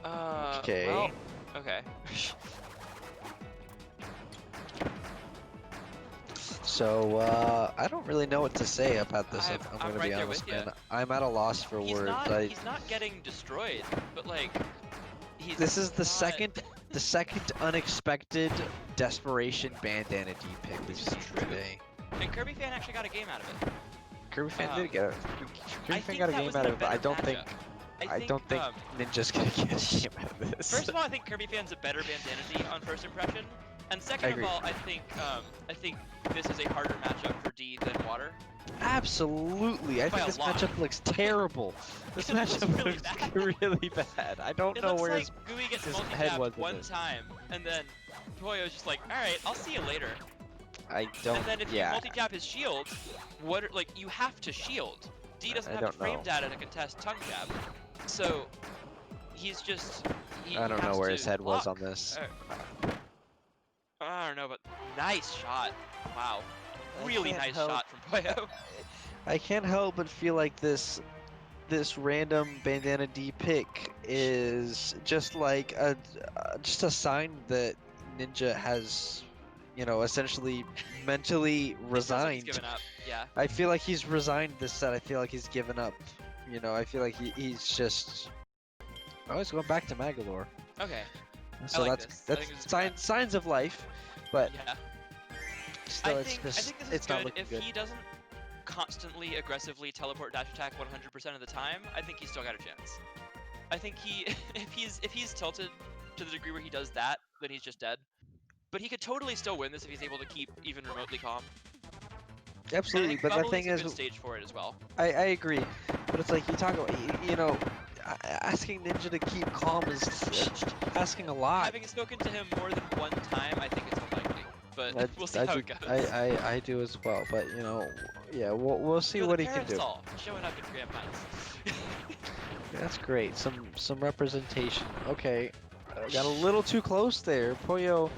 Okay. Well, okay. So, I don't really know what to say about this. I'm I'm gonna right be there honest, with ya. man. I'm at a loss for He's words. he's not getting destroyed, but like, he's. This is the not- second unexpected desperation bandana D pick we've This is seen true. today. And Kirby fan actually got a game out of it. Kirby fan Um, did get a, I Kirby fan think got a that game was out in of it, but I better don't think matchup. I don't think Ninja's gonna get a game out of this. First of all, I think Kirby fan's a better bandana D on first impression, and second of agree. all, I think this is a harder matchup for D than Water. Absolutely, I By think a this lot. matchup looks terrible. This It looks matchup really looks bad. really bad. I don't It know looks where like his Gooey gets his head was multi-tapped in one it. time, and then Toyo's just like, all right, I'll see you later. I don't. And then if yeah. you multi-tap his shield, like you have to shield. D doesn't I have don't the frame know. data to contest tongue jab, so he's just. I don't know where his head was on this. I don't know, but nice shot. Wow, I really can't nice help- shot from Poyo. I can't help but feel like this random bandana D pick is just like just a sign that Ninja has, you know, essentially mentally It feels like he's resigned. given up. Yeah. I feel like he's resigned this set. I feel like he's given up. You know, I feel like he's just. Oh, he's going back to Magolor. Okay. So like that's this. I think this is signs of life, but Yeah. still, I it's think just this is it's not good. looking If good. he doesn't constantly aggressively teleport dash attack 100% of the time, I think he's still got a chance. I think he if he's tilted to the degree where he does that, then he's just dead. But he could totally still win this if he's able to keep even remotely calm. And I Absolutely, think but the Bubbly's thing a is, good stage for it as well. I agree, but it's like you talk about, you know, asking Ninja to keep calm is asking a lot. Having spoken to him more than one time, I think it's unlikely. But we'll see I how do, it goes. I do as well, but you know, yeah, we'll see Yo, what the he can do. Parasol showing up in Grand Finals. That's great. Some representation. Okay, got a little too close there. Poyo,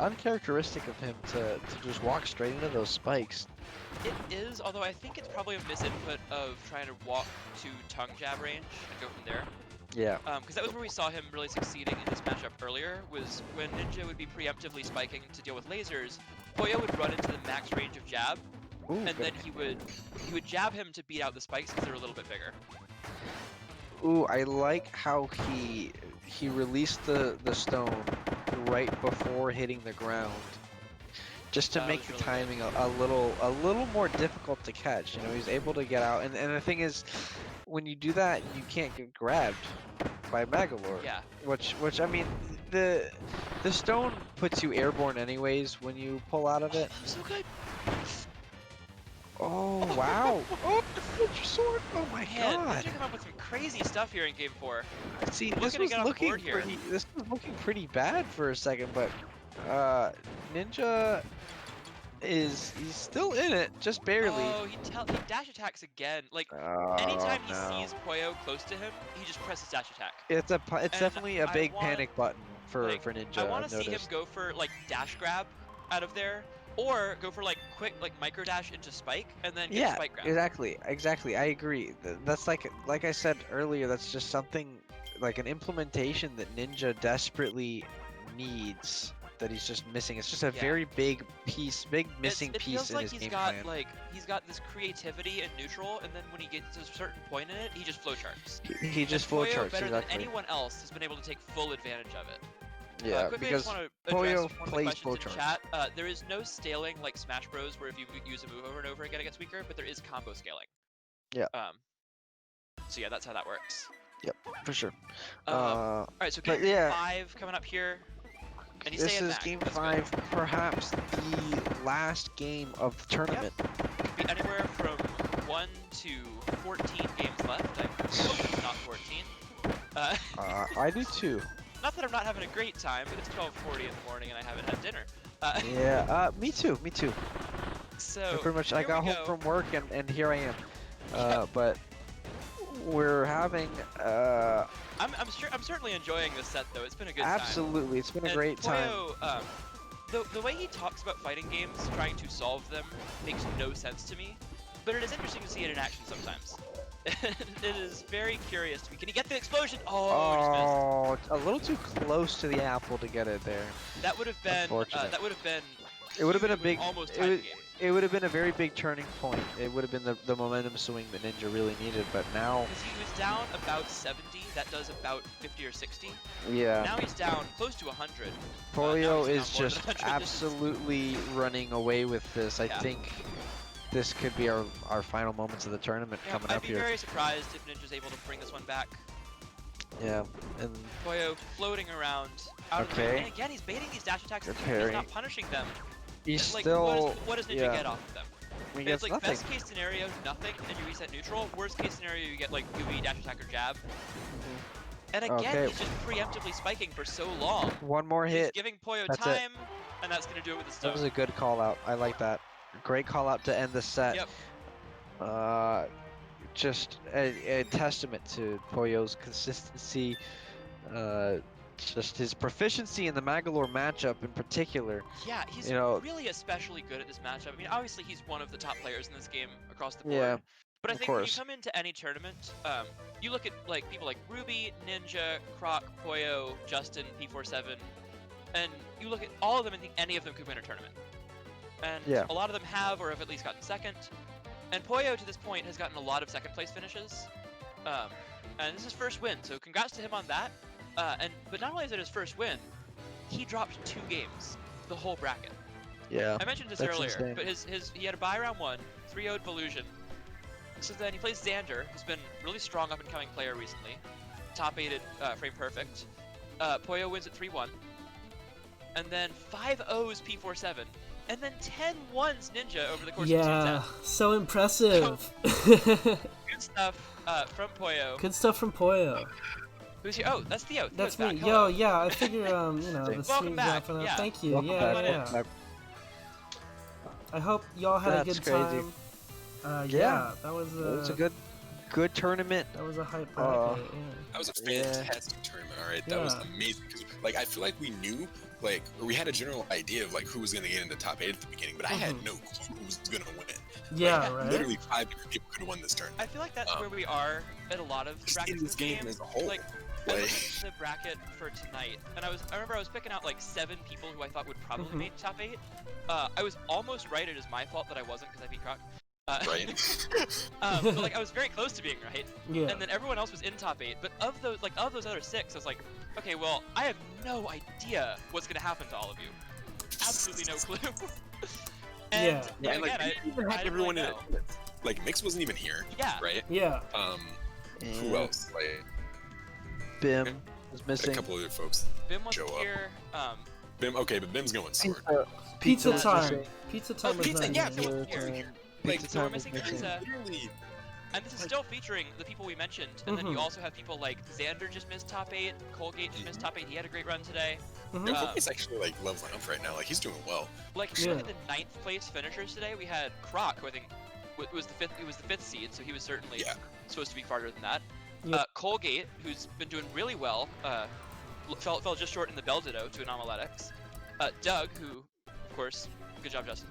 uncharacteristic of him to just walk straight into those spikes. It is, although I think it's probably a misinput of trying to walk to tongue jab range and go from there. Yeah. Because that was where we saw him really succeeding in this matchup earlier, was when Ninja would be preemptively spiking to deal with lasers, Poyo would run into the max range of jab, Ooh, and good. then he would jab him to beat out the spikes because they're a little bit bigger. Ooh, I like how he released the stone right before hitting the ground, just to That make was the really timing a little more difficult to catch. You know, he's able to get out, and the thing is, when you do that, you can't get grabbed by Magolor. Yeah. Which I mean, the stone puts you airborne anyways when you pull out of it. So good. Oh wow! Oh, Ninja Sword! Oh my Man, god! Ninja come up with some crazy stuff here in Game 4. See, Looking this to was get on looking board here. pretty. This was looking pretty bad for a second, but Ninja he's still in it, just barely. Oh, he dash attacks again. Like, Oh anytime he no! sees Poyo close to him, he just presses dash attack. It's And definitely a I big want, panic button for like, Ninja. I want I've to see him noticed. go for like dash grab out of there, or go for like quick like micro dash into spike and then get Yeah, spike grab. exactly. I agree. That's like I said earlier. That's just something like an implementation that Ninja desperately needs. That he's just missing. It's just a Yeah. very big piece, big missing It piece feels in like his he's game got plan. like he's got this creativity in neutral, and then when he gets to a certain point in it, he just flowcharts. He just And Poyo, flowcharts better exactly. than anyone else, has been able to take full advantage of it. Yeah, Quickly, because I just want to address Poyo one of the plays questions in flowchart. chat. There is no scaling like Smash Bros, where if you use a move over and over again, it gets weaker, but there is combo scaling. Yeah. So yeah, that's how that works. For sure. All right, so but game yeah. 5 coming up here. And he's This staying is back. game That's good. 5, perhaps the last game of the tournament. Could be anywhere from 1 to 14 games left. I hope it's not 14. I do too. Not that I'm not having a great time, but it's 12:40 in the morning and I haven't had dinner. Yeah, me too. So Pretty much, I here got we home go. from work and here I am. Yeah. But we're having I'm certainly enjoying this set though. It's been a good time. absolutely. It's been a And great time. Poyo, the way he talks about fighting games, trying to solve them, makes no sense to me. But it is interesting to see it in action sometimes. It is very curious to me. Can he get the explosion? Oh, just missed. Oh, a little too close to the apple to get it there. That would have been. Unfortunate. That would have been. It would have been a huge. big. Almost It tied the would, game. it would have been a very big turning point. It would have been the momentum swing that Ninja really needed. But now, Because he was down about 70. That does about 50 or 60. yeah. Now he's down close to 100. Poyo now he's is down more just than 100. absolutely running away with this. I Yeah. think this could be our final moments of the tournament Yeah, coming I'd up be here. very surprised if Ninja's able to bring this one back. Yeah, and Poyo floating around out of the Okay. ring. And again, he's baiting these dash attacks. And he's Preparing. not punishing them. he's Like, still. what does Ninja yeah. get off of them? He It's gets like nothing. best case scenario, nothing, and you reset neutral. Worst case scenario, you get like Gooey, dash attack, or jab. And again, Okay. he's just preemptively spiking for so long. One more He's hit. giving Poyo That's it. time, and that's gonna do it with the That stone. was a good call out. I like that. Great call out to end the set. Yep. Just a testament to Poyo's consistency. Just his proficiency in the Magalore matchup in particular. Yeah, he's You know- really especially good at this matchup. I mean, obviously he's one of the top players in this game across the board. Yeah, But I of think when you course. come into any tournament, you look at like people like Ruby, Ninja, Croc, Poyo, Justin, P47, and you look at all of them and think any of them could win a tournament. And Yeah. a lot of them have, or have at least gotten second. And Poyo, to this point, has gotten a lot of second place finishes. And this is his first win, so congrats to him on that. But not only is it his first win, he dropped 2 games, the whole bracket. Yeah. I mentioned this That's earlier, insane. but he had a bye round 1, 3-0'd Volusion. So then he plays Xander, who's been really strong up and coming player recently. Top 8 at Frame Perfect. Poyo wins at 3-1. And then 5-0s P47. And then 10-1s Ninja over the course of 2 Yeah, sets. so impressive. Good stuff from Poyo. Good stuff from Poyo. Who's here? Oh, that's Theo. That's Theo's me. back. Yo, Hello. yeah, I figure, you know, the Welcome stream's back, wrapping up. yeah. Thank you. Welcome yeah, back, Welcome yeah. welcome back. I hope y'all had That's a good crazy. time. Yeah. That was It was a good tournament. That was a hype bracket. Yeah. That was a Yeah. fantastic tournament. All right, that was Yeah. amazing. 'Cause, like, I feel like we knew, like, or we had a general idea of like who was gonna get into top 8 at the beginning, but I had Mhm. no clue who was gonna win. Yeah, Like, right. Literally 5 different people could have won this tournament. I feel like that's where we are at a lot of the Just brackets in this game as a whole. Like, I Like- looked at the bracket for tonight, and I remember I was picking out like 7 people who I thought would probably Mhm. make top 8. I was almost right. It is my fault that I wasn't because I beat Croc. Right? But like I was very close to being right, Yeah. and then everyone else was in top 8. But of those other 6, I was like, okay, well, I have no idea what's gonna happen to all of you. Absolutely no clue. And Yeah. Yeah, and, like, again, we didn't even I have didn't everyone really in know. attendance. Like, Mix wasn't even here, Yeah. right? Yeah. Who Yeah. else? Like, Bim was a missing. couple other folks. Bim wasn't Joe up. here. Bim, okay, but Bim's going sword. Pizza was time. missing. Pizza time was Pizza, not yeah, even Phil here. was here. Like, Pizza so we're Time was missing missing. Pizza. literally, And this is still featuring the people we mentioned, and then you Mhm. also have people like Xander just missed top 8, Colgate just missed top 8, he had a great run today. Mhm. yeah, Kobe's actually like leveling up right now. Like he's doing well. Like, if you look Yeah. at the 9th place finishers today, we had Croc, who I think was the 5th seed, so he was certainly Yeah. supposed to be farther than that. Yep. Colgate, who's been doing really well, fell just short in the Beldido to Anomaletics. Doug, who, of course, good job, Justin.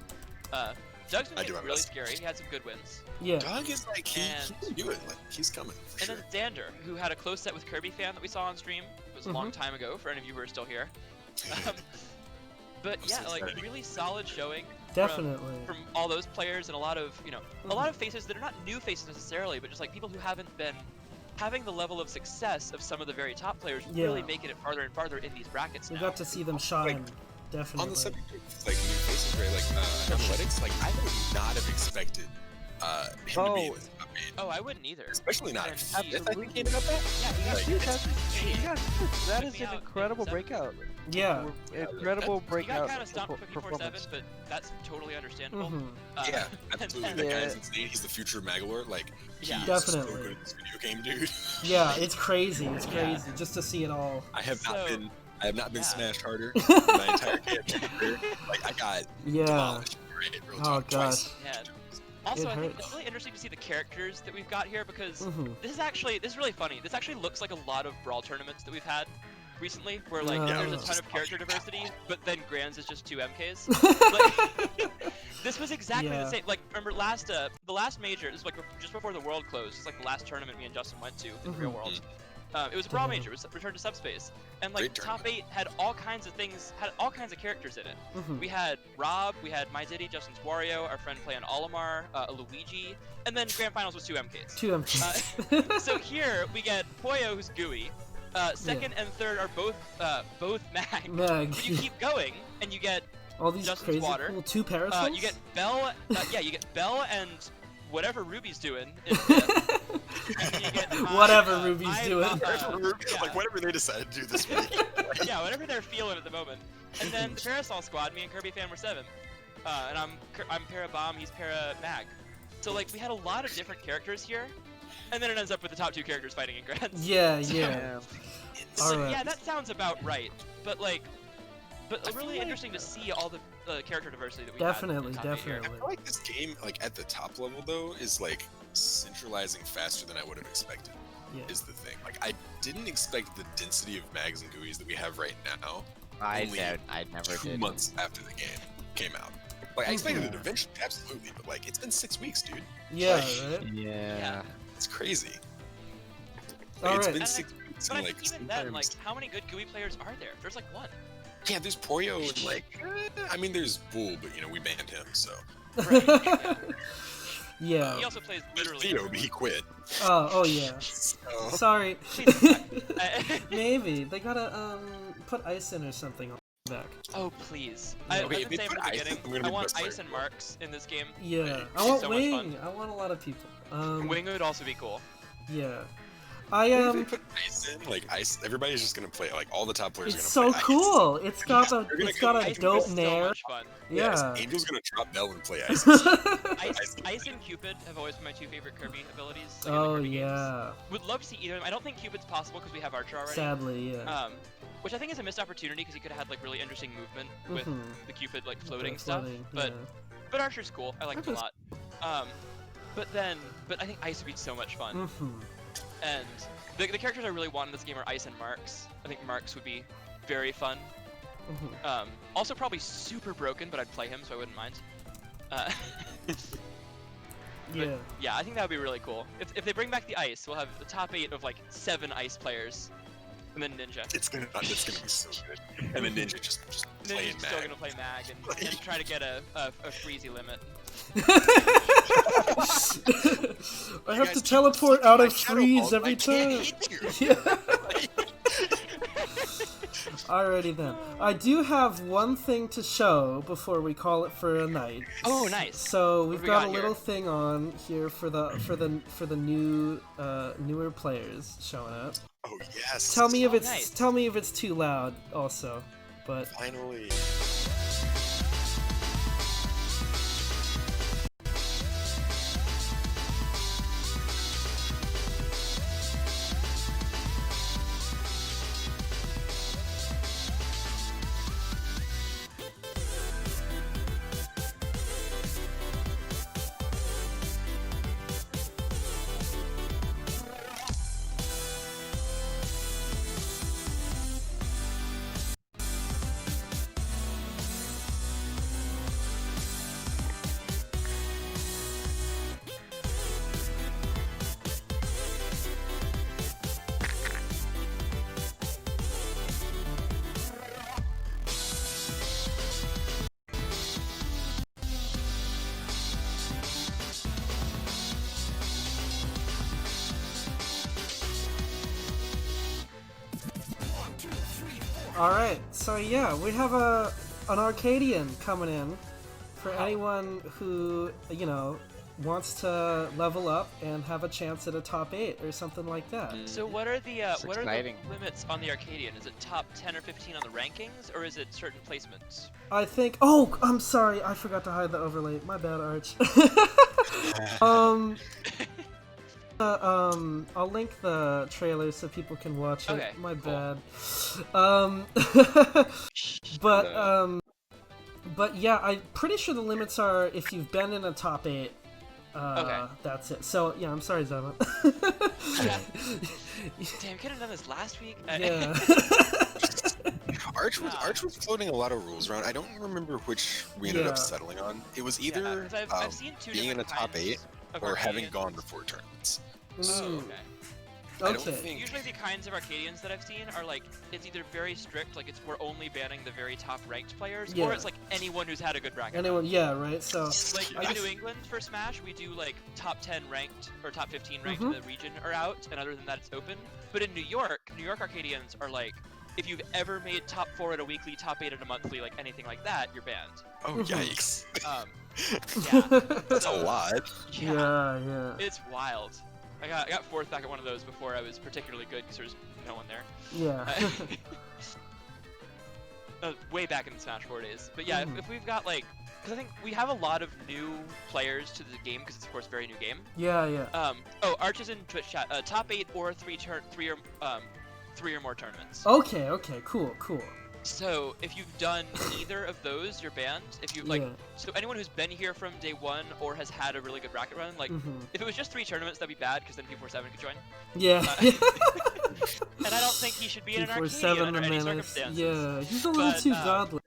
Doug's been I do getting my really best. scary, he had some good wins. Yeah. Doug is like he And- can do it. Like he's coming. For And sure. then Xander, who had a close set with Kirby Fan that we saw on stream. It was a long time ago for any of you who are still here. But I'm yeah, so like excited. really solid showing Definitely. from all those players and a lot of, a lot of faces that are not new faces necessarily, but just like people who haven't been having the level of success of some of the very top players, really Yeah. making it farther and farther in these brackets We now. got to see them shine. Definitely. On the subject of like new faces, right? Like analytics, like I would not have expected him to be in this top 8. Oh, I wouldn't either. Especially not And fifth, he- I think he ended up at. Yeah, he got Like, Dude, it's- that Took is me an out in incredible 7th. breakout. Yeah. Incredible He breakout got kind of stopped perfor- at 54-7, performance. but that's totally understandable. Mhm. Yeah, and absolutely. then- That Yeah. guy's insane. He's the future Magalore. Like, he Yeah. is Definitely. so good at this video game, dude. Yeah, it's crazy. It's Yeah. crazy just to see it all. I have not So- been. I have not been yeah. smashed harder in my entire KFC career. Like, I got Yeah. demolished. Right, real Oh talk, twice. gosh. Yeah. Also, It I think hurts. it's really interesting to see the characters that we've got here because Mhm. this is really funny. This actually looks like a lot of Brawl tournaments that we've had recently, where like Yeah. there's a Yeah. ton of character diversity, but then Grands is just 2 MKs. Like, this was exactly Yeah. the same. Like, remember the last major? This was like just before the world closed. It's like the last tournament me and Justin went to in the real Mhm. world. It was a Brawl Damn. major. It was Return to Subspace, and like Great the top 8 had all kinds of things, had all kinds of characters in it. Mhm. We had Rob, we had MyZitty, Justin's Wario, our friend playing Olimar, a Luigi, and then Grand Finals was 2 MKs. 2 MPs. So here we get Poyo, who's Gooey. Second and third are both Mag. Mag. But you keep going, and you get All these Justin's crazy water. cool 2 parasols. you get Bell. You get Bell and whatever Ruby's doing. In fifth. And you get Whatever Ruby's doing. yeah. Like, whatever they decided to do this week. Yeah, whatever they're feeling at the moment. And then the Parasol squad, me and Kirby Fan were 7th. And I'm Para Bomb, he's Para Mag. So like we had a lot of different characters here, and then it ends up with the top 2 characters fighting in Grands. Yeah, So- yeah. So, Alright. yeah, that sounds about right. But like, I feel really like- interesting to see all the character diversity that we Definitely, had. in the top 8 here. I feel like this game, like at the top level though, is like centralizing faster than I would have expected. Yeah. Is the thing. Like I didn't expect the density of mags and GUIs that we have right now. I Only said I never 2 did. months after the game came out. Like I expected it Yeah. eventually, absolutely, but like it's been 6 weeks, dude. Yeah, Like, right? Yeah. It's crazy. All Like, it's right. been And 6 weeks, But I and think like even then, like, sometimes- how many good GUI players are there? There's like 1. yeah, there's Poyo and like, I mean, there's Bull, but you know we banned him, so Yeah. He also plays there's literally. Theo, but he quit. Oh yeah. So Sorry. everywhere. Maybe they gotta put ice in or something on the back. Oh please! Yeah. I've Okay, been if they saying from put the ice, beginning, I'm gonna I be want best player. Ice and Marks in this game. Yeah. It'd I be want so much fun. Wing. I want a lot of people. Wing would also be cool. Yeah. I if they put ice in, like ice, everybody's just gonna play. Like all the top players It's are so gonna play ice. cool. It's got Yeah, a they're gonna it's go got a Ice dope is so nair. much fun. Yes, Yeah. Angel's gonna drop Bell and play ice. Ice and Cupid have always been my 2 favorite Kirby abilities. Like, in the Oh Kirby games. yeah. Would love to see either of them. I don't think Cupid's possible because we have Archer already. Sadly, yeah. Which I think is a missed opportunity because he could have had like really interesting movement with Mhm. the Cupid like floating The stuff. floating, But yeah. but Archer's cool. I like him a Archer's- lot. But I think Ice would be so much fun. Mhm. And the characters I really want in this game are Ice and Marks. I think Marks would be very fun. Mhm. Also probably super broken, but I'd play him, so I wouldn't mind. Yeah. Yeah, I think that would be really cool. If they bring back the Ice, we'll have the top 8 of like 7 Ice players, and then Ninja. It's gonna be so good. And then Ninja just playing Ninja's still Mag. gonna play Mag and try to get a freezy limit. I have guys to keep teleport fucking out my of Shadow freeze Balls, every I can't time. hit you. Yeah. Alrighty then. I do have one thing to show before we call it for a night. Oh, nice. So we've we got got a here? little thing on here for the new newer players showing up. Oh yes. Tell me if Oh, it's nice. tell me if it's too loud also. But Finally. All right, so yeah, we have an Arcadian coming in for anyone who wants to level up and have a chance at a top 8 or something like that. So what are the exciting. limits on the Arcadian? Is it top 10 or 15 on the rankings, or is it certain placements? I think. Oh, I'm sorry, I forgot to hide the overlay. My bad, Arch. I'll link the trailer so people can watch it. Okay, My cool. bad. But yeah, I'm pretty sure the limits are if you've been in a top 8. Okay. That's it. So yeah, I'm sorry, Zama. Damn, could have done this last week. Yeah. Arch was floating a lot of rules around. I don't remember which we ended up settling on. It was either 'cause I've seen two being in a different top 8 kinds of or having Arcadians. gone to 4 tournaments. Oh, Ooh. okay. I don't Okay. think Usually the kinds of Arcadians that I've seen are like, it's either very strict, like we're only banning the very top ranked players, Yeah. or it's like anyone who's had a good bracket. Anyone? Yeah. Right. So. Like I in guess- New England for Smash, we do like top 10 ranked or top 15 ranked Mhm. in the region are out, and other than that, it's open. But in New York Arcadians are like, if you've ever made top 4 at a weekly, top 8 at a monthly, like anything like that, you're banned. Oh Mhm. yikes! Yeah, That's So- a lot. Yeah. it's wild. I got 4th back at one of those before I was particularly good because there was no one there. Yeah. Way back in the Smash 4 days. But yeah, Mhm. if we've got like, because I think we have a lot of new players to the game because it's of course a very new game. Yeah. Oh, Arch is in Twitch chat. Top 8 or 3 or more tournaments. Okay. Cool. So if you've done either of those, you're banned. If you like, Yeah. so anyone who's been here from day 1 or has had a really good bracket run, like Mhm. if it was just 3 tournaments, that'd be bad because then P47 could join. Yeah. And I don't think he should be in an Arcadian 247 under the any menace. circumstances. Yeah. He's a little But, too godly.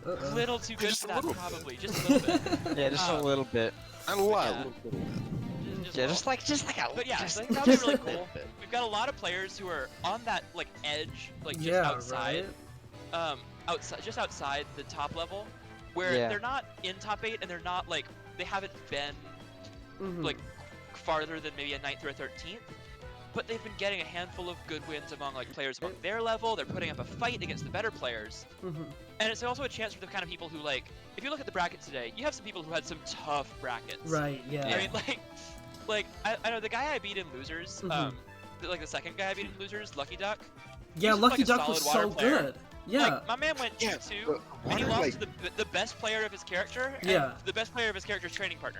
Uh-oh. Little too good Just for a that, little bit. probably. Just a little bit. Yeah, just a little bit. Not a lot. Yeah. little bit. Yeah, just like a. But yeah, just, I think that'd be really just a cool. little bit. We've got a lot of players who are on that like edge, like just Yeah. outside, Right. just outside the top level, where Yeah. they're not in top 8 and they're not like they haven't been Mhm. like farther than maybe a 9th or a 13th, but they've been getting a handful of good wins among like players among their level. They're putting up a fight against the better players, Mhm. and it's also a chance for the kind of people who like. If you look at the bracket today, you have some people who had some tough brackets. Right. Yeah. I mean, like I know the guy I beat in losers, Mhm. like the second guy I beat in losers, Lucky Duck. Yeah. he's Lucky like a Duck was solid water so player. good. Yeah. Like my man went 2-2, and he lost the best player of his character, and Yeah. the best player of his character's training partner.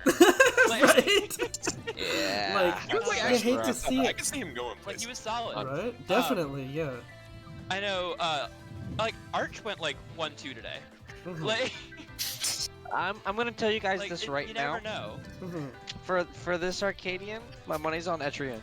Right. Yeah. Like, He was, like, I actually hate to rough. see I it. could see him going Like he places. was solid. Right. Definitely. Yeah. I know. Like Arch went like 1-2 today. Mhm. Like, I'm gonna tell you guys like this it- right you now. never know. Mhm. For this Arcadian, my money's on Etrian.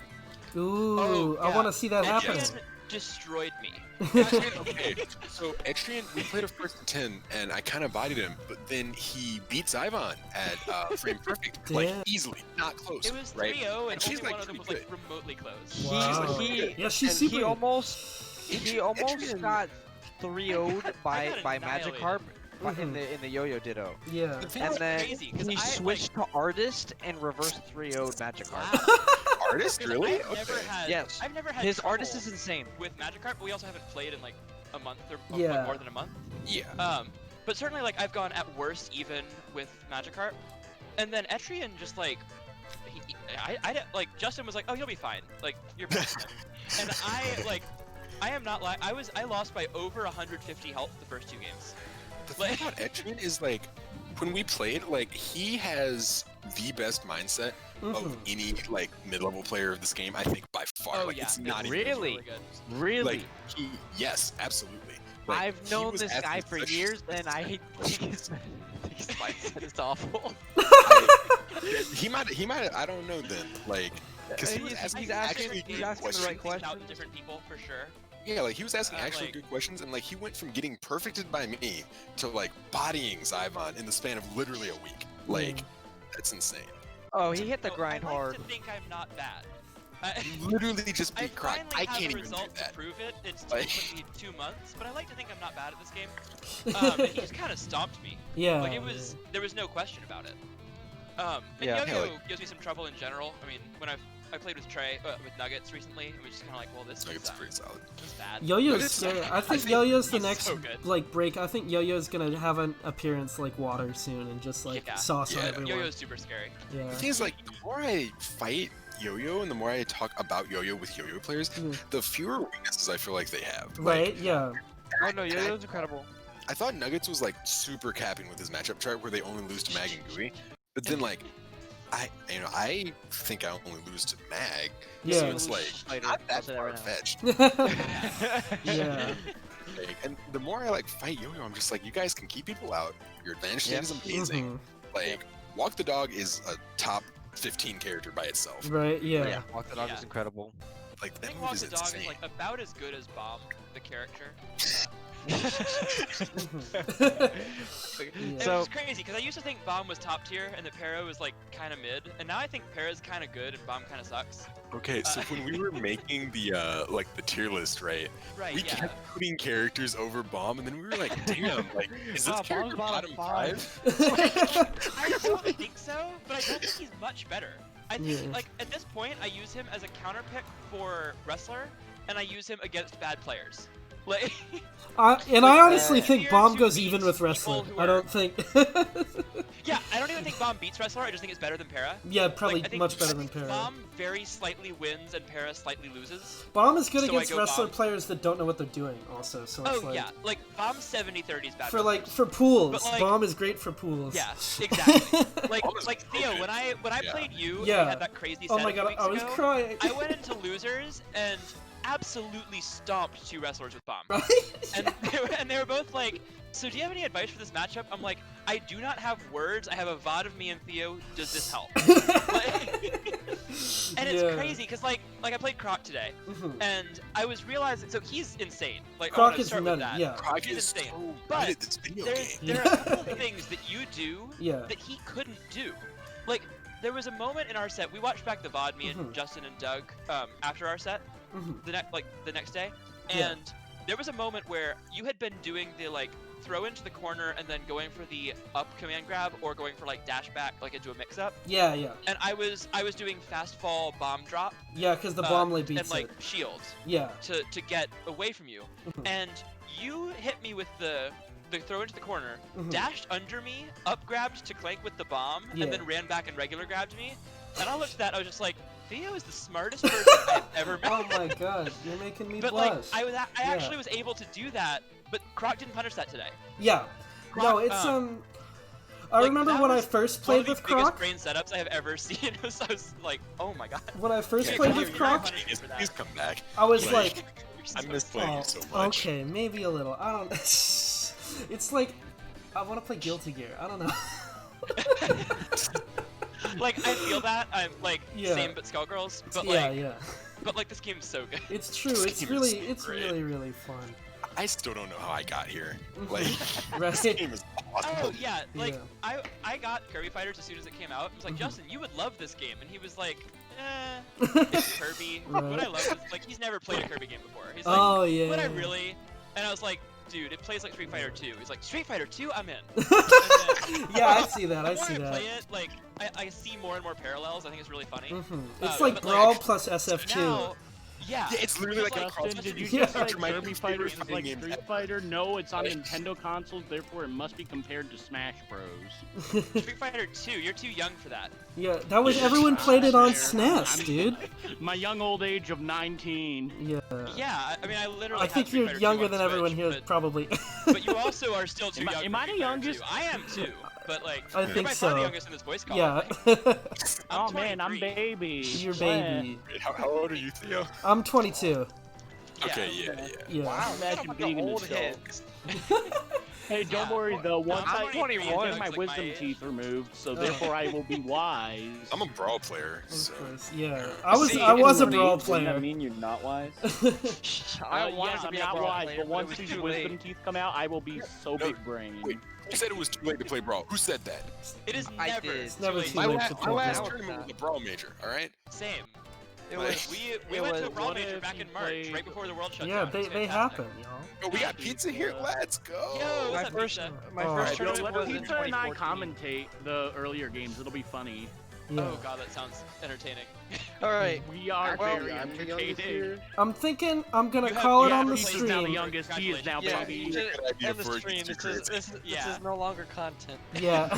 Ooh, Oh, I yeah. want to see that happen. Yes. Etrian destroyed me. Okay, so Etrian, we played a first to 10, and I kind of bodied him, but then he beat Zyvon at Frame Perfect, like Damn. easily, not close. It was 3-0, right? and And she's, only like, one of them was pretty like remotely close. Wow. He Yeah, she's and super. he almost Etrian- got 3-0'd I by got Magikarp Mhm. in the Yo-Yo Ditto. Yeah. The thing And is, then crazy, 'cause he I, like- switched to Artist and reversed 3-0'd Magikarp. Wow. artist, 'Cause really? I've never Okay. had, Yes. I've never had His trouble Artist is insane. with Magikarp, but we also haven't played in like a month or Yeah. more than a month. Yeah. But certainly like I've gone at worst even with Magikarp, and then Etrian just like, I like Justin was like, oh, you'll be fine, like you're past him, and I am not like I lost by over 150 health the first 2 games. The thing about Etrian is, like, when we played, like, he has the best mindset of Mhm. any, like, mid-level player of this game, I think, by far. Oh like, yeah, it's not it's even... Really? good. Really? Like, yes, absolutely. Like, I've he known was this guy asking for such- years, and I think his mindset is awful. He might, I don't know then, like, because he was He's asking asking- actually he's good asking the right questions. Out questions. different people for sure. Yeah, like, he was asking actually like- good questions, and, like, he went from getting perfected by me to, like, bodying Zyvon in the span of literally a week. Like, that's insane. Oh, he hit the So grind I like hard. to think I'm not bad. Literally just I beat Croc. finally I have can't a even do result to that. prove it. It's Like- took me 2 months, but I like to think I'm not bad at this game. And he just kind of stomped me. Yeah. Like it was, there was no question about it. And Yeah. Yo-Yo Yeah, gives me some trouble in general. I mean, when I played with Trey, with Nuggets recently, it was just kind of like, well, this Nuggets is pretty solid. this is bad. Yo-Yo's But it's- scary. I I think think Yo-Yo's the he's next so good. like break. I think Yo-Yo's gonna have an appearance like water soon and just like Yeah. sauce on Yeah. everyone. Yo-Yo's super scary. Yeah. The thing is, like, the more I fight Yo-Yo and the more I talk about Yo-Yo with Yo-Yo players, Mhm. the fewer weaknesses I feel like they have. Right? Like, Yeah. Oh no, Yo-Yo's incredible. I thought Nuggets was like super capping with his matchup chart where they only lose to Mag and Gooey, but then like, I think I only lose to Mag. So Yeah. it's like Spider, not I'll that say that right now. far-fetched. Yeah. Like, and the more I like fight Yo-Yo, I'm just like, you guys can keep people out. Your advantage state is amazing. Mhm. Like, Walk the Dog is a top 15 character by itself. Right? Yeah. Yeah, Walk the Dog Yeah. is incredible. Like, I that think move Walk is the Dog insane. is like about as good as Bomb, the character. It So- was crazy because I used to think Bomb was top tier and that Para was like kind of mid, and now I think Para's kind of good and Bomb kind of sucks. Okay, so when we were making the like the tier list, right? Right? We Yeah. kept putting characters over Bomb, and then we were like, damn, like, is this Wow, character Bomb's bottom bottom five. I don't think so, but I don't think he's much better. I think Yeah. like at this point I use him as a counter pick for wrestler, and I use him against bad players. Like And I honestly uh, think here Bomb to goes beat even with people Wrestler. who I are- don't think. yeah, I don't even think Bomb beats wrestler. I just think it's better than Para. Yeah, probably Like, I think, much better I than think Para. Bomb very slightly wins and Para slightly loses. Bomb is good So I against go wrestler Bomb. players that don't know what they're doing. Also, so it's Oh like yeah, like Bomb's 70-30 is bad. for for like players. for pools, But, like- Bomb is great for pools. Yeah, exactly. Like Bomb is Theo, broken. when I Yeah. played you, and Yeah. we had that crazy Oh set my a few god, weeks I was ago, crying. I went into losers and absolutely stomped two wrestlers with Bomb. Right? And they were both like, so do you have any advice for this matchup? I'm like, I do not have words. I have a VOD of me and Theo. Does this help? And it's Yeah. crazy because like I played Croc today, Mhm. and I was realizing so he's insane. Like I Croc wanna is start nutty. with that. Yeah. Croc He's is insane. so But good at this video There's game. there are a couple of things that you do Yeah. that he couldn't do. Like there was a moment in our set. We watched back the VOD, me and Mhm. Justin and Doug, after our set Mhm. the next day, Yeah. and there was a moment where you had been doing the like throw into the corner and then going for the up command grab or going for like dash back like into a mix up, Yeah, yeah, and I was doing fast fall bomb drop yeah. Because the bomb lay and beats like it. shields Yeah. to get away from you, Mhm. and you hit me with the throw into the corner, Mhm. dashed under me, up grabbed to clank with the bomb, Yeah. and then ran back and regular grabbed me. And I looked at that, I was just like, Theo is the smartest person I've ever met. Oh my god, you're making me But like, blush. I Yeah. actually was able to do that, but Croc didn't punish that today. Yeah. No, Croc, it's I like, remember that when I was first One of played the with biggest Croc. brain setups I have ever seen. I was like, oh my god. When I first Yeah, played Croc, with you're not Croc, punished for that. Please come back. I was Like, like, I miss playing you so much. okay, maybe a little. I don't. It's like I want to play Guilty Gear. I don't know. Like, I feel that. I'm like, Yeah. same but Skullgirls. But yeah, like, yeah. but like, this game's so good. It's true. This It's game really, is it's great. really, really fun. I still don't know how I got here. Mhm. Like, Right? this game is awesome. Oh yeah, like Yeah. I got Kirby Fighters as soon as it came out. I was like, Mhm. Justin, you would love this game, and he was like, it's Kirby. Right. What I love is like he's never played a Kirby game before. He's like, Oh yeah. would I really? And I was like, dude, it plays like Street Fighter 2. He's like, Street Fighter 2, I'm in. Yeah, I see that. I The more see that. play it, like I see more and more parallels. I think it's really funny. Mhm. It's Uh, like but, Brawl like, plus SF2. Now, yeah, Yeah, it's literally like a Justin, cross. Did you Yeah. just say After my Kirby favorite Fighter is fighting like game Street ever. Fighter? No, it's on Nintendo consoles, therefore it must be compared to Smash Bros. Street Fighter 2. You're too young for that. Yeah, that was Yeah, everyone played it on fair. SNES, I'm- dude. My young old age of 19. Yeah. Yeah, I mean, I literally. I have think Street you're Fighter 2 younger on than everyone Switch, here, but- probably. But you also are still too Am I- young. am for I the Street Fighter youngest? 2. I am too, but like, I you're think by far so. the youngest in this voice call. Yeah. I'm Oh man, I'm 23. baby. You're Bleh. baby. Wait, how old are you, Theo? I'm 22. Okay, yeah, yeah. Yeah. Wow, imagine being an old adult. heads. Hey, don't Yeah. worry though. Once I'm I 21, get looks my like my wisdom age. teeth removed, so Oh. therefore I will be wise. I'm a brawl player, Of so course. Yeah. I was See, I was a it's brawl Wouldn't player. that mean you're not wise? I wanted yeah, to I'm be a not brawl wise, player, but it once was these too wisdom late. teeth come out, I will be so No, big brain. wait. You said it was too late to play brawl. Who said that? It is I never. did. It's never late too My, late to to my play last brawl. tournament was a brawl major. All right. Same. It Like- was. We It went to was- a Brawl What Major if back you in March, played- right before the world shut Yeah, down. It was they fantastic. happen, you know. Oh, we got pizza here. Let's go. Yo, My what's up, first, pizza? my Oh. first Yo, Yo, tournament let was in Pizza and I 2014. commentate the earlier games. It'll be funny. Yeah. Oh god, that sounds entertaining. All right. We are Well, very I'm the youngest entertaining. here. I'm thinking I'm gonna You have- call it you on have the replaced He's now the stream. youngest. He is now Yeah, baby. you Good should idea end the for a stream. teacher This is grades. this Yeah. is no longer content. Yeah. Nah,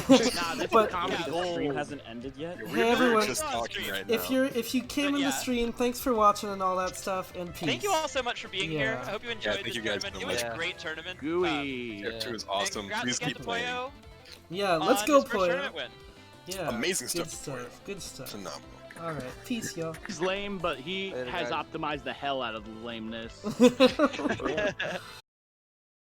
this But- is comedy Yeah, The stream gold. hasn't ended yet. Yeah, Hey, we're everyone. just talking right now. if you came in Yeah. the stream, thanks for watching and all that stuff, and peace. Thank you all so much for being here. Yeah. I hope you enjoyed thank this you guys tournament. so It was much. a great tournament. Gooey. Tier 2 is And awesome. congrats Please again keep to playing. Poyo Yeah, let's on go, his first Poyo. tournament win. Yeah. Amazing Good stuff. stuff. Good stuff. Phenomenal. All right, peace, yo. He's lame, but he Later, has guys. optimized the hell out of the lameness.